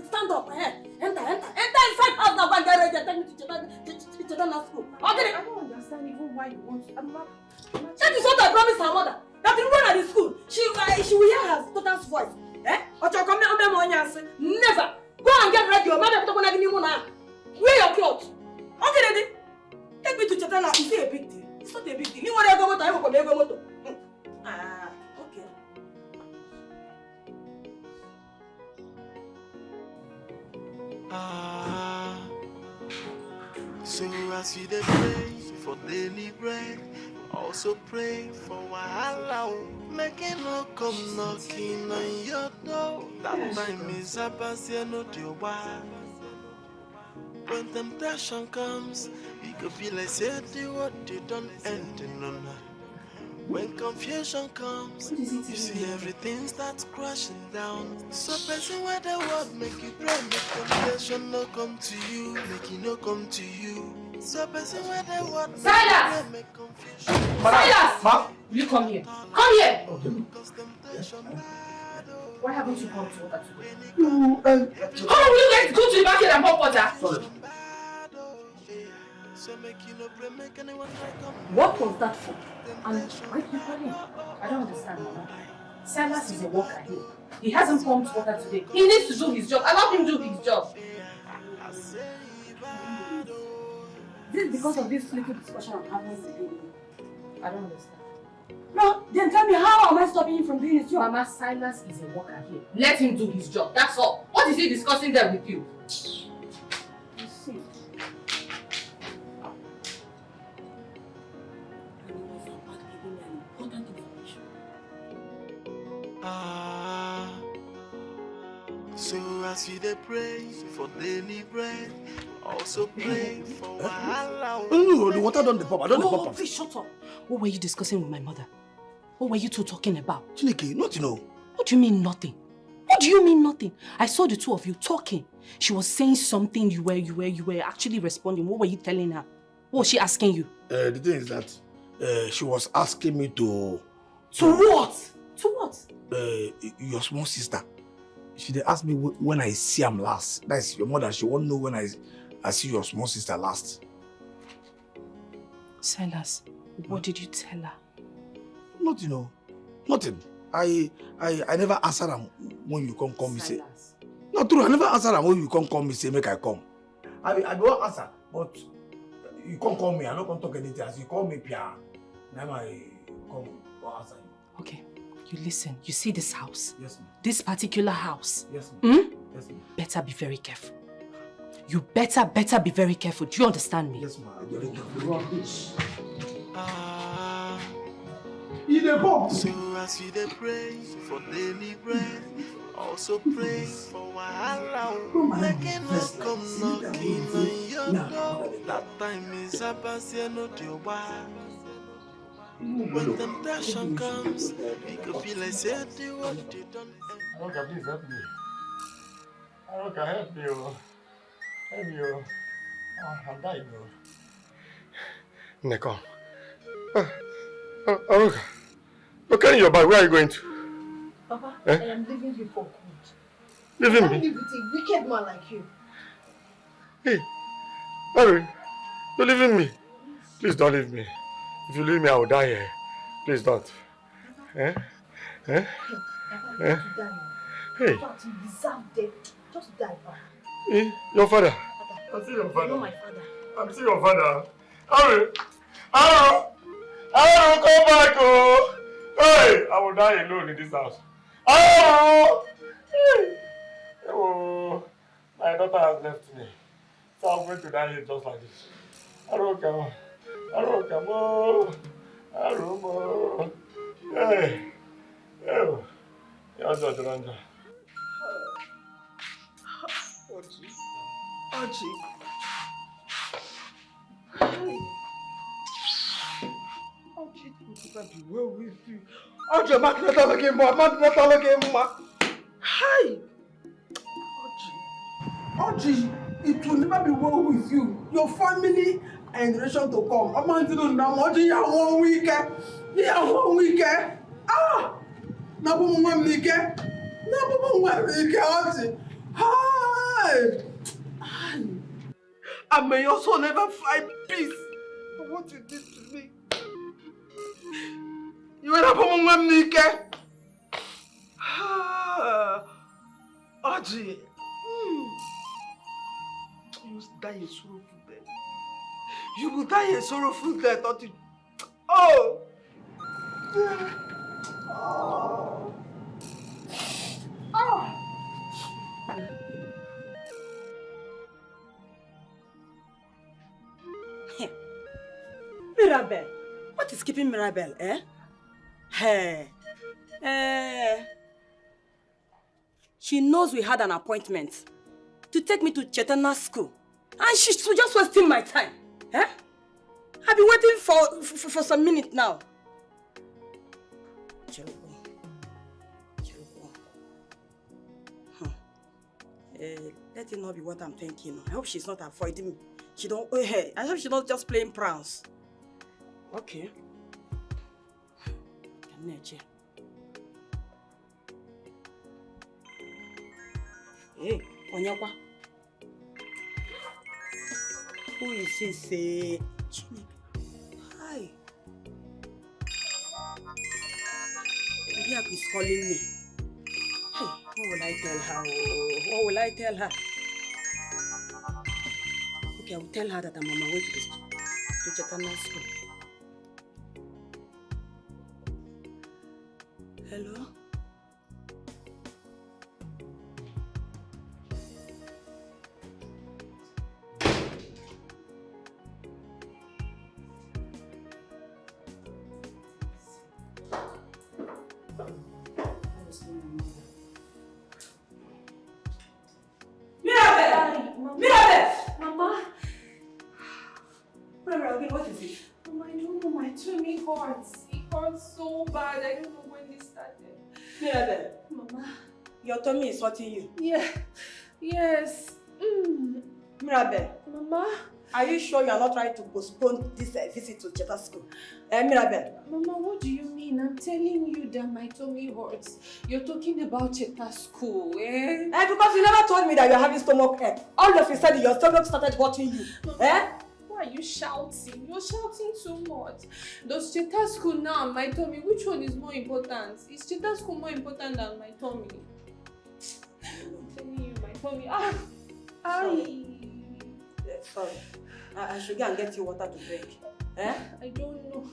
K: Stand up. Enter inside house now. Go and get ready and take me to Children's school.
J: I don't understand even why you want to.
K: That is what I promised her mother. That when at the school, she will hear her daughter's voice. Never. Go and get ready. Your mother will not give me. Wear your clothes. Okay, ready? Take me to Children's. It's a big deal. It's not a big deal. You want to go to motor? Okay.
N: So as you dey pray for daily bread, also pray for wahala. Make it no come knocking on your door. That time is a pass, you know the why. When temptation comes, it could feel like say the what they don't end in no. When confusion comes, you see everything starts crashing down. So person where the word make you pray, make temptation no come to you, make it no come to you. So person where the word make
J: Silas!
N: you pray, make confusion.
J: Silas!
C: Ma?
J: You come here. Come here! Why haven't you come to water today? How will you guys go to the market and pour water?
C: Sorry.
K: What was that for?
J: And why you calling? I don't understand, Mama. Silas is a worker here. He hasn't pumped water today. He needs to do his job. Allow him to do his job.
K: This is because of this little discussion I'm having with you.
J: I don't understand.
K: No, then tell me, how am I stopping him from doing his job?
J: Mama, Silas is a worker here. Let him do his job. That's all. What is he discussing there with you?
K: You see.
N: So as you dey pray for daily bread, also pray for wahala.
C: No, the water don't pop. I don't pop.
K: Please shut up. What were you discussing with my mother? What were you two talking about?
C: Chineke, nothing.
K: What do you mean nothing? What do you mean nothing? I saw the two of you talking. She was saying something, you were actually responding. What were you telling her? What was she asking you?
C: The thing is that she was asking me to...
K: To what? To what?
C: Your small sister. She dey ask me when I see him last. That's your mother. She won't know when I see your small sister last.
K: Silas, what did you tell her?
C: Nothing, Nothing. I never answer them when you come me say. Not true. I never answer them when you come me say make I come. I don't answer, but you can't call me. I don't talk anything. As you call me, Pia, now I come or answer you.
K: Okay. You listen, you see this house?
C: Yes, ma'am.
K: This particular house?
C: Yes, ma'am. Yes, ma'am.
K: Better be very careful. You better be very careful. Do you understand me?
C: Yes, ma'am.
N: So as you dey pray for daily bread, also pray for wahala. Make it no come knocking on your door. That time is about to no do. When temptation comes, it could be like say do what you done.
G: Aroka, please help me. Aroka, help me, Help me, I'm dying, Neko. Aroka, you're carrying your bag. Where are you going to?
A: Papa,
G: I
A: am leaving you for good.
G: Leaving
A: I
G: me?
A: can't live with a wicked man like you.
G: Hey, Harry, you're leaving me. Please don't leave me. If you leave me, I will die here. Please don't.
A: Papa,
G: Hey.
A: you die.
G: Hey.
A: In fact, you deserve death. Just die, Papa.
G: Hey, your father.
A: I'm
G: still your father.
A: You're not my father.
G: I'm still your father. Harry, come back, oh. Hey, I will die alone in this house. Hey. Oh, my daughter has left me. So I'm going to die here just like this. Come on. Hey. Oh. You're just Ranja.
A: Archie. Archie, it will be well with you. Archie, I'm not looking more. Hi. Archie, it will never be well with you. Your family and generation to come. I'm not doing that much. You have 1 week. Ah! Na bomo mwamike. Archie. Hi. And may your soul never find peace for what you did to me. You were not bomo mwamike. Archie. You will die a sorrowful death. You will die a sorrowful death, Archie. Oh! Oh! Oh!
K: Mirabel. What is keeping Mirabel, eh? Hey. She knows we had an appointment to take me to Chetana's school. And she's just wasting my time. Eh? I've been waiting for some minutes now. let it not be what I'm thinking. I hope she's not avoiding me. She don't. I hope she's not just playing pranks. Okay. Hey, Onyekwa. Who is this? Hi. Odiak is calling me. Hey, what will I tell her? What will I tell her? Okay, I will tell her that I'm on my way to Chetana's school. Hello? What is it?
I: Mama, I don't know. My tummy hurts. It hurts so bad. I don't know when this started.
K: Mirabel.
I: Mama.
K: Your tummy is hurting you?
I: Yeah. Yes.
K: Mirabel.
I: Mama.
K: Are you sure you are not trying to postpone this visit to Cheta school? Mirabel.
I: Mama, what do you mean? I'm telling you that my tummy hurts. You're talking about Cheta school, eh?
K: Because you never told me that you're having stomach ache. All of a sudden, your stomach started hurting you.
I: Mama, why are you shouting? You're shouting too much. Does Cheta school now and my tummy? Which one is more important? Is Cheta school more important than my tummy? I'm telling you, my tummy.
K: Sorry. I should go and get you water to drink.
I: I don't know.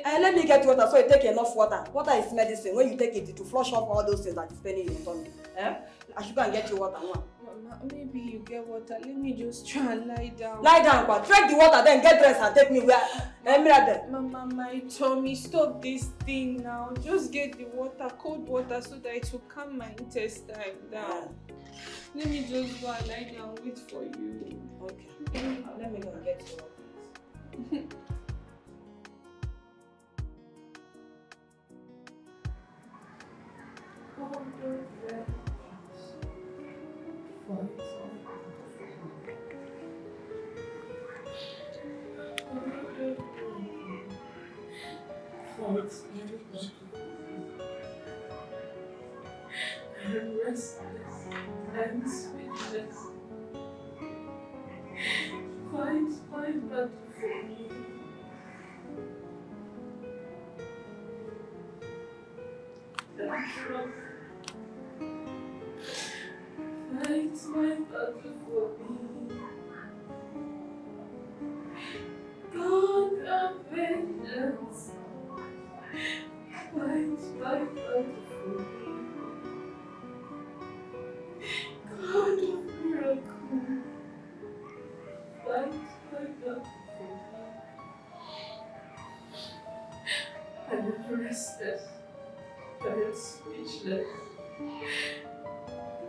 K: Let me get you water so you take enough water. Water is medicine. When you take it, to flush off all those things that is paining your tummy. I should go and get you water now.
I: Mama, maybe you get water. Let me just try and lie down.
K: Lie down, but drink the water, then get dressed and take me where.
I: Mama, my tummy, stop this thing now. Just get the water, cold water, so that it will calm my intestine down. Let me just go and lie down, wait for you.
K: Okay. Let me go and get you water.
I: I'm restless. I'm speechless. Fight my battle for me. I'm strong. Fight my battle for me. God of vengeance. Fight my battle for me. God of miracle. Fight my battle for me. I am restless. I am speechless.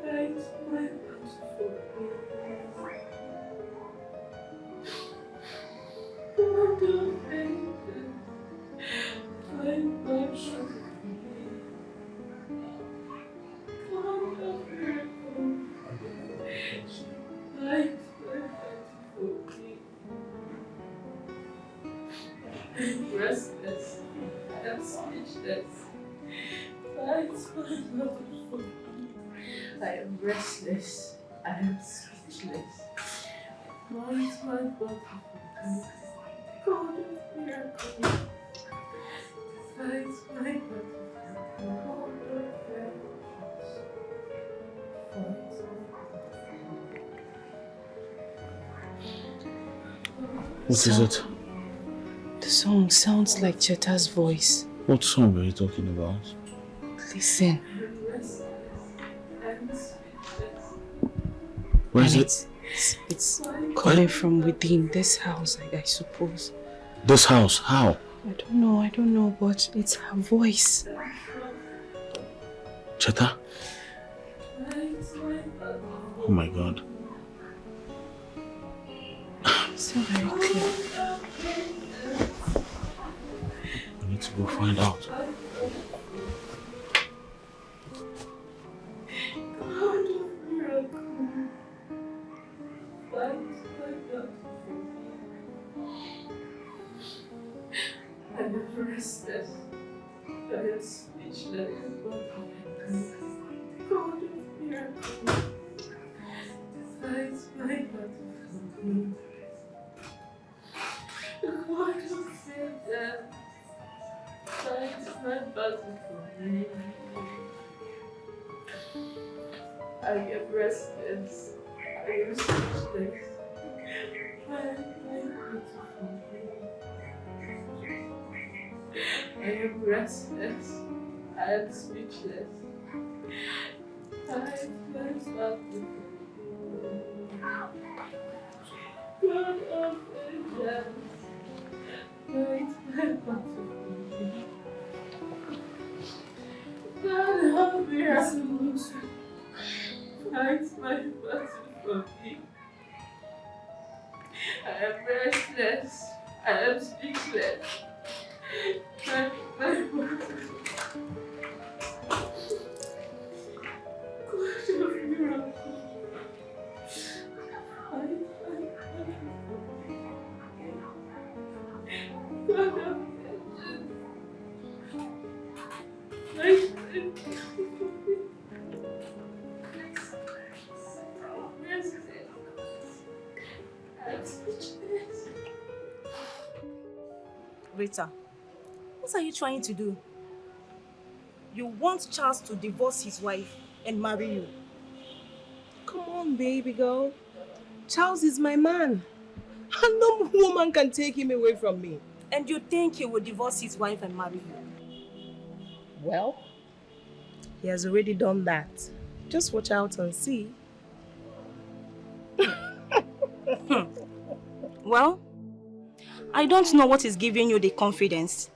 I: Fight my battle for me. God of vengeance. Fight my battle for me. God of miracle. Fight my battle for me. I am restless. I am speechless. Fight my battle for me. I am restless. I am speechless. Fight my battle for me. God of miracle. Fight my battle for me. God of vengeance. Fight
H: What is it?
J: The song sounds like Cheta's voice.
H: What song are you talking about?
J: Listen.
H: Where is it?
J: It's coming from within this house, I suppose.
H: This house? How?
J: I don't know, but it's her voice.
H: Cheta? Oh my God.
J: It's not very clear.
H: I need to go find out.
I: God of miracle. God will save them. Fight my battle for me. I am restless. I am speechless. Fight my battle for me. I am restless. I am speechless. Fight my battle for me. God of vengeance. Fight my battle for me. God of miracles. Fight my battle for me. I am restless. I am speechless. Fight my battle. God of miracles. Fight my battle for me. God of vengeance. Fight my battle for me.
K: Rita, what are you trying to do? You want Charles to divorce his wife and marry you?
A: Come on, baby girl. Charles is my man. And no woman can take him away from me.
K: And you think he will divorce his wife and marry you?
A: Well, he has already done that. Just watch out and see.
K: Well, I don't know what is giving you the confidence,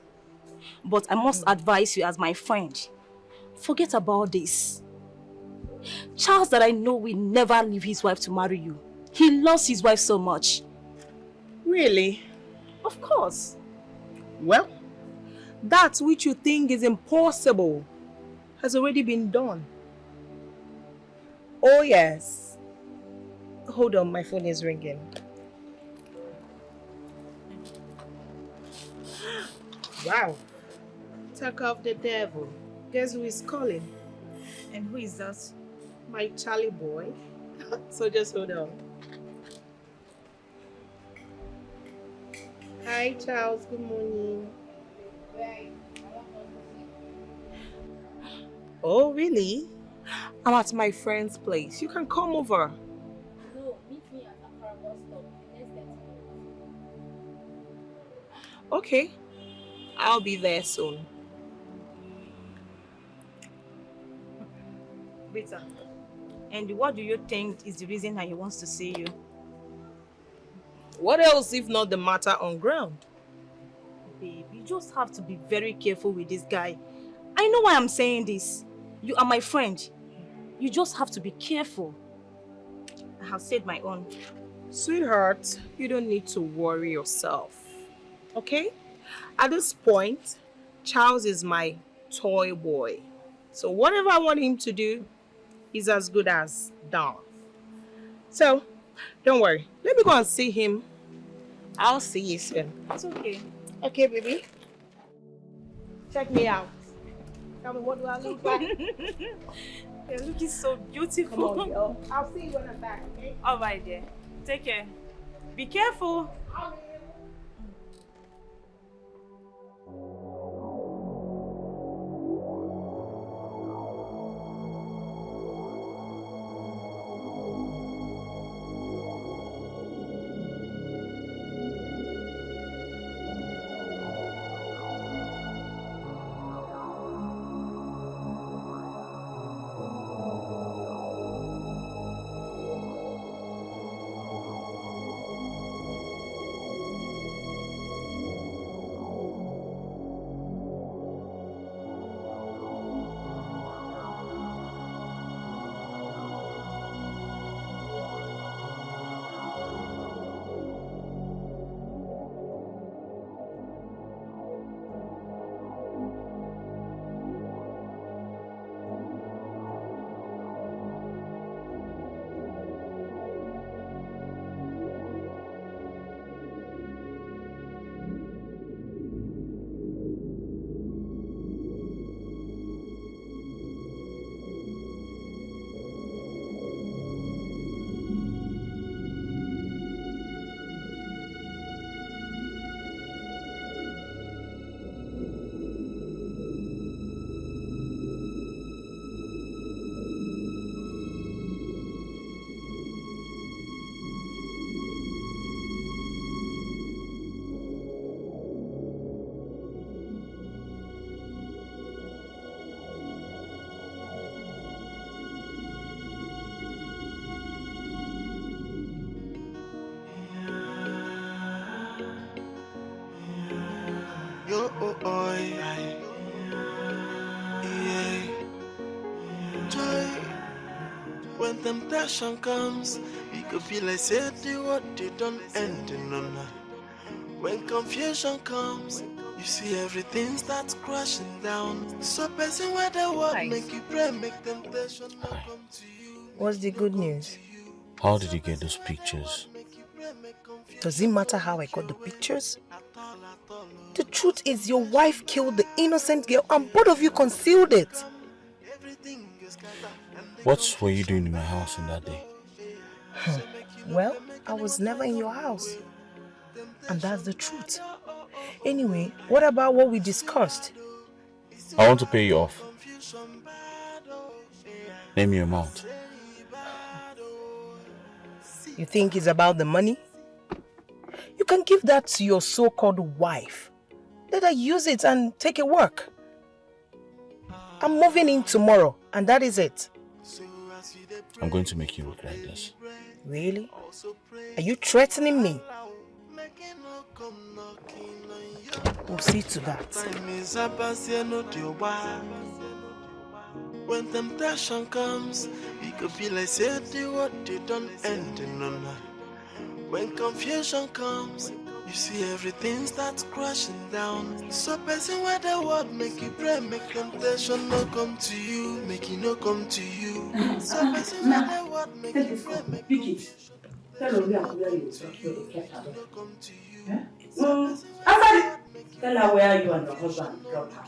K: but I must advise you as my friend. Forget about this. Charles that I know will never leave his wife to marry you. He loves his wife so much.
A: Really?
K: Of course.
A: Well, that which you think is impossible has already been done. Oh yes. Hold on, my phone is ringing. Wow. Talk of the devil. Guess who is calling?
K: And who is that?
A: My Charlie boy. So just hold on. Hi Charles, good morning. Oh really? I'm at my friend's place. You can come over.
L: No, meet me at Accra bus stop. Let's get home.
A: Okay. I'll be there soon.
K: Rita, and what do you think is the reason that he wants to see you?
A: What else if not the matter on ground?
K: Babe, you just have to be very careful with this guy. I know why I'm saying this. You are my friend. You just have to be careful. I have said my own.
A: Sweetheart, you don't need to worry yourself. Okay? At this point, Charles is my toy boy. So whatever I want him to do is as good as done. So, don't worry. Let me go and see him. I'll see you soon.
K: It's okay.
A: Okay, baby. Check me out. Tell me, what do I look like?
K: You're looking so beautiful.
A: Come on, girl. I'll see you when I'm back, okay?
K: All right, dear. Take care. Be careful.
N: Yo, oh, oh, yeah. Joy, when temptation comes, it could feel like say the what they don't end in no. When confusion comes, you see everything starts crashing down. So person where the world make you pray, make temptation not come to you.
A: What's the good news?
H: How did you get those pictures?
A: Does it matter how I got the pictures? The truth is your wife killed the innocent girl and both of you concealed it.
H: What were you doing in my house on that day?
A: Well, I was never in your house. And that's the truth. Anyway, what about what we discussed?
H: I want to pay you off. Name your amount.
A: You think it's about the money? You can give that to your so-called wife. Let her use it and take it work. I'm moving in tomorrow, and that is it.
H: I'm going to make you regret this.
A: Really? Are you threatening me? We'll see to that.
N: When temptation comes, it could feel like say the what they don't end in no. When confusion comes, you see everything starts crashing down. So person where the world make you pray, make temptation not come to you, make it not come to you. So person where the world make you pray, make temptation
K: Tell her where you kept her. Tell her where you and your husband dropped her.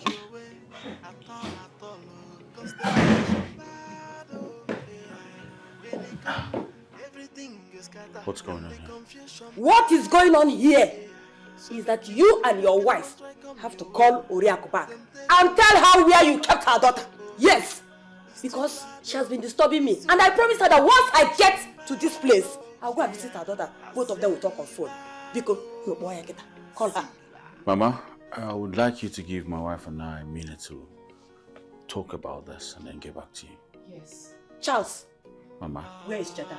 H: What's going on here?
K: What is going on here is that you and your wife have to call Oriako back and tell her where you kept her daughter. Yes, because she has been disturbing me, and I promised her that once I get to this place, I'll go and visit her daughter. Both of them will talk on phone. Because call her.
H: Mama, I would like you to give my wife and I a minute to talk about this and then get back to you.
K: Yes. Charles.
H: Mama.
K: Where is Cheta?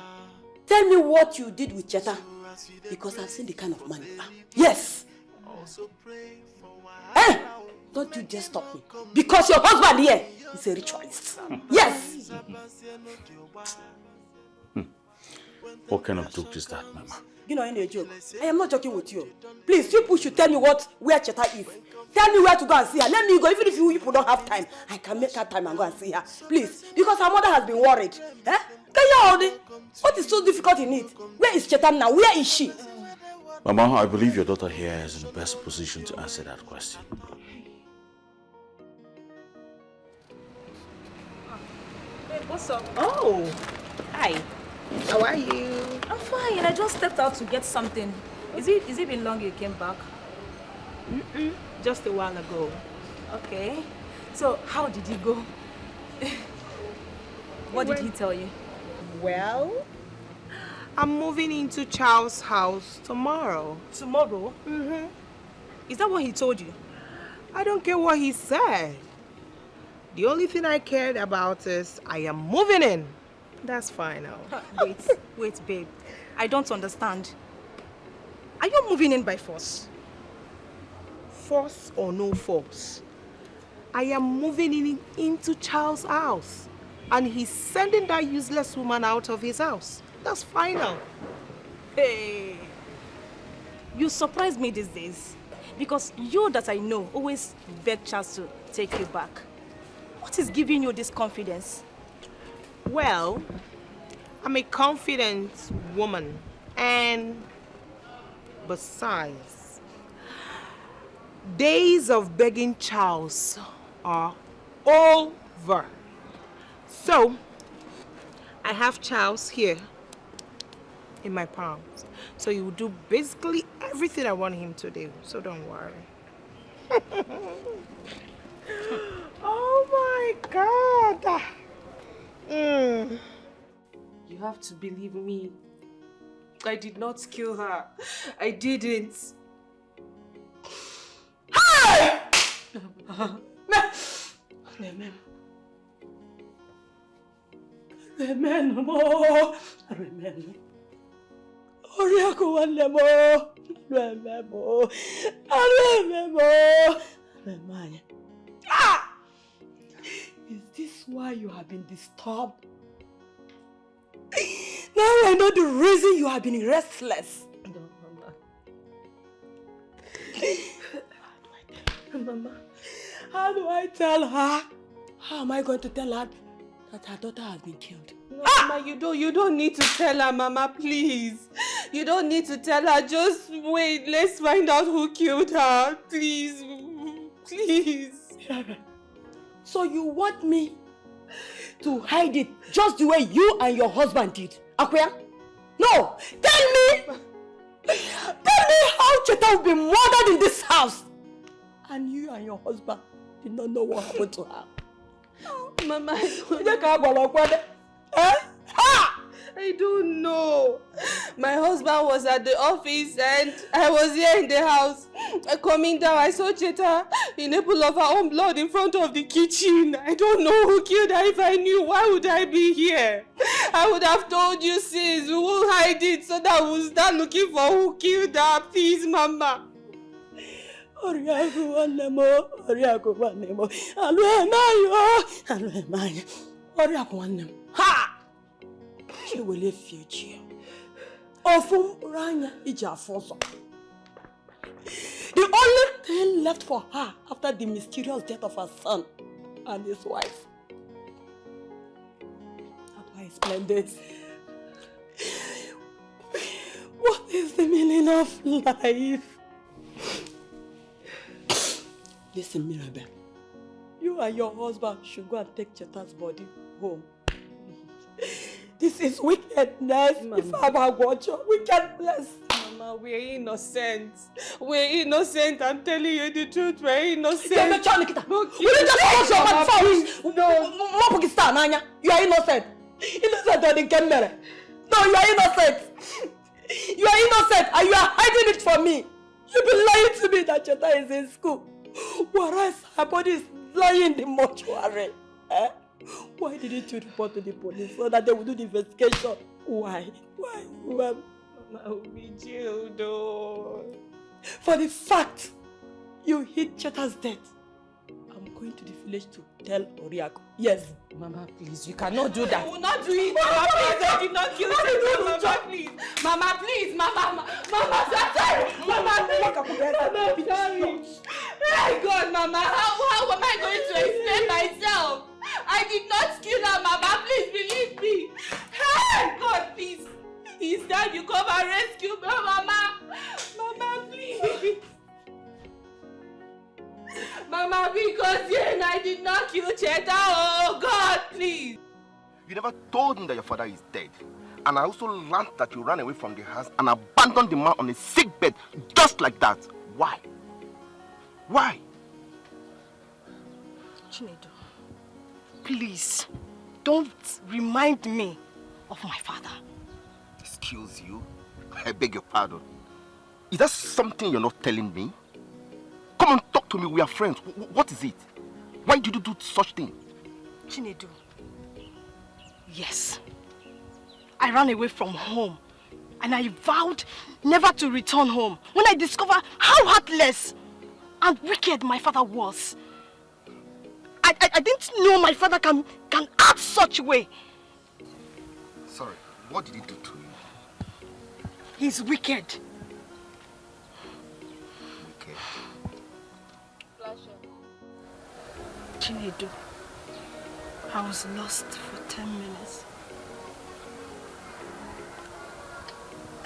K: Tell me what you did with Cheta. Because I've seen the kind of money. Yes. Hey! Don't you dare stop me. Because your husband here is a ritualist. Yes.
H: What kind of joke is that, Mama?
K: You know, any joke. I am not joking with you. Please, people should tell me where Cheta is. Tell me where to go and see her. Let me go. Even if you people don't have time, I can make her time and go and see her. Please. Because her mother has been worried. Eh? Can you hold it? What is so difficult in it? Where is Cheta now? Where is she?
H: Mama, I believe your daughter here is in the best position to answer that question.
Q: Hey, what's up?
R: Oh, hi.
Q: How are you?
R: I'm fine. I just stepped out to get something. Is it been long you came back?
Q: Just a while ago.
R: Okay. So, how did you go? What did he tell you?
Q: Well, I'm moving into Charles' house tomorrow.
R: Tomorrow?
Q: Mm-hmm.
R: Is that what he told you?
Q: I don't care what he said. The only thing I cared about is I am moving in. That's final.
R: Wait, babe. I don't understand. Are you moving in by force?
Q: Force or no force, I am moving into Charles' house. And he's sending that useless woman out of his house. That's final.
R: Hey, you surprise me these days. Because you that I know always beg Charles to take you back. What is giving you this confidence?
Q: Well, I'm a confident woman. And besides, days of begging Charles are over. So, I have Charles here in my palms. So he will do basically everything I want him to do. So don't worry. Oh my God.
J: You have to believe me. I did not kill her. I didn't.
Q: Hey!
A: Oriako Wanemo. Remember. Ah! Is this why you have been disturbed? Now I know the reason you have been restless.
J: No, Mama.
A: How do I tell her? How am I going to tell her that her daughter has been killed?
Q: No, Mama, you don't need to tell her, Mama, please. You don't need to tell her. Just wait. Let's find out who killed her. Please. Please.
A: So you want me to hide it just the way you and your husband did? Akwea? No! Tell me! Tell me how Cheta will be murdered in this house! And you and your husband did not know what happened to her.
Q: Mama,
A: I
Q: don't know. My husband was at the office and I was here in the house. Coming down, I saw Cheta in a pool of her own blood in front of the kitchen. I don't know who killed her. If I knew, why would I be here? I would have told you sis. We will hide it so that we'll start looking for who killed her. Please, Mama.
A: Oriako Wanemo. Oriako Wanemo. Ha! She will live future. Ofum Ranya Ijafoso. The only thing left for her after the mysterious death of her son and his wife. How do I explain this? What is the meaning of life? Listen, Mirabel. You and your husband should go and take Cheta's body home. This is wickedness.
Q: Mama.
A: If I'm a watcher, wickedness.
Q: Mama, we're innocent. We're innocent. I'm telling you the truth. We're innocent.
A: Will you just close your mouth for me? No. You are innocent. Innocent or the camera. No, you are innocent. You are innocent and you are hiding it from me. You've been lying to me that Cheta is in school. Whereas her body is lying in the mortuary. Eh? Why didn't you report to the police so that they will do the investigation? Why?
Q: Mama, we jailed though.
A: For the fact you hid Cheta's death, I'm going to the village to tell Oriako. Yes.
Q: Mama, please, you cannot do that.
A: I will not do it.
Q: Mama, please, I did not kill you. Mama, please.
A: Mama, please. Mama, sorry. Mama,
Q: I'm sorry. My God, Mama, how am I going to explain myself? I did not kill her, Mama. Please believe me. Hey, God, please. It's time you come and rescue me, Mama. Mama, please. Mama, because you and I did not kill Cheta. Oh, God, please.
S: You never told me that your father is dead. And I also learned that you ran away from the house and abandoned the man on a sick bed just like that. Why? Why?
K: Chinedu, please, don't remind me of my father.
S: Excuse you? I beg your pardon. Is that something you're not telling me? Come on, talk to me. We are friends. What is it? Why did you do such thing?
K: Chinedu, yes. I ran away from home and I vowed never to return home when I discovered how heartless and wicked my father was. I didn't know my father can act such a way.
S: Sorry, what did he do to you?
K: He's wicked.
S: Wicked?
K: Chinedu, I was lost for 10 minutes.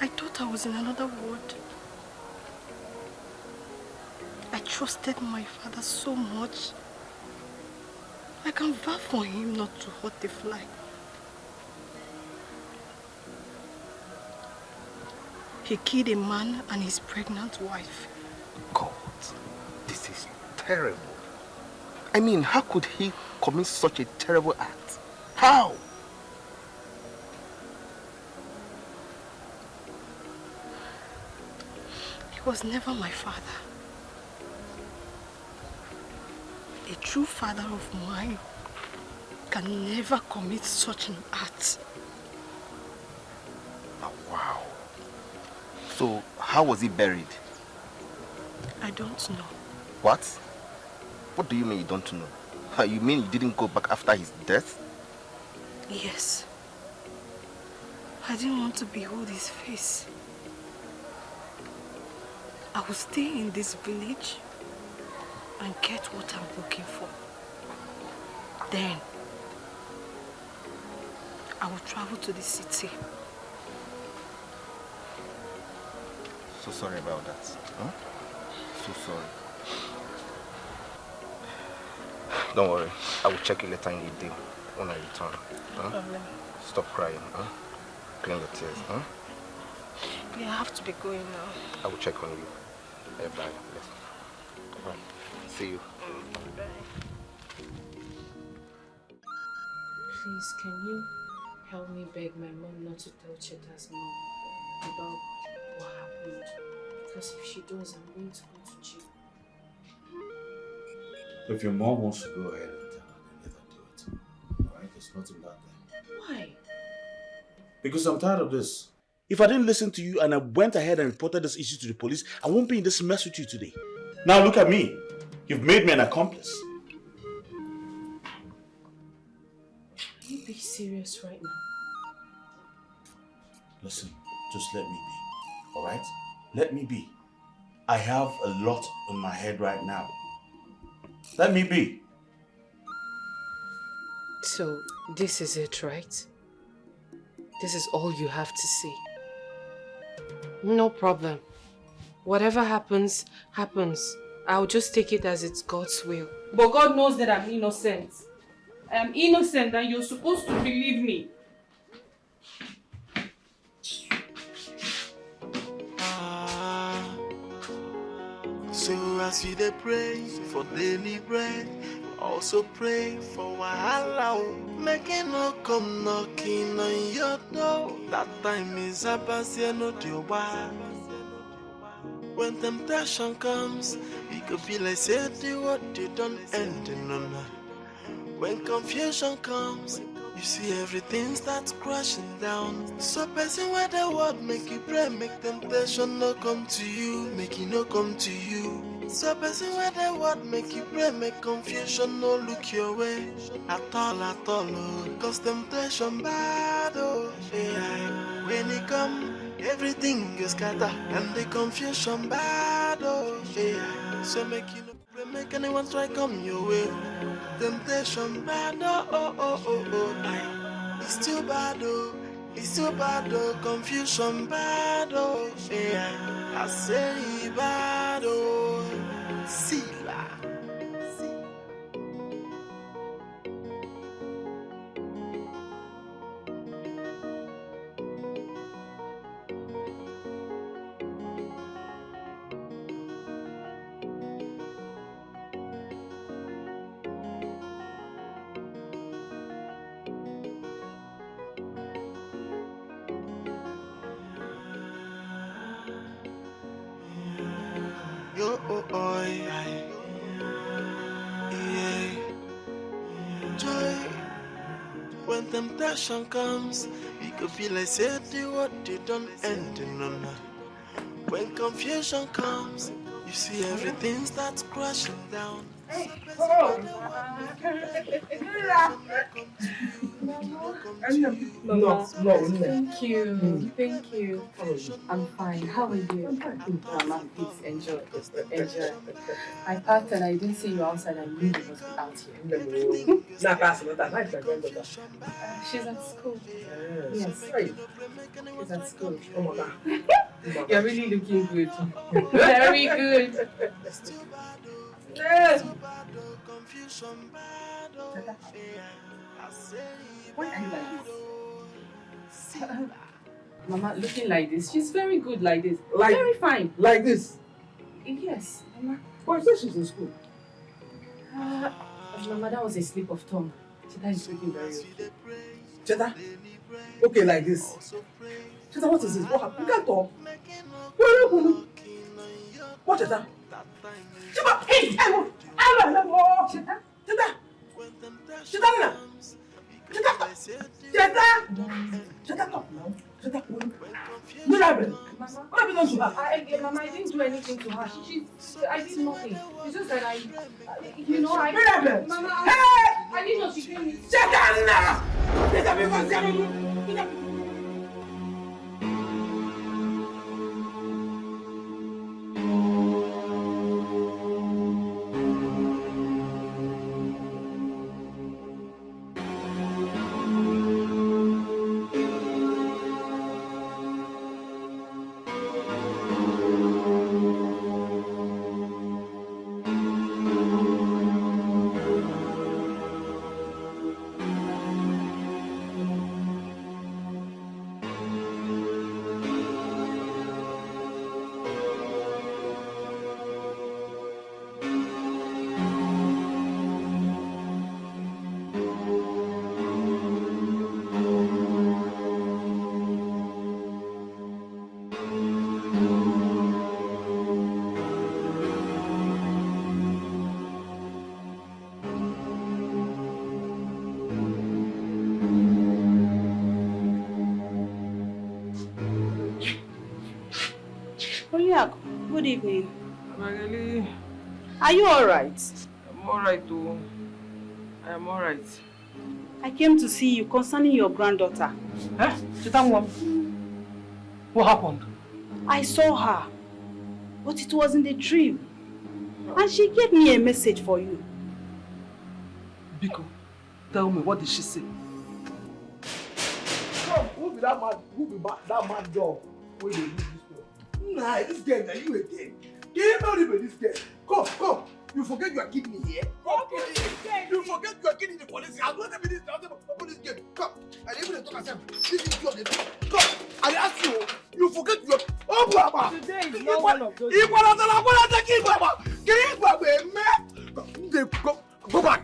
K: I thought I was in another world. I trusted my father so much. I can vow for him not to hurt a fly. He killed a man and his pregnant wife.
S: God, this is terrible. I mean, how could he commit such a terrible act? How?
K: He was never my father. A true father of mine can never commit such an act.
S: Oh, wow. So, how was he buried?
Q: I don't know.
S: What? What do you mean you don't know? You mean you didn't go back after his death?
Q: Yes. I didn't want to behold his face. I will stay in this village and get what I'm looking for. Then, I will travel to the city.
S: So sorry about that. Huh? So sorry. Don't worry. I will check you later in the day when I return. Huh?
Q: Problem.
S: Stop crying. Huh? Clean your tears. Huh?
Q: Yeah, I have to be going now.
S: I will check on you. Bye. Yes. Right. See you.
Q: Bye.
J: Please, can you help me beg my mom not to tell Cheta's mom about what happened? Because if she does, I'm going to go to jail.
H: If your mom wants to go ahead and tell her, then let her do it. Alright? There's nothing bad there.
J: Why?
H: Because I'm tired of this. If I didn't listen to you and I went ahead and reported this issue to the police, I won't be in this mess with you today. Now look at me. You've made me an accomplice.
J: Can you be serious right now?
H: Listen, just let me be. Alright? Let me be. I have a lot in my head right now. Let me be.
J: So, this is it, right? This is all you have to say. No problem. Whatever happens, happens. I'll just take it as it's God's will.
I: But God knows that I'm innocent. I am innocent and you're supposed to believe me.
N: So as we dey pray for daily bread, also pray for wahala. Make it no come knocking on your door. That time is about to know the why. When temptation comes, it could be like say the word they don't end in no. When confusion comes, you see everything starts crashing down. So person where the word make you pray, make temptation no come to you, make it no come to you. So person where the word make you pray, make confusion no look your way at all, oh. Cause temptation bad, oh yeah. When it come, everything is scatter, and the confusion bad, oh yeah. So make you no pray, make anyone try come your way. Temptation bad, oh. It's too bad, oh. Confusion bad, oh yeah. I say bad, oh. Sila. Yo, oh, yeah. Joy. When temptation comes, it could be like say the word they don't end in no. When confusion comes, you see everything starts crashing down.
O: Hey,
J: Mama, thank you. Thank you. I'm fine. How are you? Mama, please enjoy. Enjoy. I packed and I didn't see you outside. I knew you must be out here. She's at school. Yes. She's at school. You're really looking good. Very good.
O: Yes. Why are you like this?
J: Mama, looking like this, she's very good like this.
O: Like,
J: very fine.
O: Like this?
J: Yes, Mama.
O: But you said she's in school.
J: Mama, that was a slip of tongue. Cheta is looking very okay.
O: Cheta? Okay, like this. Cheta, what is this? What happened? You can't talk. What, Cheta? Cheta! Hey! Cheta! Cheta! Cheta! Cheta! Cheta! Cheta, talk now. Cheta, what happened? What have you done to her?
J: Mama, I didn't do anything to her. I did nothing. It's just that I
O: Mama,
J: hey! I didn't know she came in.
Q: Good evening.
O: Magali,
Q: Are you alright?
O: I'm alright too. I am alright.
Q: I came to see you concerning your granddaughter.
O: Huh? What happened?
Q: I saw her, but it was in the dream. And she gave me a message for you.
O: Biko, tell me, what did she say?
C: Who be that mad dog? Where they use this girl? Nah, this girl, now you again. Can you not even this girl? Come. You forget you are kidding me here? You forget you are kidding the police. I'm not even this. Open this gate. Come. I didn't even talk myself. This is your name. Come. I ask you. You forget you are. Oh, Baba.
O: Today is not one of those.
C: Baba. Go back.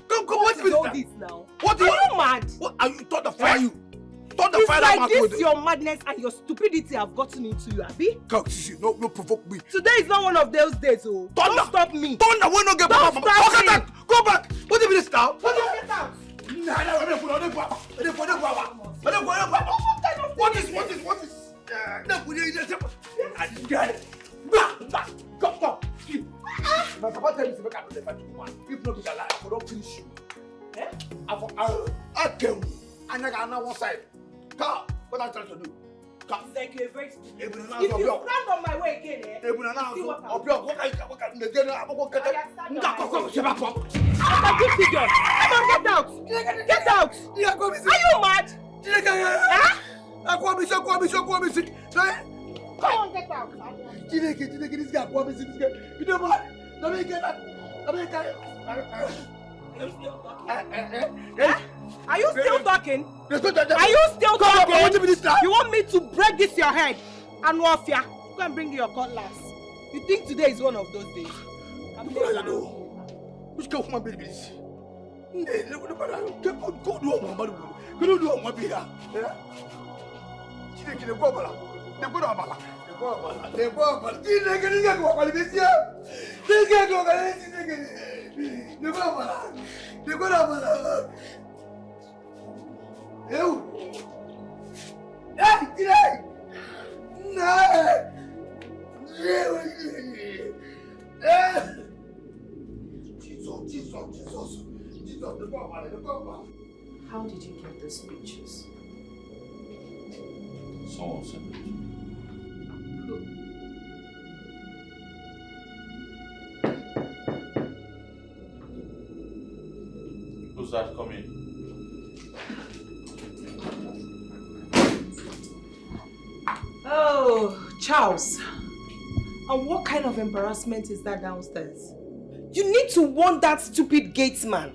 C: Come.
Q: What is all this now?
C: What
Q: are you mad?
C: What are you thought of fire you?
Q: It's like this your madness and your stupidity have gotten into you, Abi?
C: Come, no provoke me.
Q: Today is not one of those days, oh. Don't stop me.
C: Thunder, we no get
Q: Don't
C: back.
Q: stop me.
C: Go back. What is this now?
Q: Get out.
C: What is? Come. My papa tell me to make I do the woman. If not, I don't finish you. I tell you, I never one side. Come, what I'm trying to do. Come.
Q: Thank you very much.
C: If you
Q: stand on my way again, see what Get out. Are you mad?
C: Come on, get out. This guy, you know what? Let me get that.
Q: Are you still talking? Are you still talking? You want me to break this your head? And warfare? Go and bring your cutlass. You think today is one of those days?
C: Which girl come and baby this? Go do one here.
J: How did you get those pictures?
H: Someone sent it to me. Who's that coming?
Q: Oh, Charles. And what kind of embarrassment is that downstairs? You need to warn that stupid gatesman.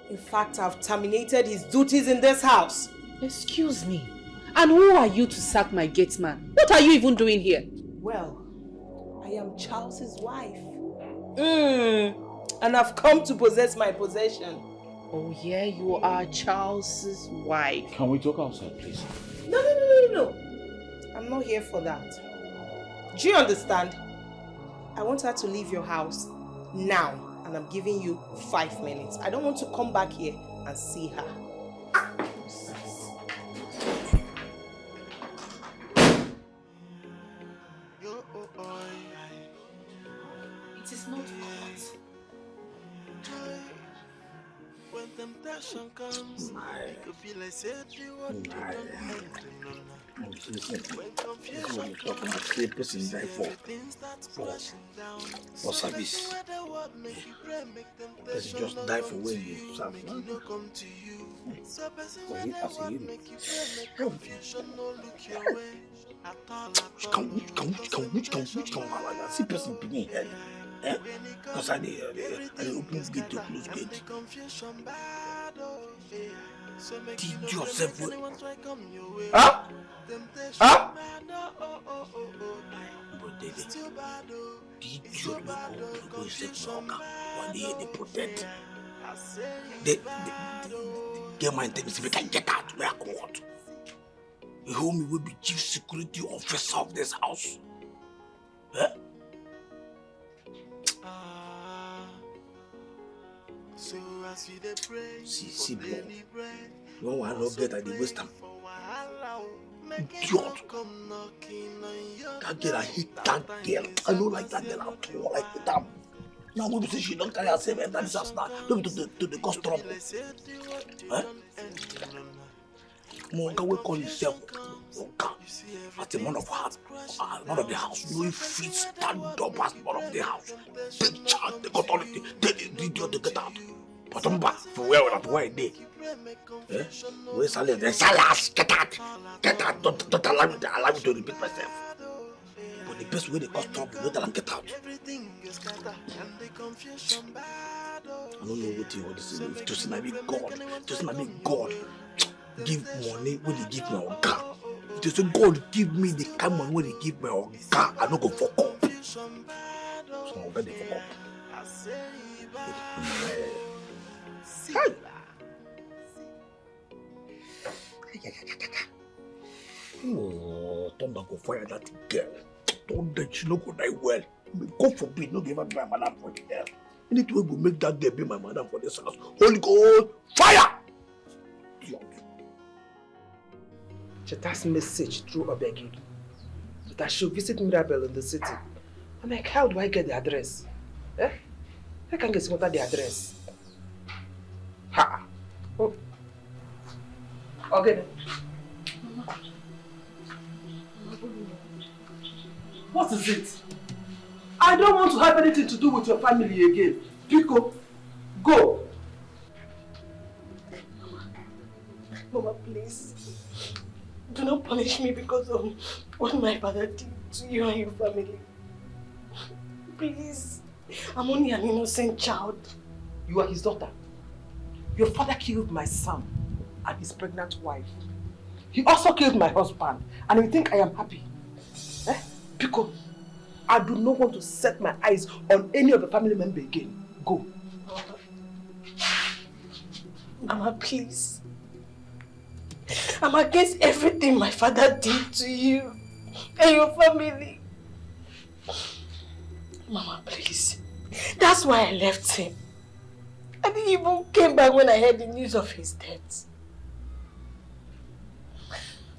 Q: In fact, I've terminated his duties in this house.
J: Excuse me. And who are you to sack my gatesman? What are you even doing here?
Q: Well, I am Charles's wife. And I've come to possess my possession.
J: Oh yeah, you are Charles's wife.
H: Can we talk outside, please?
Q: No. I'm not here for that. Do you understand? I want her to leave your house now. And I'm giving you 5 minutes. I don't want to come back here and see her.
J: It is not caught.
N: When temptation comes, it could feel like say the world don't end. When confusion comes, everything starts crashing down.
M: For service. Person just die for when you serve.
N: Come to you. So person
M: For
N: when
M: you
N: the
M: as a
N: world
M: hero.
N: make you pray, make confusion no look your way. At all,
M: Which can see person being head. Because I open gate to close gate. Teach yourself well. Huh? Huh? But they teach your people yourself when they protect. They get my intention we can get out where I come out. The homie will be chief security officer of this house. Huh?
N: So as you dey pray,
M: See, bro. No one no get at the waste time. Idiot. That girl, I hate that girl. I don't like that girl at all. I hate her. Now when we say she don't carry herself enter this house now, don't be to the cause trouble. Huh? Monga will call himself Monga. As a man of heart, man of the house, no fit stand up as man of the house. Big child, the authority, tell the idiot to get out. But I'm back for where I did. Eh? Where's Salas? The Salas, get out! Get out! Don't allow me to repeat myself. But the best way they cause trouble, don't tell them get out. I don't know what you want to say. Just might be God. Just might be God. Give money when they give me a car. If they say God give me the kind of money when they give me a car, I don't go fuck up. So I'm gonna fuck up. Hey. Oh, Thunder go fire that girl. Thunder, she no go die well. God forbid, no give her my madam for the girl. Anything will make that girl be my madam for this house. Holy God, fire!
D: Cheta's message through Obegi that I should visit Mirabel in the city. I'm like, how do I get the address? Eh? I can't get what the address. Ha! Oh. Okay. What is it? I don't want to have anything to do with your family again. Pico, go.
R: Mama, please. Do not punish me because of what my father did to you and your family. Please. I'm only an innocent child.
D: You are his daughter. Your father killed my son and his pregnant wife. He also killed my husband. And you think I am happy? Eh? Because I do not want to set my eyes on any of the family member again. Go.
R: Mama, please. I'm against everything my father did to you and your family. Mama, please. That's why I left him. I didn't even came back when I heard the news of his death.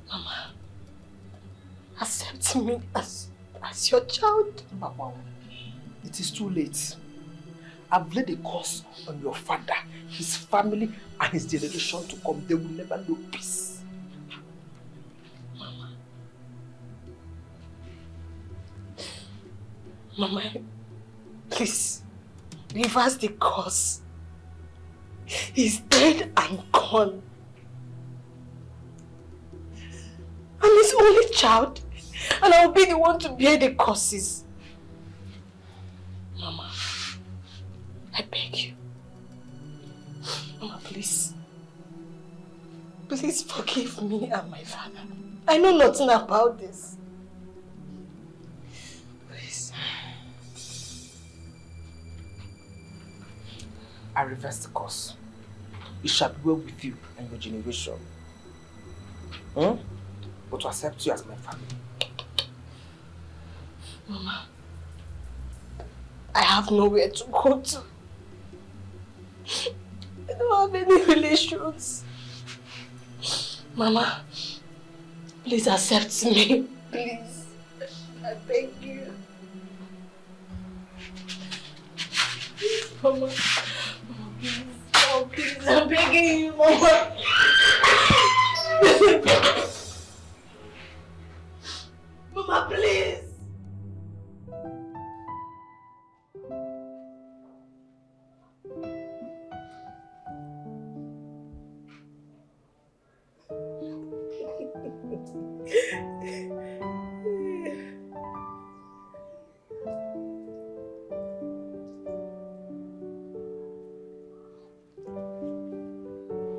R: Mama, accept me as your child.
D: Mama, it is too late. I've laid a curse on your father, his family, and his generation to come. They will never know peace.
R: Mama, please, reverse the curse. He's dead and gone. I'm his only child, and I'll be the one to bear the curses. Mama, I beg you. Mama, please. Please forgive me and my father. I know nothing about this. Please.
D: I reverse the curse. It shall be well with you and your generation. But to accept you as my family.
R: Mama, I have nowhere to go to. I don't have any relations. Mama, please accept me. Please. I beg you. Mama. Mama, please. Oh, please, I'm begging you, Mama. Mama, please.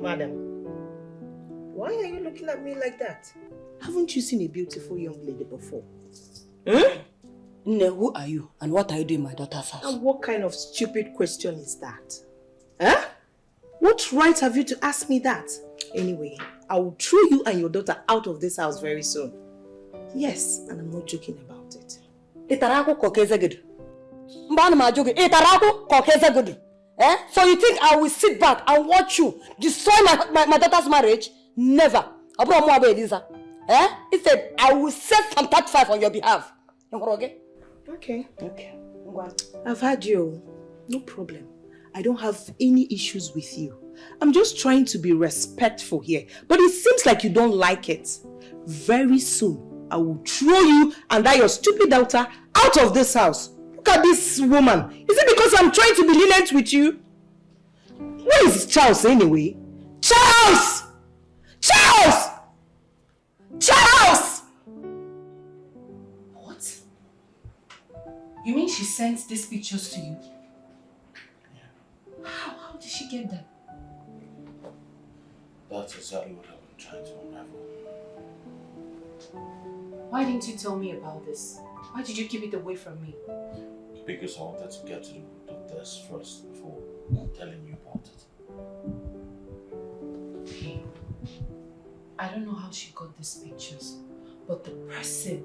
A: Madam, why are you looking at me like that? Haven't you seen a beautiful young lady before?
K: Nne, who are you and what are you doing in my daughter's house?
A: And what kind of stupid question is that? Huh? What right have you to ask me that? Anyway, I will throw you and your daughter out of this house very soon. Yes, and I'm not joking about it.
K: Eh? So you think I will sit back and watch you destroy my daughter's marriage? Never. Eh? Instead, I will set some 35 on your behalf.
A: Okay. I've had you. No problem. I don't have any issues with you. I'm just trying to be respectful here. But it seems like you don't like it. Very soon, I will throw you and that your stupid daughter out of this house. Look at this woman. Is it because I'm trying to be lenient with you? Where is Charles anyway? Charles! Charles! Charles!
J: What? You mean she sent these pictures to you? Yeah. How did she get them?
H: That's exactly what I've been trying to unravel.
J: Why didn't you tell me about this? Why did you keep it away from me?
H: Because I wanted to get to the root of this first before telling you about it.
J: Hey, I don't know how she got these pictures, but the person,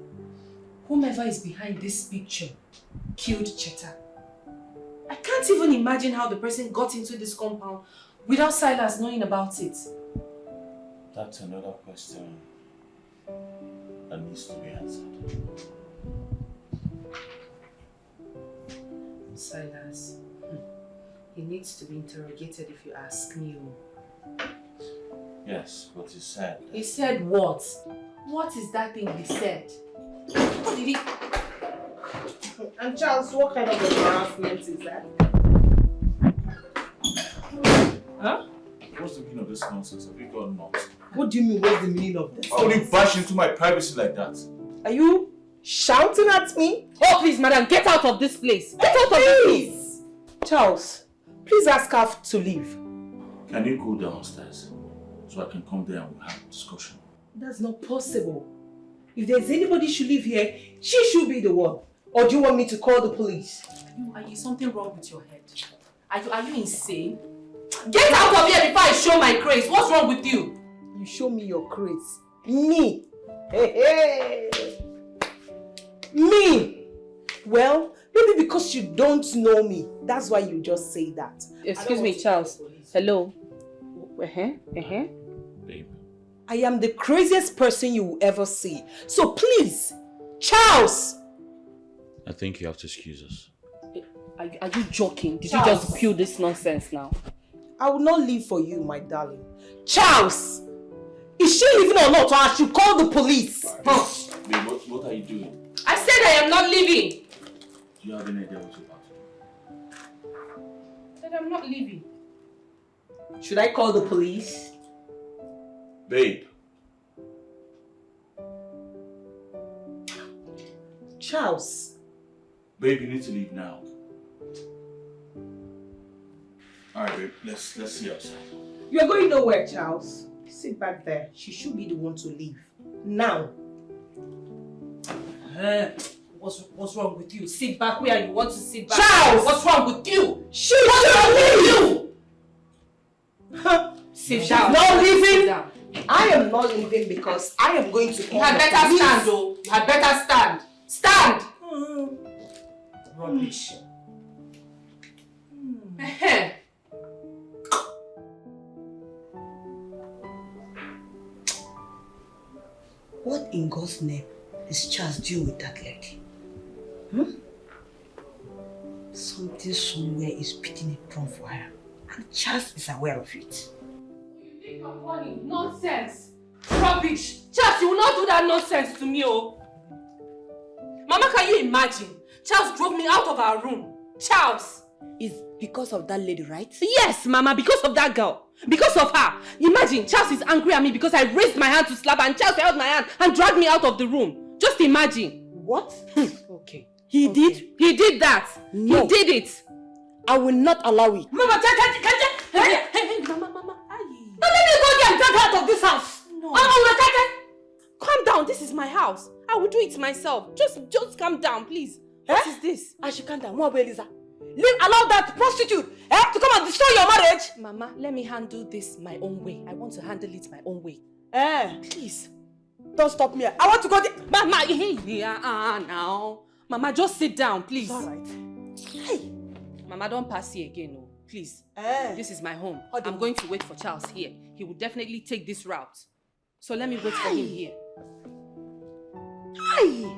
J: whomever is behind this picture, killed Cheta. I can't even imagine how the person got into this compound without Silas knowing about it.
H: That's another question that needs to be answered.
J: Silas, he needs to be interrogated if you ask me.
H: Yes, but he said...
J: He said what? What is that thing he said? What did he...
A: And Charles, what kind of embarrassment is that? Huh?
H: What's the meaning of this nonsense? Have you gone nuts?
A: What do you mean, what's the meaning of this?
H: Why would you bash into my privacy like that?
A: Are you shouting at me?
J: Oh, please, madam, get out of this place. Get out of this place.
A: Charles, please ask her to leave.
H: Can you go downstairs so I can come there and we'll have a discussion?
A: That's not possible. If there's anybody should live here, she should be the one. Or do you want me to call the police?
J: Are you something wrong with your head? Are you insane? Get out of here before I show my craze. What's wrong with you?
A: You show me your craze. Me. Hey, hey. Me. Well, maybe because you don't know me. That's why you just say that.
J: Excuse me, Charles. Hello.
H: Babe.
A: I am the craziest person you will ever see. So please, Charles.
H: I think you have to excuse us.
J: Are you joking? Did
A: Charles.
J: you just peel this nonsense now?
A: I will not leave for you, my darling. Charles! Is she leaving or not? Or I should call the police?
H: Babe, what are you doing?
J: I said I am not leaving.
H: Do you have any idea what you're about to do?
J: I said I'm not leaving.
A: Should I call the police?
H: Babe.
A: Charles.
H: Babe, you need to leave now. Alright, babe, let's see outside.
A: You are going nowhere, Charles. Sit back there. She should be the one to leave. Now.
J: What's wrong with you? Sit back where you want to sit back.
A: Charles!
J: What's wrong with you?
A: What's wrong with you?
J: Sit down.
A: Not leaving.
J: Sit down.
A: I am not leaving because I am going to call
J: You had
A: the
J: better
A: police.
J: stand, though. You had better stand. Stand! Rubbish.
K: What in God's name is Charles doing with that lady? Something somewhere is beating a drum for her. And Charles is aware of it.
J: You think you're funny? Nonsense! Rubbish! Charles, you will not do that nonsense to me, oh! Mama, can you imagine? Charles drove me out of our room. Charles!
K: It's because of that lady, right?
J: Yes, Mama, because of that girl. Because of her. Imagine, Charles is angry at me because I raised my hand to slap her and Charles held my hand and dragged me out of the room. Just imagine.
K: What?
J: Okay.
K: He did?
J: He did that.
K: No.
J: He did it.
K: I will not allow it.
J: Mama, hey, Mama.
K: Now let me go there and drag her out of this house.
J: No. Calm down. This is my house. I will do it myself. Just calm down, please. What is this?
K: I should calm down. Elisa. Allow that prostitute to come and destroy your marriage.
J: Mama, let me handle this my own way. I want to handle it my own way. Please.
K: Don't stop me. I want to go there.
J: Mama, now. Mama, just sit down, please.
K: It's all right. Hey.
J: Mama, don't pass here again, no. Please. This is my home. I'm going to wait for Charles here. He will definitely take this route. So let me wait for him here.
K: Hi.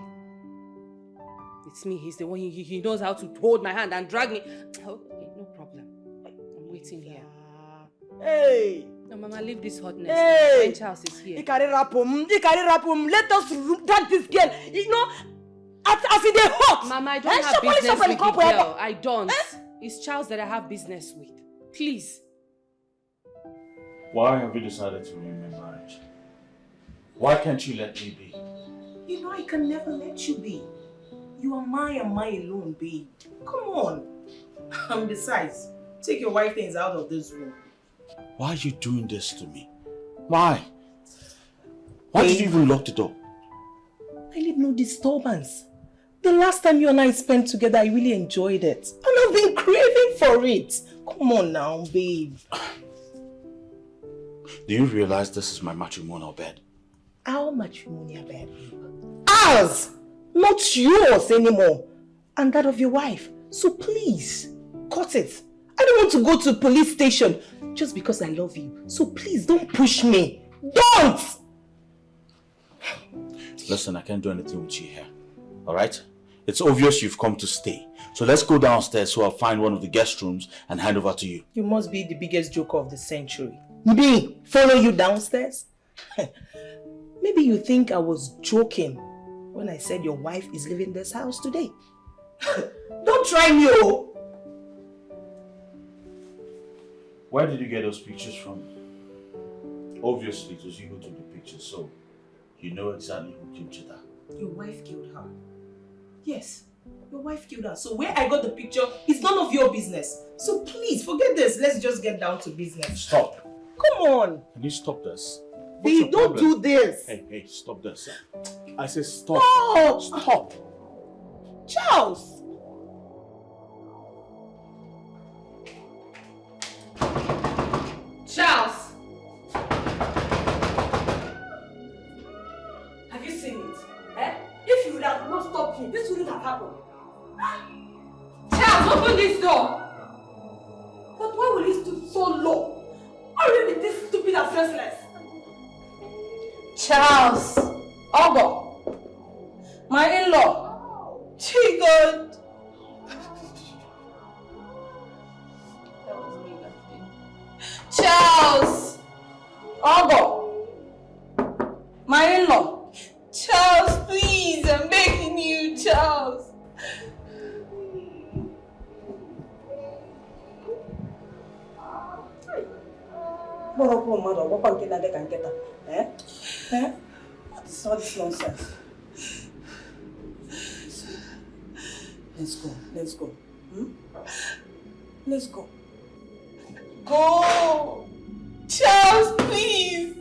J: It's me. He's the one. He knows how to hold my hand and drag me. Okay, no problem. I'm waiting here.
K: Hey.
J: No, Mama, leave this hotness.
K: Hey.
J: When Charles is here.
K: He carry rapum. Let us drag this girl. You know, as in the hot.
J: Mama, I don't have business with the girl. I don't. It's Charles that I have business with. Please.
H: Why have you decided to ruin my marriage? Why can't you let me be?
A: You know I can never let you be. You are mine and mine alone, babe. Come on. And besides, take your wife things out of this room.
H: Why are you doing this to me? Why? Why did you even lock the door?
A: I need no disturbance. The last time you and I spent together, I really enjoyed it. And I've been craving for it. Come on now, babe.
H: Do you realize this is my matrimonial bed?
A: Our matrimonial bed, babe. Ours! Not yours anymore. And that of your wife. So please, cut it. I don't want to go to a police station just because I love you. So please, don't push me. Don't!
H: Listen, I can't do anything with you here. Alright? It's obvious you've come to stay. So let's go downstairs so I'll find one of the guest rooms and hand over to you.
A: You must be the biggest joker of the century. Me? Follow you downstairs? Maybe you think I was joking when I said your wife is leaving this house today. Don't try me, oh!
H: Where did you get those pictures from? Obviously, it was you who took the pictures, so you know exactly who killed Chita.
A: Your wife killed her. Yes, your wife killed her. So where I got the picture is none of your business. So please, forget this. Let's just get down to business.
H: Stop.
A: Come on.
H: Can you stop this?
A: Babe, don't do this.
H: Hey, stop this. I said stop.
A: Stop.
H: Stop.
A: Charles.
J: Charles!
K: Have you seen it? If you would have not stopped him, this wouldn't have happened.
J: Charles, open this door!
K: But why will he stoop so low? Why will he be this stupid and senseless?
J: Charles!
K: Ogo! My in-law! Chicken! Charles! Ogo! My in-law! Charles, please! I'm begging you, Charles! What is all this nonsense? Let's go. Let's go. Go! Charles, please!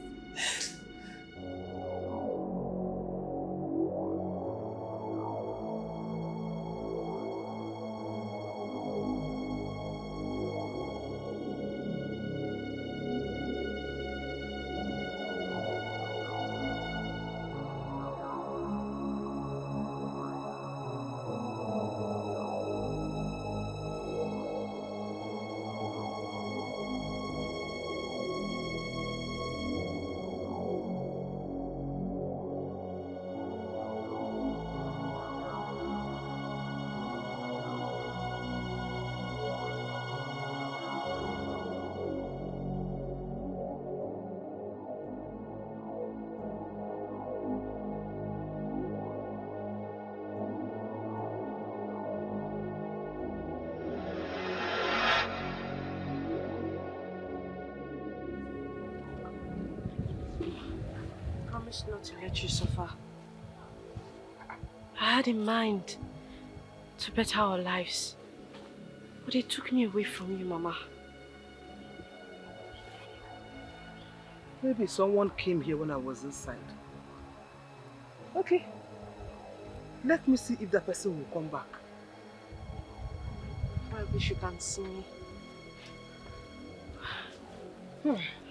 J: was not to let you suffer. I had in mind to better our lives. But they took me away from you, Mama.
D: Maybe someone came here when I was inside. Okay. Let me see if the person will come back.
J: I wish you can see me.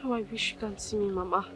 J: How I wish you can see me, Mama.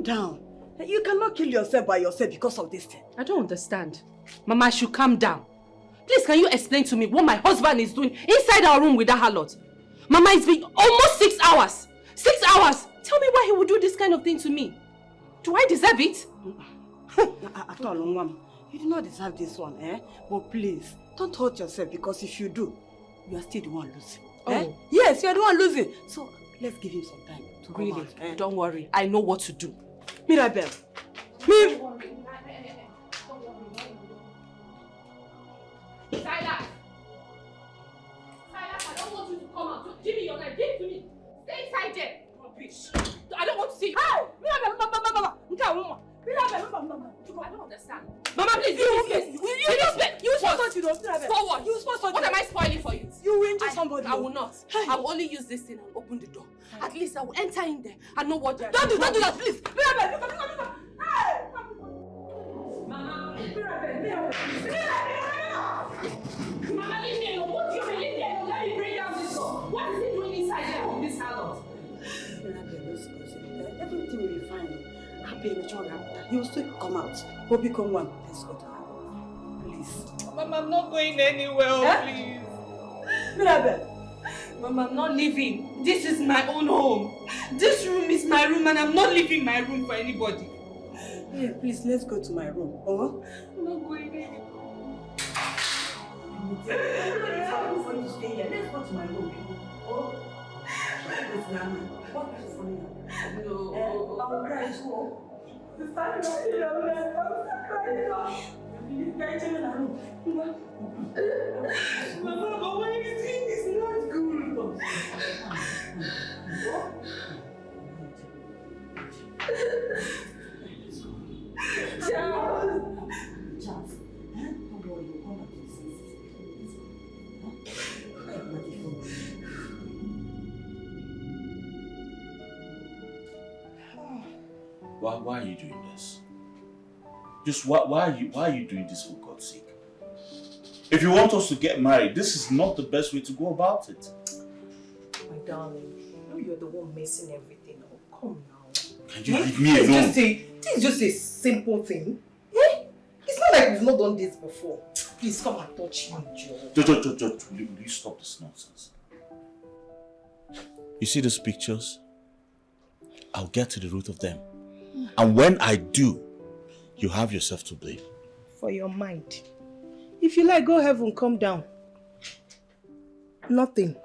K: Down. You cannot kill yourself by yourself because of this thing.
J: I don't understand. Mama, I should calm down. Please, can you explain to me what my husband is doing inside our room with that harlot? Mama, it's been almost 6 hours. 6 hours! Tell me why he would do this kind of thing to me. Do I deserve it?
K: At all, Mom. You do not deserve this one, eh? But please, don't hurt yourself because if you do, you are still the one losing.
J: Oh.
K: Eh? Yes, you are the one losing. So, let's give him some time to
J: Really?
K: come out, eh?
J: Don't worry. I know what to do.
K: Mirabel.
J: Silas! Silas, I don't want you to come out. Just give me your knife. Give it to me. Stay inside there. Rubbish. I don't want to see you. Hey! Mirabel, Mama. I don't understand. Mama, please, you supposed to forward. You supposed to. What am I spoiling for you?
K: You will injure somebody.
J: I will not. I will only use this thing and open the door. At least I will enter in there and know what.
K: Don't do that, please. Mirabel, hey!
J: Mama, Mama, leave me alone. What do you mean? Leave me alone. Let me bring down this door. What is he doing inside there of this house?
K: Everything will be fine. He will still come out. We'll become one. Let's go to her. Please.
Q: Mama, I'm not going anywhere, please.
K: Mirabel.
Q: Mama, I'm not leaving. This is my own home. This room is my room and I'm not leaving my room for anybody.
K: Yeah, please, let's go to my room. Oh?
Q: I'm not going anywhere.
K: For you to stay here. Let's go to my room. Oh? What is funny?
Q: No.
K: I will cry too. The time is still on there. I will cry. You guys in the room.
Q: Mama, but what you think is not good.
K: Charles. Don't worry, you'll come back to your senses.
H: Why are you doing this? Just why are you doing this for God's sake? If you want us to get married, this is not the best way to go about it.
A: My darling, you know you're the one messing everything up. Come now.
H: Can you leave me alone?
A: This is just a simple thing. Eh? It's not like we've not done this before. Please come and touch me, Joe.
H: Will you stop this nonsense? You see these pictures? I'll get to the root of them. And when I do, you have yourself to blame.
A: For your mind. If you like, go heaven, come down. Nothing.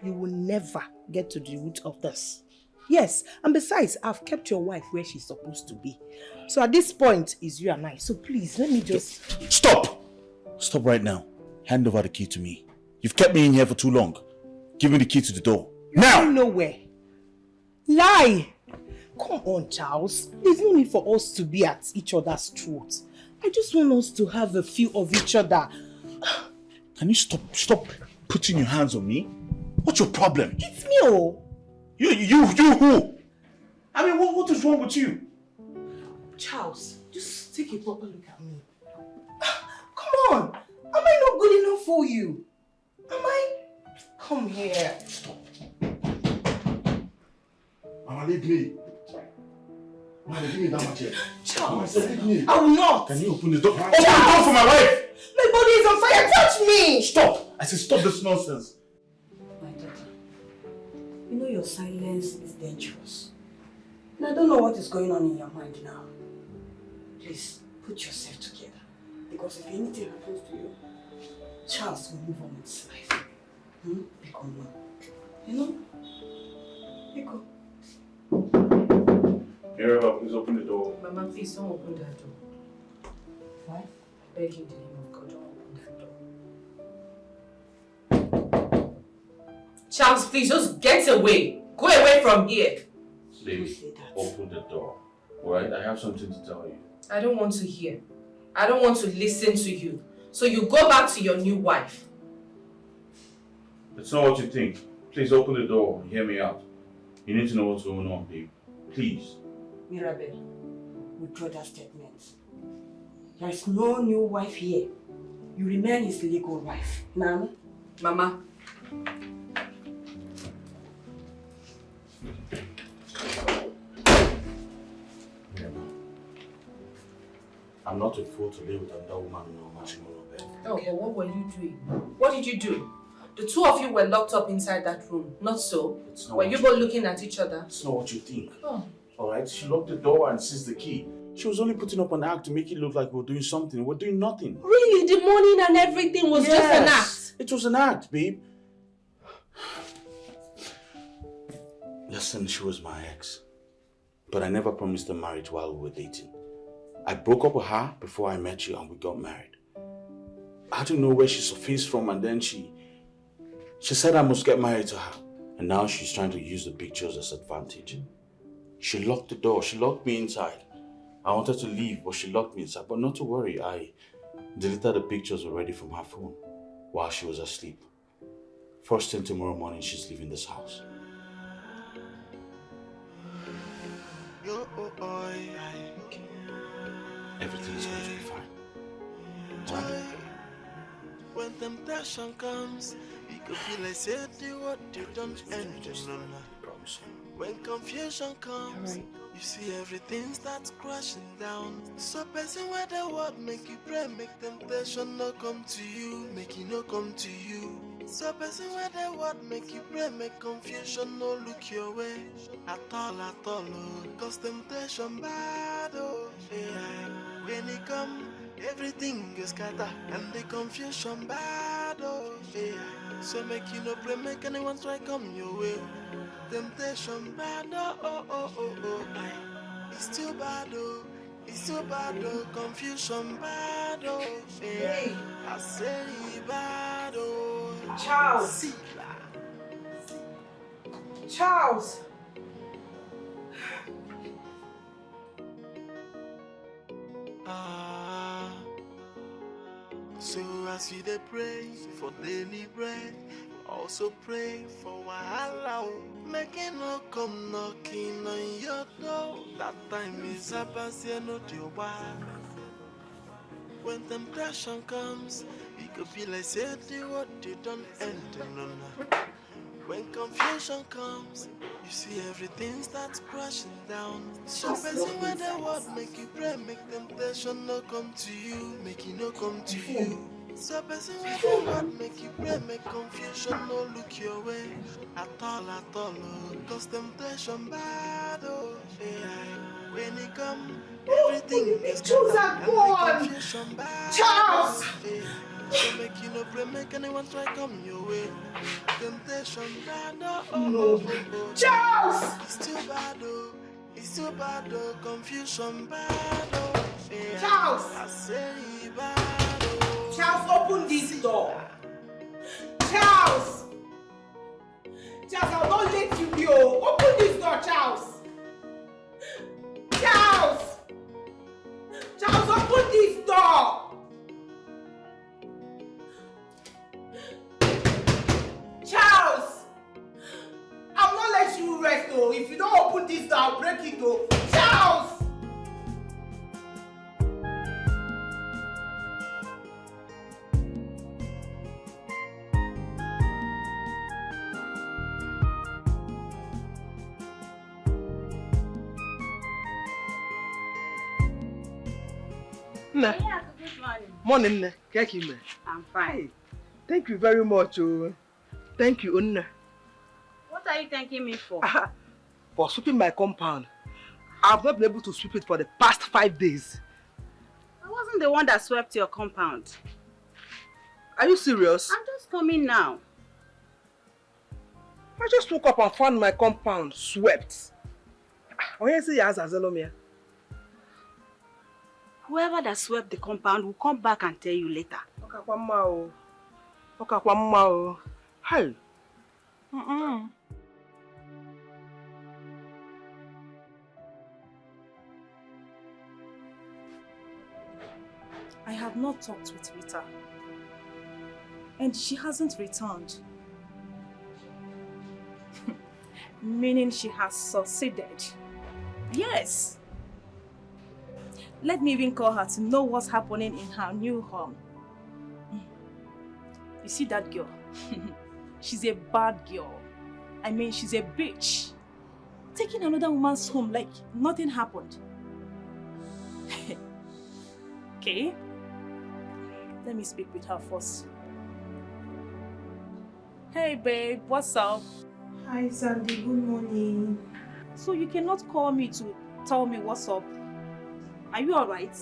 A: You will never get to the root of this. Yes, and besides, I've kept your wife where she's supposed to be. So at this point, it's you and I. So please, let me just...
H: Stop! Stop right now. Hand over the key to me. You've kept me in here for too long. Give me the key to the door. Now!
A: You're nowhere. Lie! Come on, Charles. There's no need for us to be at each other's throats. I just want us to have a feel of each other.
H: Can you stop putting your hands on me? What's your problem?
A: It's me, oh.
H: You who? I mean, what is wrong with you?
A: Charles, just take a proper look at me. Come on. Am I not good enough for you? Am I? Come here.
H: Stop. Mama, leave me. Mama, give me that much here.
A: Charles,
H: leave me.
A: I will not.
H: Can you open the door? Open the door for my wife!
A: My body is on fire. Touch me.
H: Stop. I said stop this nonsense.
K: My daughter, you know your silence is dangerous. And I don't know what is going on in your mind now. Please, put yourself together. Because if anything happens to you, Charles will move on with his life. Become one. You know? Pico.
H: Mirabel, please open the door.
J: Mama, please don't open that door.
K: Why?
J: I beg you in the name of God, don't open that door. Charles, please just get away. Go away from here.
H: Please, open the door. Alright, I have something to tell you.
J: I don't want to hear. I don't want to listen to you. So you go back to your new wife.
H: It's not what you think. Please open the door and hear me out. You need to know what's going on, babe. Please.
K: Mirabel, withdraw that statement. There is no new wife here. You remain his legal wife. Nana?
J: Mama.
H: I'm not a fool to live with another woman in a matrimonial bed.
J: Oh, but what were you doing? What did you do? The two of you were locked up inside that room, not so? Were you both looking at each other?
H: It's not what you think.
J: Oh.
H: Alright, she locked the door and seized the key. She was only putting up an act to make it look like we were doing something. We're doing nothing.
J: Really? The morning and everything was just an act?
H: It was an act, babe. Listen, she was my ex. But I never promised her marriage while we were dating. I broke up with her before I met you and we got married. I don't know where she surfaced from, and then she said I must get married to her. And now she's trying to use the pictures as advantage. She locked the door. She locked me inside. I wanted to leave, but she locked me inside. But not to worry, I deleted the pictures already from her phone while she was asleep. First thing tomorrow morning, she's leaving this house. Everything is going to be fine. Right?
N: When temptation comes, it could be like say do what you don't end. When confusion comes, you see everything starts crashing down. So person where the word make you pray, make temptation not come to you, make it not come to you. So person where the word make you pray, make confusion no look your way at all, oh. Cause temptation bad, oh yeah. When it come, everything gets scatter and the confusion bad, oh yeah. So make you no pray, make anyone try come your way. Temptation bad, oh. It's too bad, oh. It's too bad, oh. Confusion bad, oh yeah. I say bad, oh.
Q: Charles. Charles.
N: So as you dey pray for daily bread, also pray for wahala. Make it no come knocking on your door. That time is about to know your wife. When temptation comes, it could be like say do what you don't end. No. When confusion comes, you see everything starts crashing down. So person where the word make you pray, make temptation no come to you, make it no come to you. So person where the word make you pray, make confusion no look your way at all, oh. Cause temptation bad, oh yeah. When it come, everything is confusion bad.
A: Charles!
N: So make you no pray, make anyone try come your way. Temptation bad, oh.
A: No. Charles!
N: It's too bad, oh. It's too bad, oh. Confusion bad, oh. Yeah.
A: Charles!
N: I say bad, oh.
A: Charles, open this door. Charles! Charles, I'll not let you go. Open this door, Charles. Charles! Charles, open this door. oh. If you don't open this door, I'll break it oh. Charles!
D: Nne.
K: Yeah, good morning.
D: Morning, Nne. Kekime.
K: I'm fine.
D: Thank you very much. Thank you, Nne.
K: What are you thanking me for?
D: For sweeping my compound. I've not been able to sweep it for the past 5 days.
K: I wasn't the one that swept your compound.
D: Are you serious?
K: I'm just coming now.
D: I just woke up and found my compound swept. Oh, yes, yes, Azalomia.
K: Whoever that swept the compound will come back and tell you later.
D: Hey.
R: I have not talked with Rita. And she hasn't returned. Meaning she has succeeded. Yes. Let me even call her to know what's happening in her new home. You see that girl? She's a bad girl. I mean, she's a bitch. Taking another woman's home like nothing happened. Okay? Let me speak with her first. Hey babe, what's up?
A: Hi Sandy, good morning.
R: So you cannot call me to tell me what's up? Are you alright?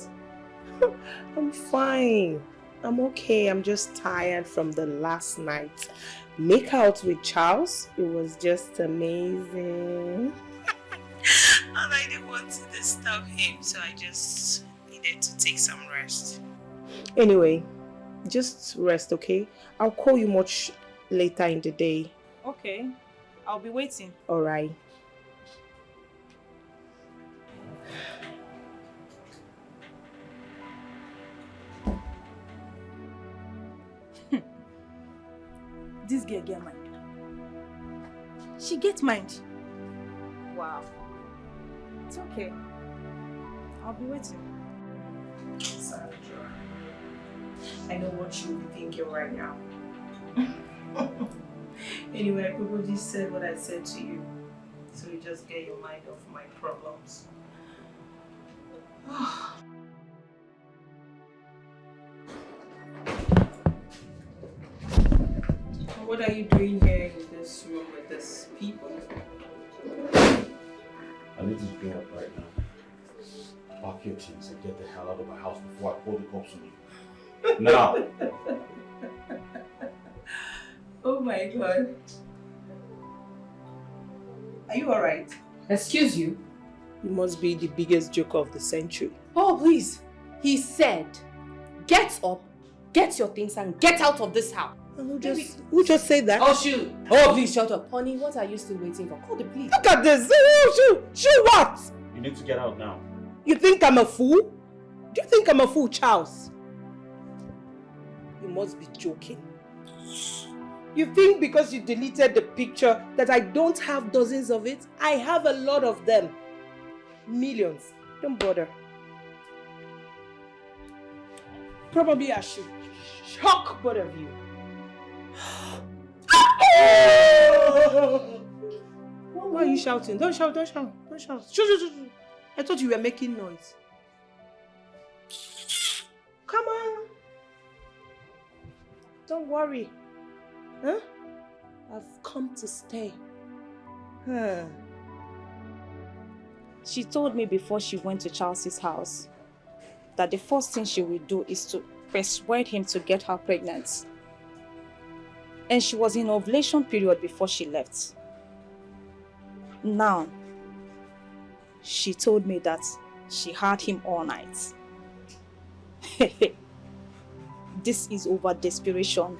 A: I'm fine. I'm okay. I'm just tired from the last night. Make out with Charles. It was just amazing. And I didn't want to disturb him, so I just needed to take some rest. Anyway, just rest, okay? I'll call you much later in the day.
R: Okay, I'll be waiting.
A: Alright.
R: This girl get mind. She gets mind. Wow. It's okay. I'll be waiting.
A: Sandra, I know what you'll be thinking right now. Anyway, I probably said what I said to you. So you just get your mind off my problems. What are you doing here in this room with these people?
H: I need to get up right now. Pack your things and get the hell out of my house before I call the cops on you. Now!
A: Oh my god. Are you alright?
J: Excuse you?
A: You must be the biggest joker of the century.
J: Oh, please. He said, get up, get your things and get out of this house.
A: Who just said that?
J: Oh, shoot. Oh, please shut up. Honey, what are you still waiting for? Call the police.
A: Look at this. Shoot what?
H: You need to get out now.
A: You think I'm a fool? Do you think I'm a fool, Charles? You must be joking. You think because you deleted the picture that I don't have dozens of it? I have a lot of them. Millions. Don't bother. Probably I should shock both of you. Why are you shouting? Don't shout, don't shout, don't shout. Shh. I thought you were making noise. Come on. Don't worry. Huh? I've come to stay. Huh.
R: She told me before she went to Charles's house that the first thing she will do is to persuade him to get her pregnant. And she was in ovulation period before she left. Now, she told me that she had him all night. This is over desperation.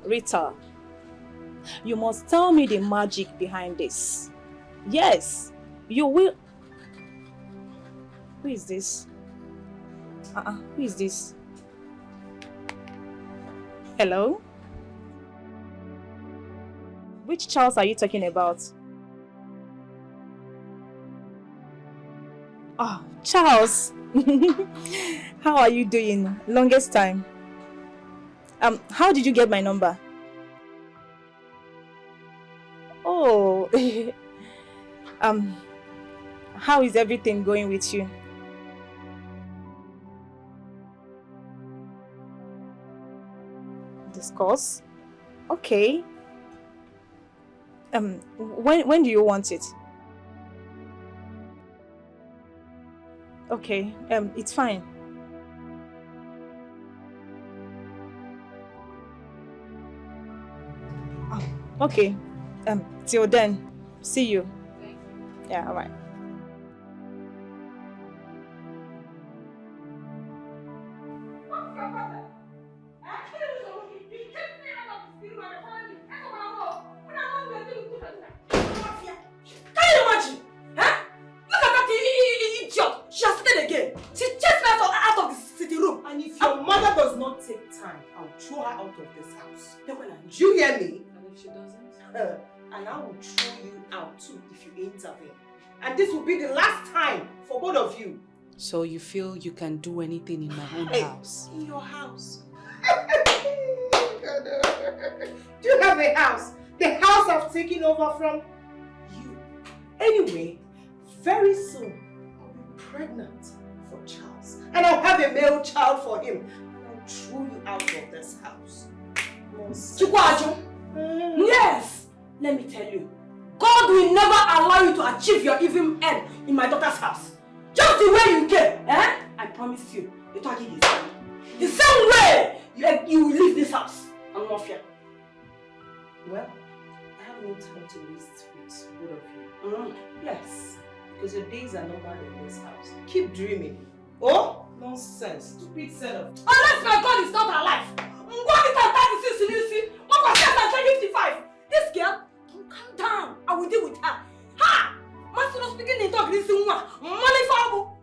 R: Rita, you must tell me the magic behind this. Yes, you will. Who is this? Who is this? Hello? Which Charles are you talking about? Oh, Charles. How are you doing? Longest time. How did you get my number? Oh. How is everything going with you? Discuss? Okay. When do you want it? Okay, it's fine. Okay, till then, see you. Yeah, all right.
A: Throw her out of this house. Do you hear me? And if she doesn't? And I will throw you out too if you intervene. And this will be the last time for both of you.
J: So you feel you can do anything in my own house?
A: In your house. Do you have a house? The house I've taken over from you. Anyway, very soon I'll be pregnant for Charles. And I'll have a male child for him. Throw you out of this house.
K: Yes! Let me tell you, God will never allow you to achieve your evil end in my daughter's house. Just the way you came, eh? I promise you, you're talking this way. The same way you will leave this house. I'm not fear.
A: Well, I have no time to waste with both of you. Yes, because your days are numbered in this house. Keep dreaming. Oh? Nonsense. Stupid setup.
K: Unless my God is not alive. What is that 36 in you? What was that 55? This girl, don't calm down. I will deal with her. Ha! Master not speaking in talk this one. Money for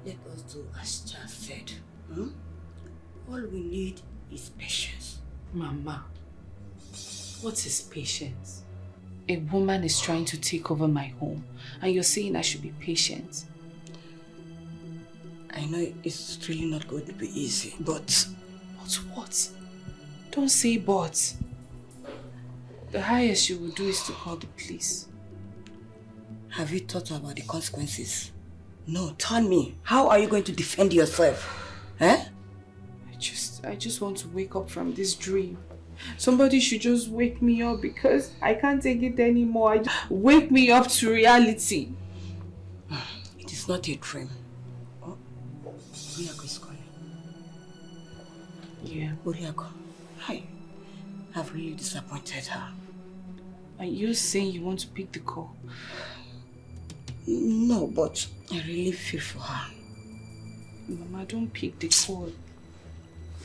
K: let us do as Charles said. All we need is patience.
J: Mama, what is patience? A woman is trying to take over my home and you're saying I should be patient.
K: I know it's really not going to be easy, but...
J: But what? Don't say but. The highest you will do is to call the police.
K: Have you thought about the consequences? No, tell me. How are you going to defend yourself? Eh?
J: I just want to wake up from this dream. Somebody should just wake me up because I can't take it anymore. Wake me up to reality.
K: It is not a dream. Uriako is calling.
J: Yeah.
K: Uriako, hi. I've really disappointed her.
J: Are you saying you want to pick the call?
K: No, but I really feel for her.
J: Mama, don't pick the call.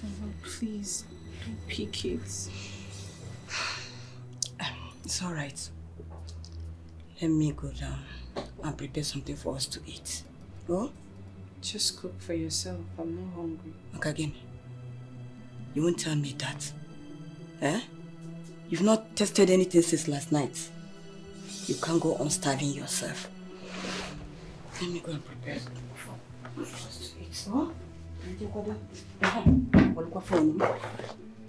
J: Mama, please, don't pick it.
K: It's alright. Let me go down and prepare something for us to eat. Oh?
J: Just cook for yourself. I'm not hungry.
K: Okay, again. You won't tell me that. Eh? You've not tested anything since last night. You can't go on starving yourself. Let me go and prepare for us to eat. Oh?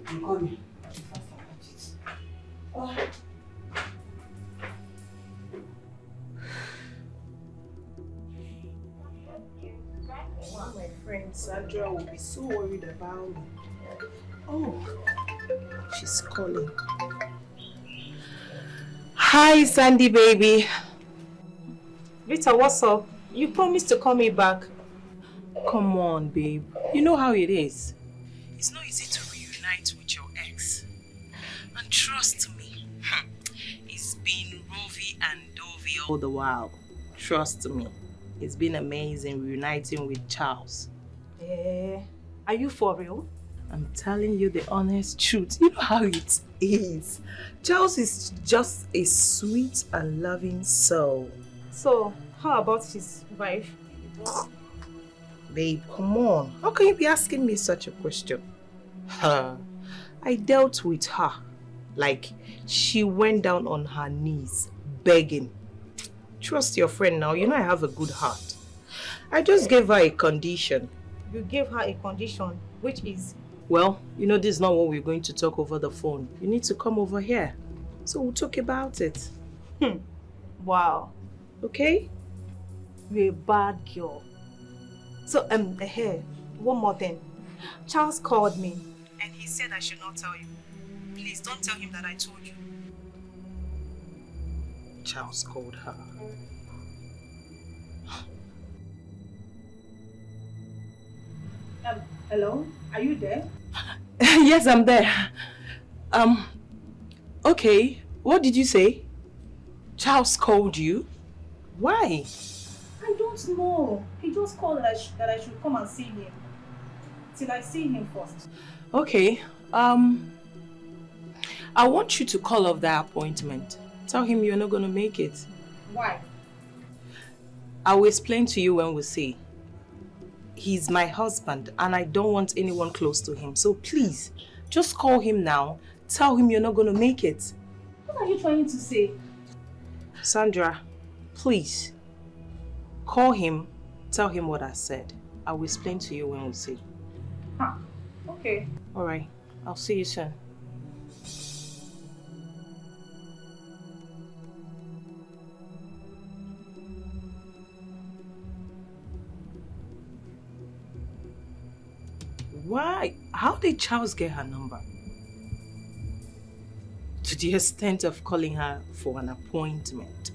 K: I'm coming. Oh.
A: My friend Sandra will be so worried about me. Oh, she's calling. Hi, Sandy baby.
R: Rita, what's up? You promised to call me back.
A: Come on, babe. You know how it is. It's not easy to reunite with your ex. And trust me, it's been rovey and dovey all the while. Trust me. It's been amazing reuniting with Charles.
R: Are you for real?
A: I'm telling you the honest truth. You know how it is. Charles is just a sweet and loving soul.
R: So, how about his wife?
A: Babe, come on. How can you be asking me such a question? I dealt with her. Like, she went down on her knees, begging. Trust your friend now. You know I have a good heart. I just gave her a condition.
R: You gave her a condition, which is?
A: Well, you know this is not what we're going to talk over the phone. You need to come over here. So we'll talk about it.
R: Wow.
A: Okay?
R: You're a bad girl. So, here, one more thing. Charles called me and he said I should not tell you. Please don't tell him that I told you.
A: Charles called her.
R: Hello? Are you there?
A: Yes, I'm there. Okay. What did you say? Charles called you? Why?
R: I don't know. He just called that I should come and see him. Till I see him first.
A: Okay. I want you to call off that appointment. Tell him you're not going to make it.
R: Why?
A: I will explain to you when we see. He's my husband and I don't want anyone close to him. So please, just call him now. Tell him you're not going to make it.
R: What are you trying to say?
A: Sandra, please, call him. Tell him what I said. I will explain to you when we see.
R: Huh. Okay.
A: All right. I'll see you soon. Why? How did Charles get her number? To the extent of calling her for an appointment.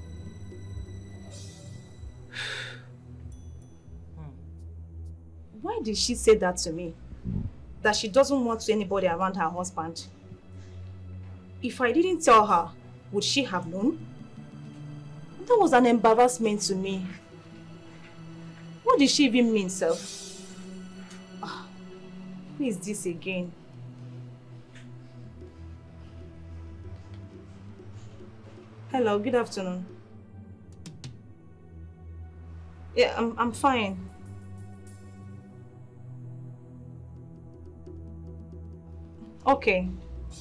R: Why did she say that to me? That she doesn't want anybody around her husband? If I didn't tell her, would she have known? That was an embarrassment to me. What did she even mean, self? Who is this again? Hello, good afternoon. Yeah, I'm fine. Okay.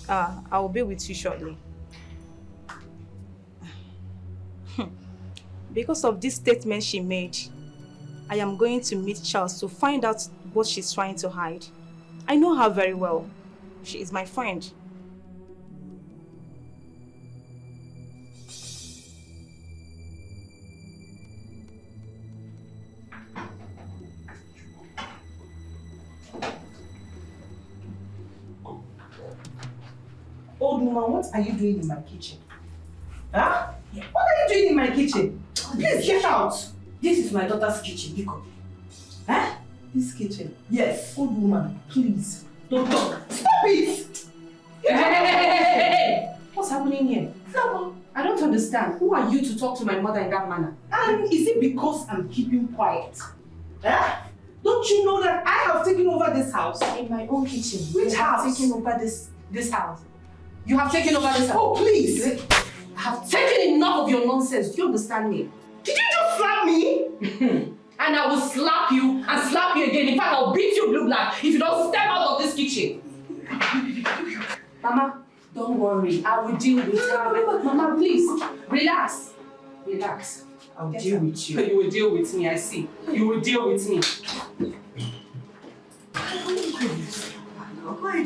R: I will be with you shortly. Because of this statement she made, I am going to meet Charles to find out what she's trying to hide. I know her very well. She is my friend.
A: Old woman, what are you doing in my kitchen? Huh? What are you doing in my kitchen? Please get out.
K: This is my daughter's kitchen, Biko.
A: Huh? This kitchen?
K: Yes.
A: Old woman, please. Don't talk. Stop it!
K: Hey!
A: What's happening here?
K: No, I don't understand. Who are you to talk to my mother in that manner?
A: And is it because I'm keeping quiet? Huh? Don't you know that I have taken over this house?
K: In my own kitchen.
A: Which house?
K: Taking over this house. You have taken over this house.
A: Oh, please!
K: I have taken enough of your nonsense. Do you understand me?
A: Did you just slap me?
K: And I will slap you and slap you again. In fact, I'll beat you blue black if you don't step out of this kitchen. Mama, don't worry. I will deal with her. Mama, please, relax. Relax.
A: I'll deal with you.
K: You will deal with me, I see. You will deal with me.
A: Why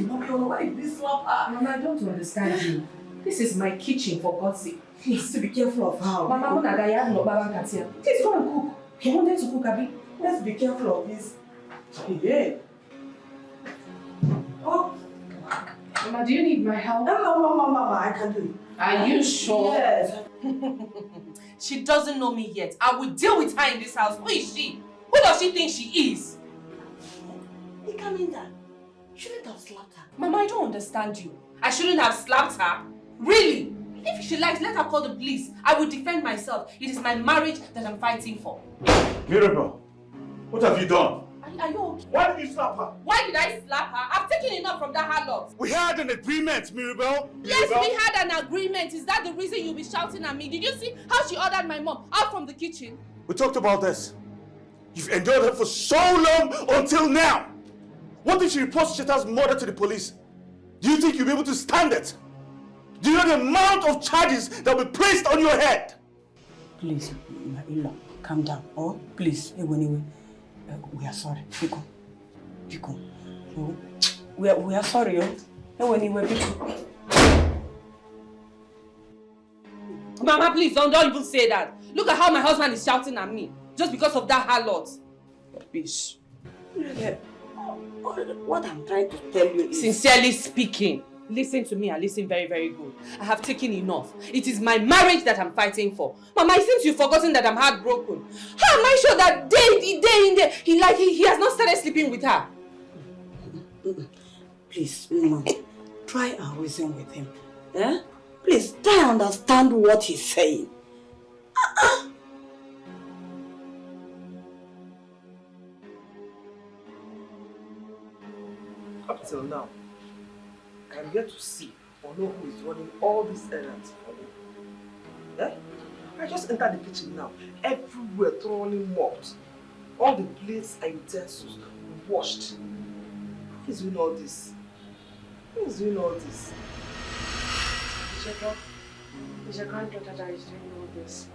A: did you slap her?
K: Mama, I don't understand you. This is my kitchen, for God's sake.
A: Please, to be careful of her.
K: Mama, please go and cook. You wanted to cook, Abi?
A: Let's be careful of this. Yeah. Oh.
K: Mama, do you need my help?
A: No, Mama, I can do it.
K: Are you sure?
A: Yes.
J: She doesn't know me yet. I will deal with her in this house. Who is she? Who does she think she is?
A: Hey, Kaminda, shouldn't have slapped her.
J: Mama, I don't understand you. I shouldn't have slapped her? Really? If she likes, let her call the police. I will defend myself. It is my marriage that I'm fighting for.
G: Mirabel, what have you done?
J: Are you okay?
G: Why did you slap her?
J: Why did I slap her? I've taken enough from that harlot.
G: We had an agreement, Mirabel.
J: Yes, we had an agreement. Is that the reason you'll be shouting at me? Did you see how she ordered my mom out from the kitchen?
G: We talked about this. You've endured her for so long until now. What if she reports Cheta's murder to the police? Do you think you'll be able to stand it? Do you know the amount of charges that will be placed on your head?
K: Please, my in-law, calm down. Oh, please, anyway, we are sorry. Pico. Oh, we are sorry. Oh, anyway, Pico.
T: Mama, please, don't even say that. Look at how my husband is shouting at me. Just because of that harlot. Bitch.
K: What I'm trying to tell you is...
T: Sincerely speaking, listen to me and listen very, very good. I have taken enough. It is my marriage that I'm fighting for. Mama, it seems you've forgotten that I'm heartbroken. How am I sure that day he has not started sleeping with her?
K: Please, Mom, try and reason with him. Eh? Please, try and understand what he's saying.
D: Up till now, I am yet to see or know who is running all these errands for me. Eh? I just entered the kitchen now. Everywhere thoroughly mopped. All the plates and utensils washed. Who is doing all this? Who is doing all this?
J: It's your granddaughter that is doing all this.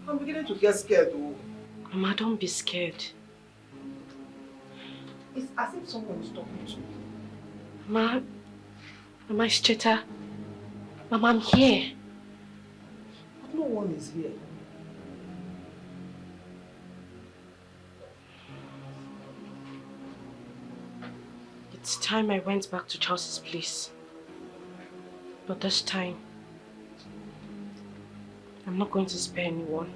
D: I'm beginning to get scared though.
J: Mama, don't be scared.
D: It's as if someone is talking to me.
J: Mama, it's Cheta. Mama, I'm here.
D: But no one is here.
J: It's time I went back to Charles's place. But this time, I'm not going to spare anyone.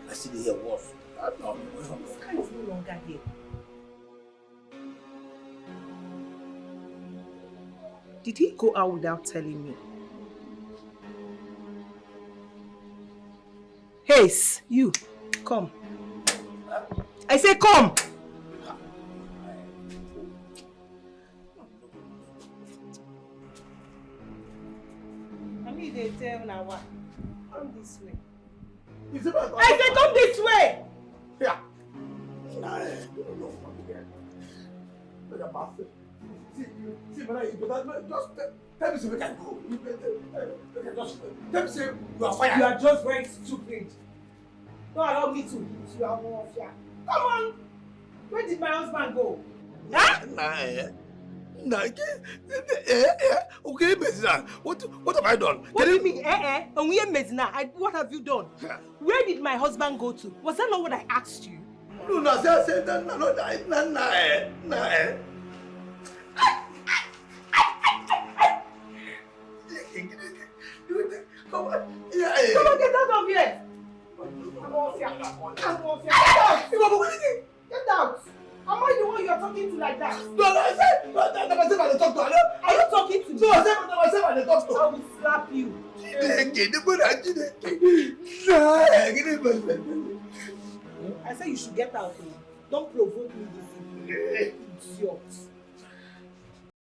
M: I see the hair was.
A: This guy is no longer here. Did he go out without telling me? Hey, you, come. I say come. I mean, they tell now what? Come this way. I said come this way!
M: Yeah. See, but just tell me so we can go. Tell me say you are fired.
A: You are just very stupid. Don't allow me to hit you. I'm more of ya. Come on! Where did my husband go? Huh?
M: Okay, Medina. What have I done?
A: What do you mean, And we are Medina. What have you done? Where did my husband go to? Was that not what I asked you?
M: No, I said Come on,
A: get out of here! I'm off here. Get out! Am I the one you are talking to like that?
M: No, I said myself I talk to.
A: Are you talking to me?
M: No, I said myself I talk to.
A: I will slap you. I said you should get out. Don't provoke me this evening. Idiot.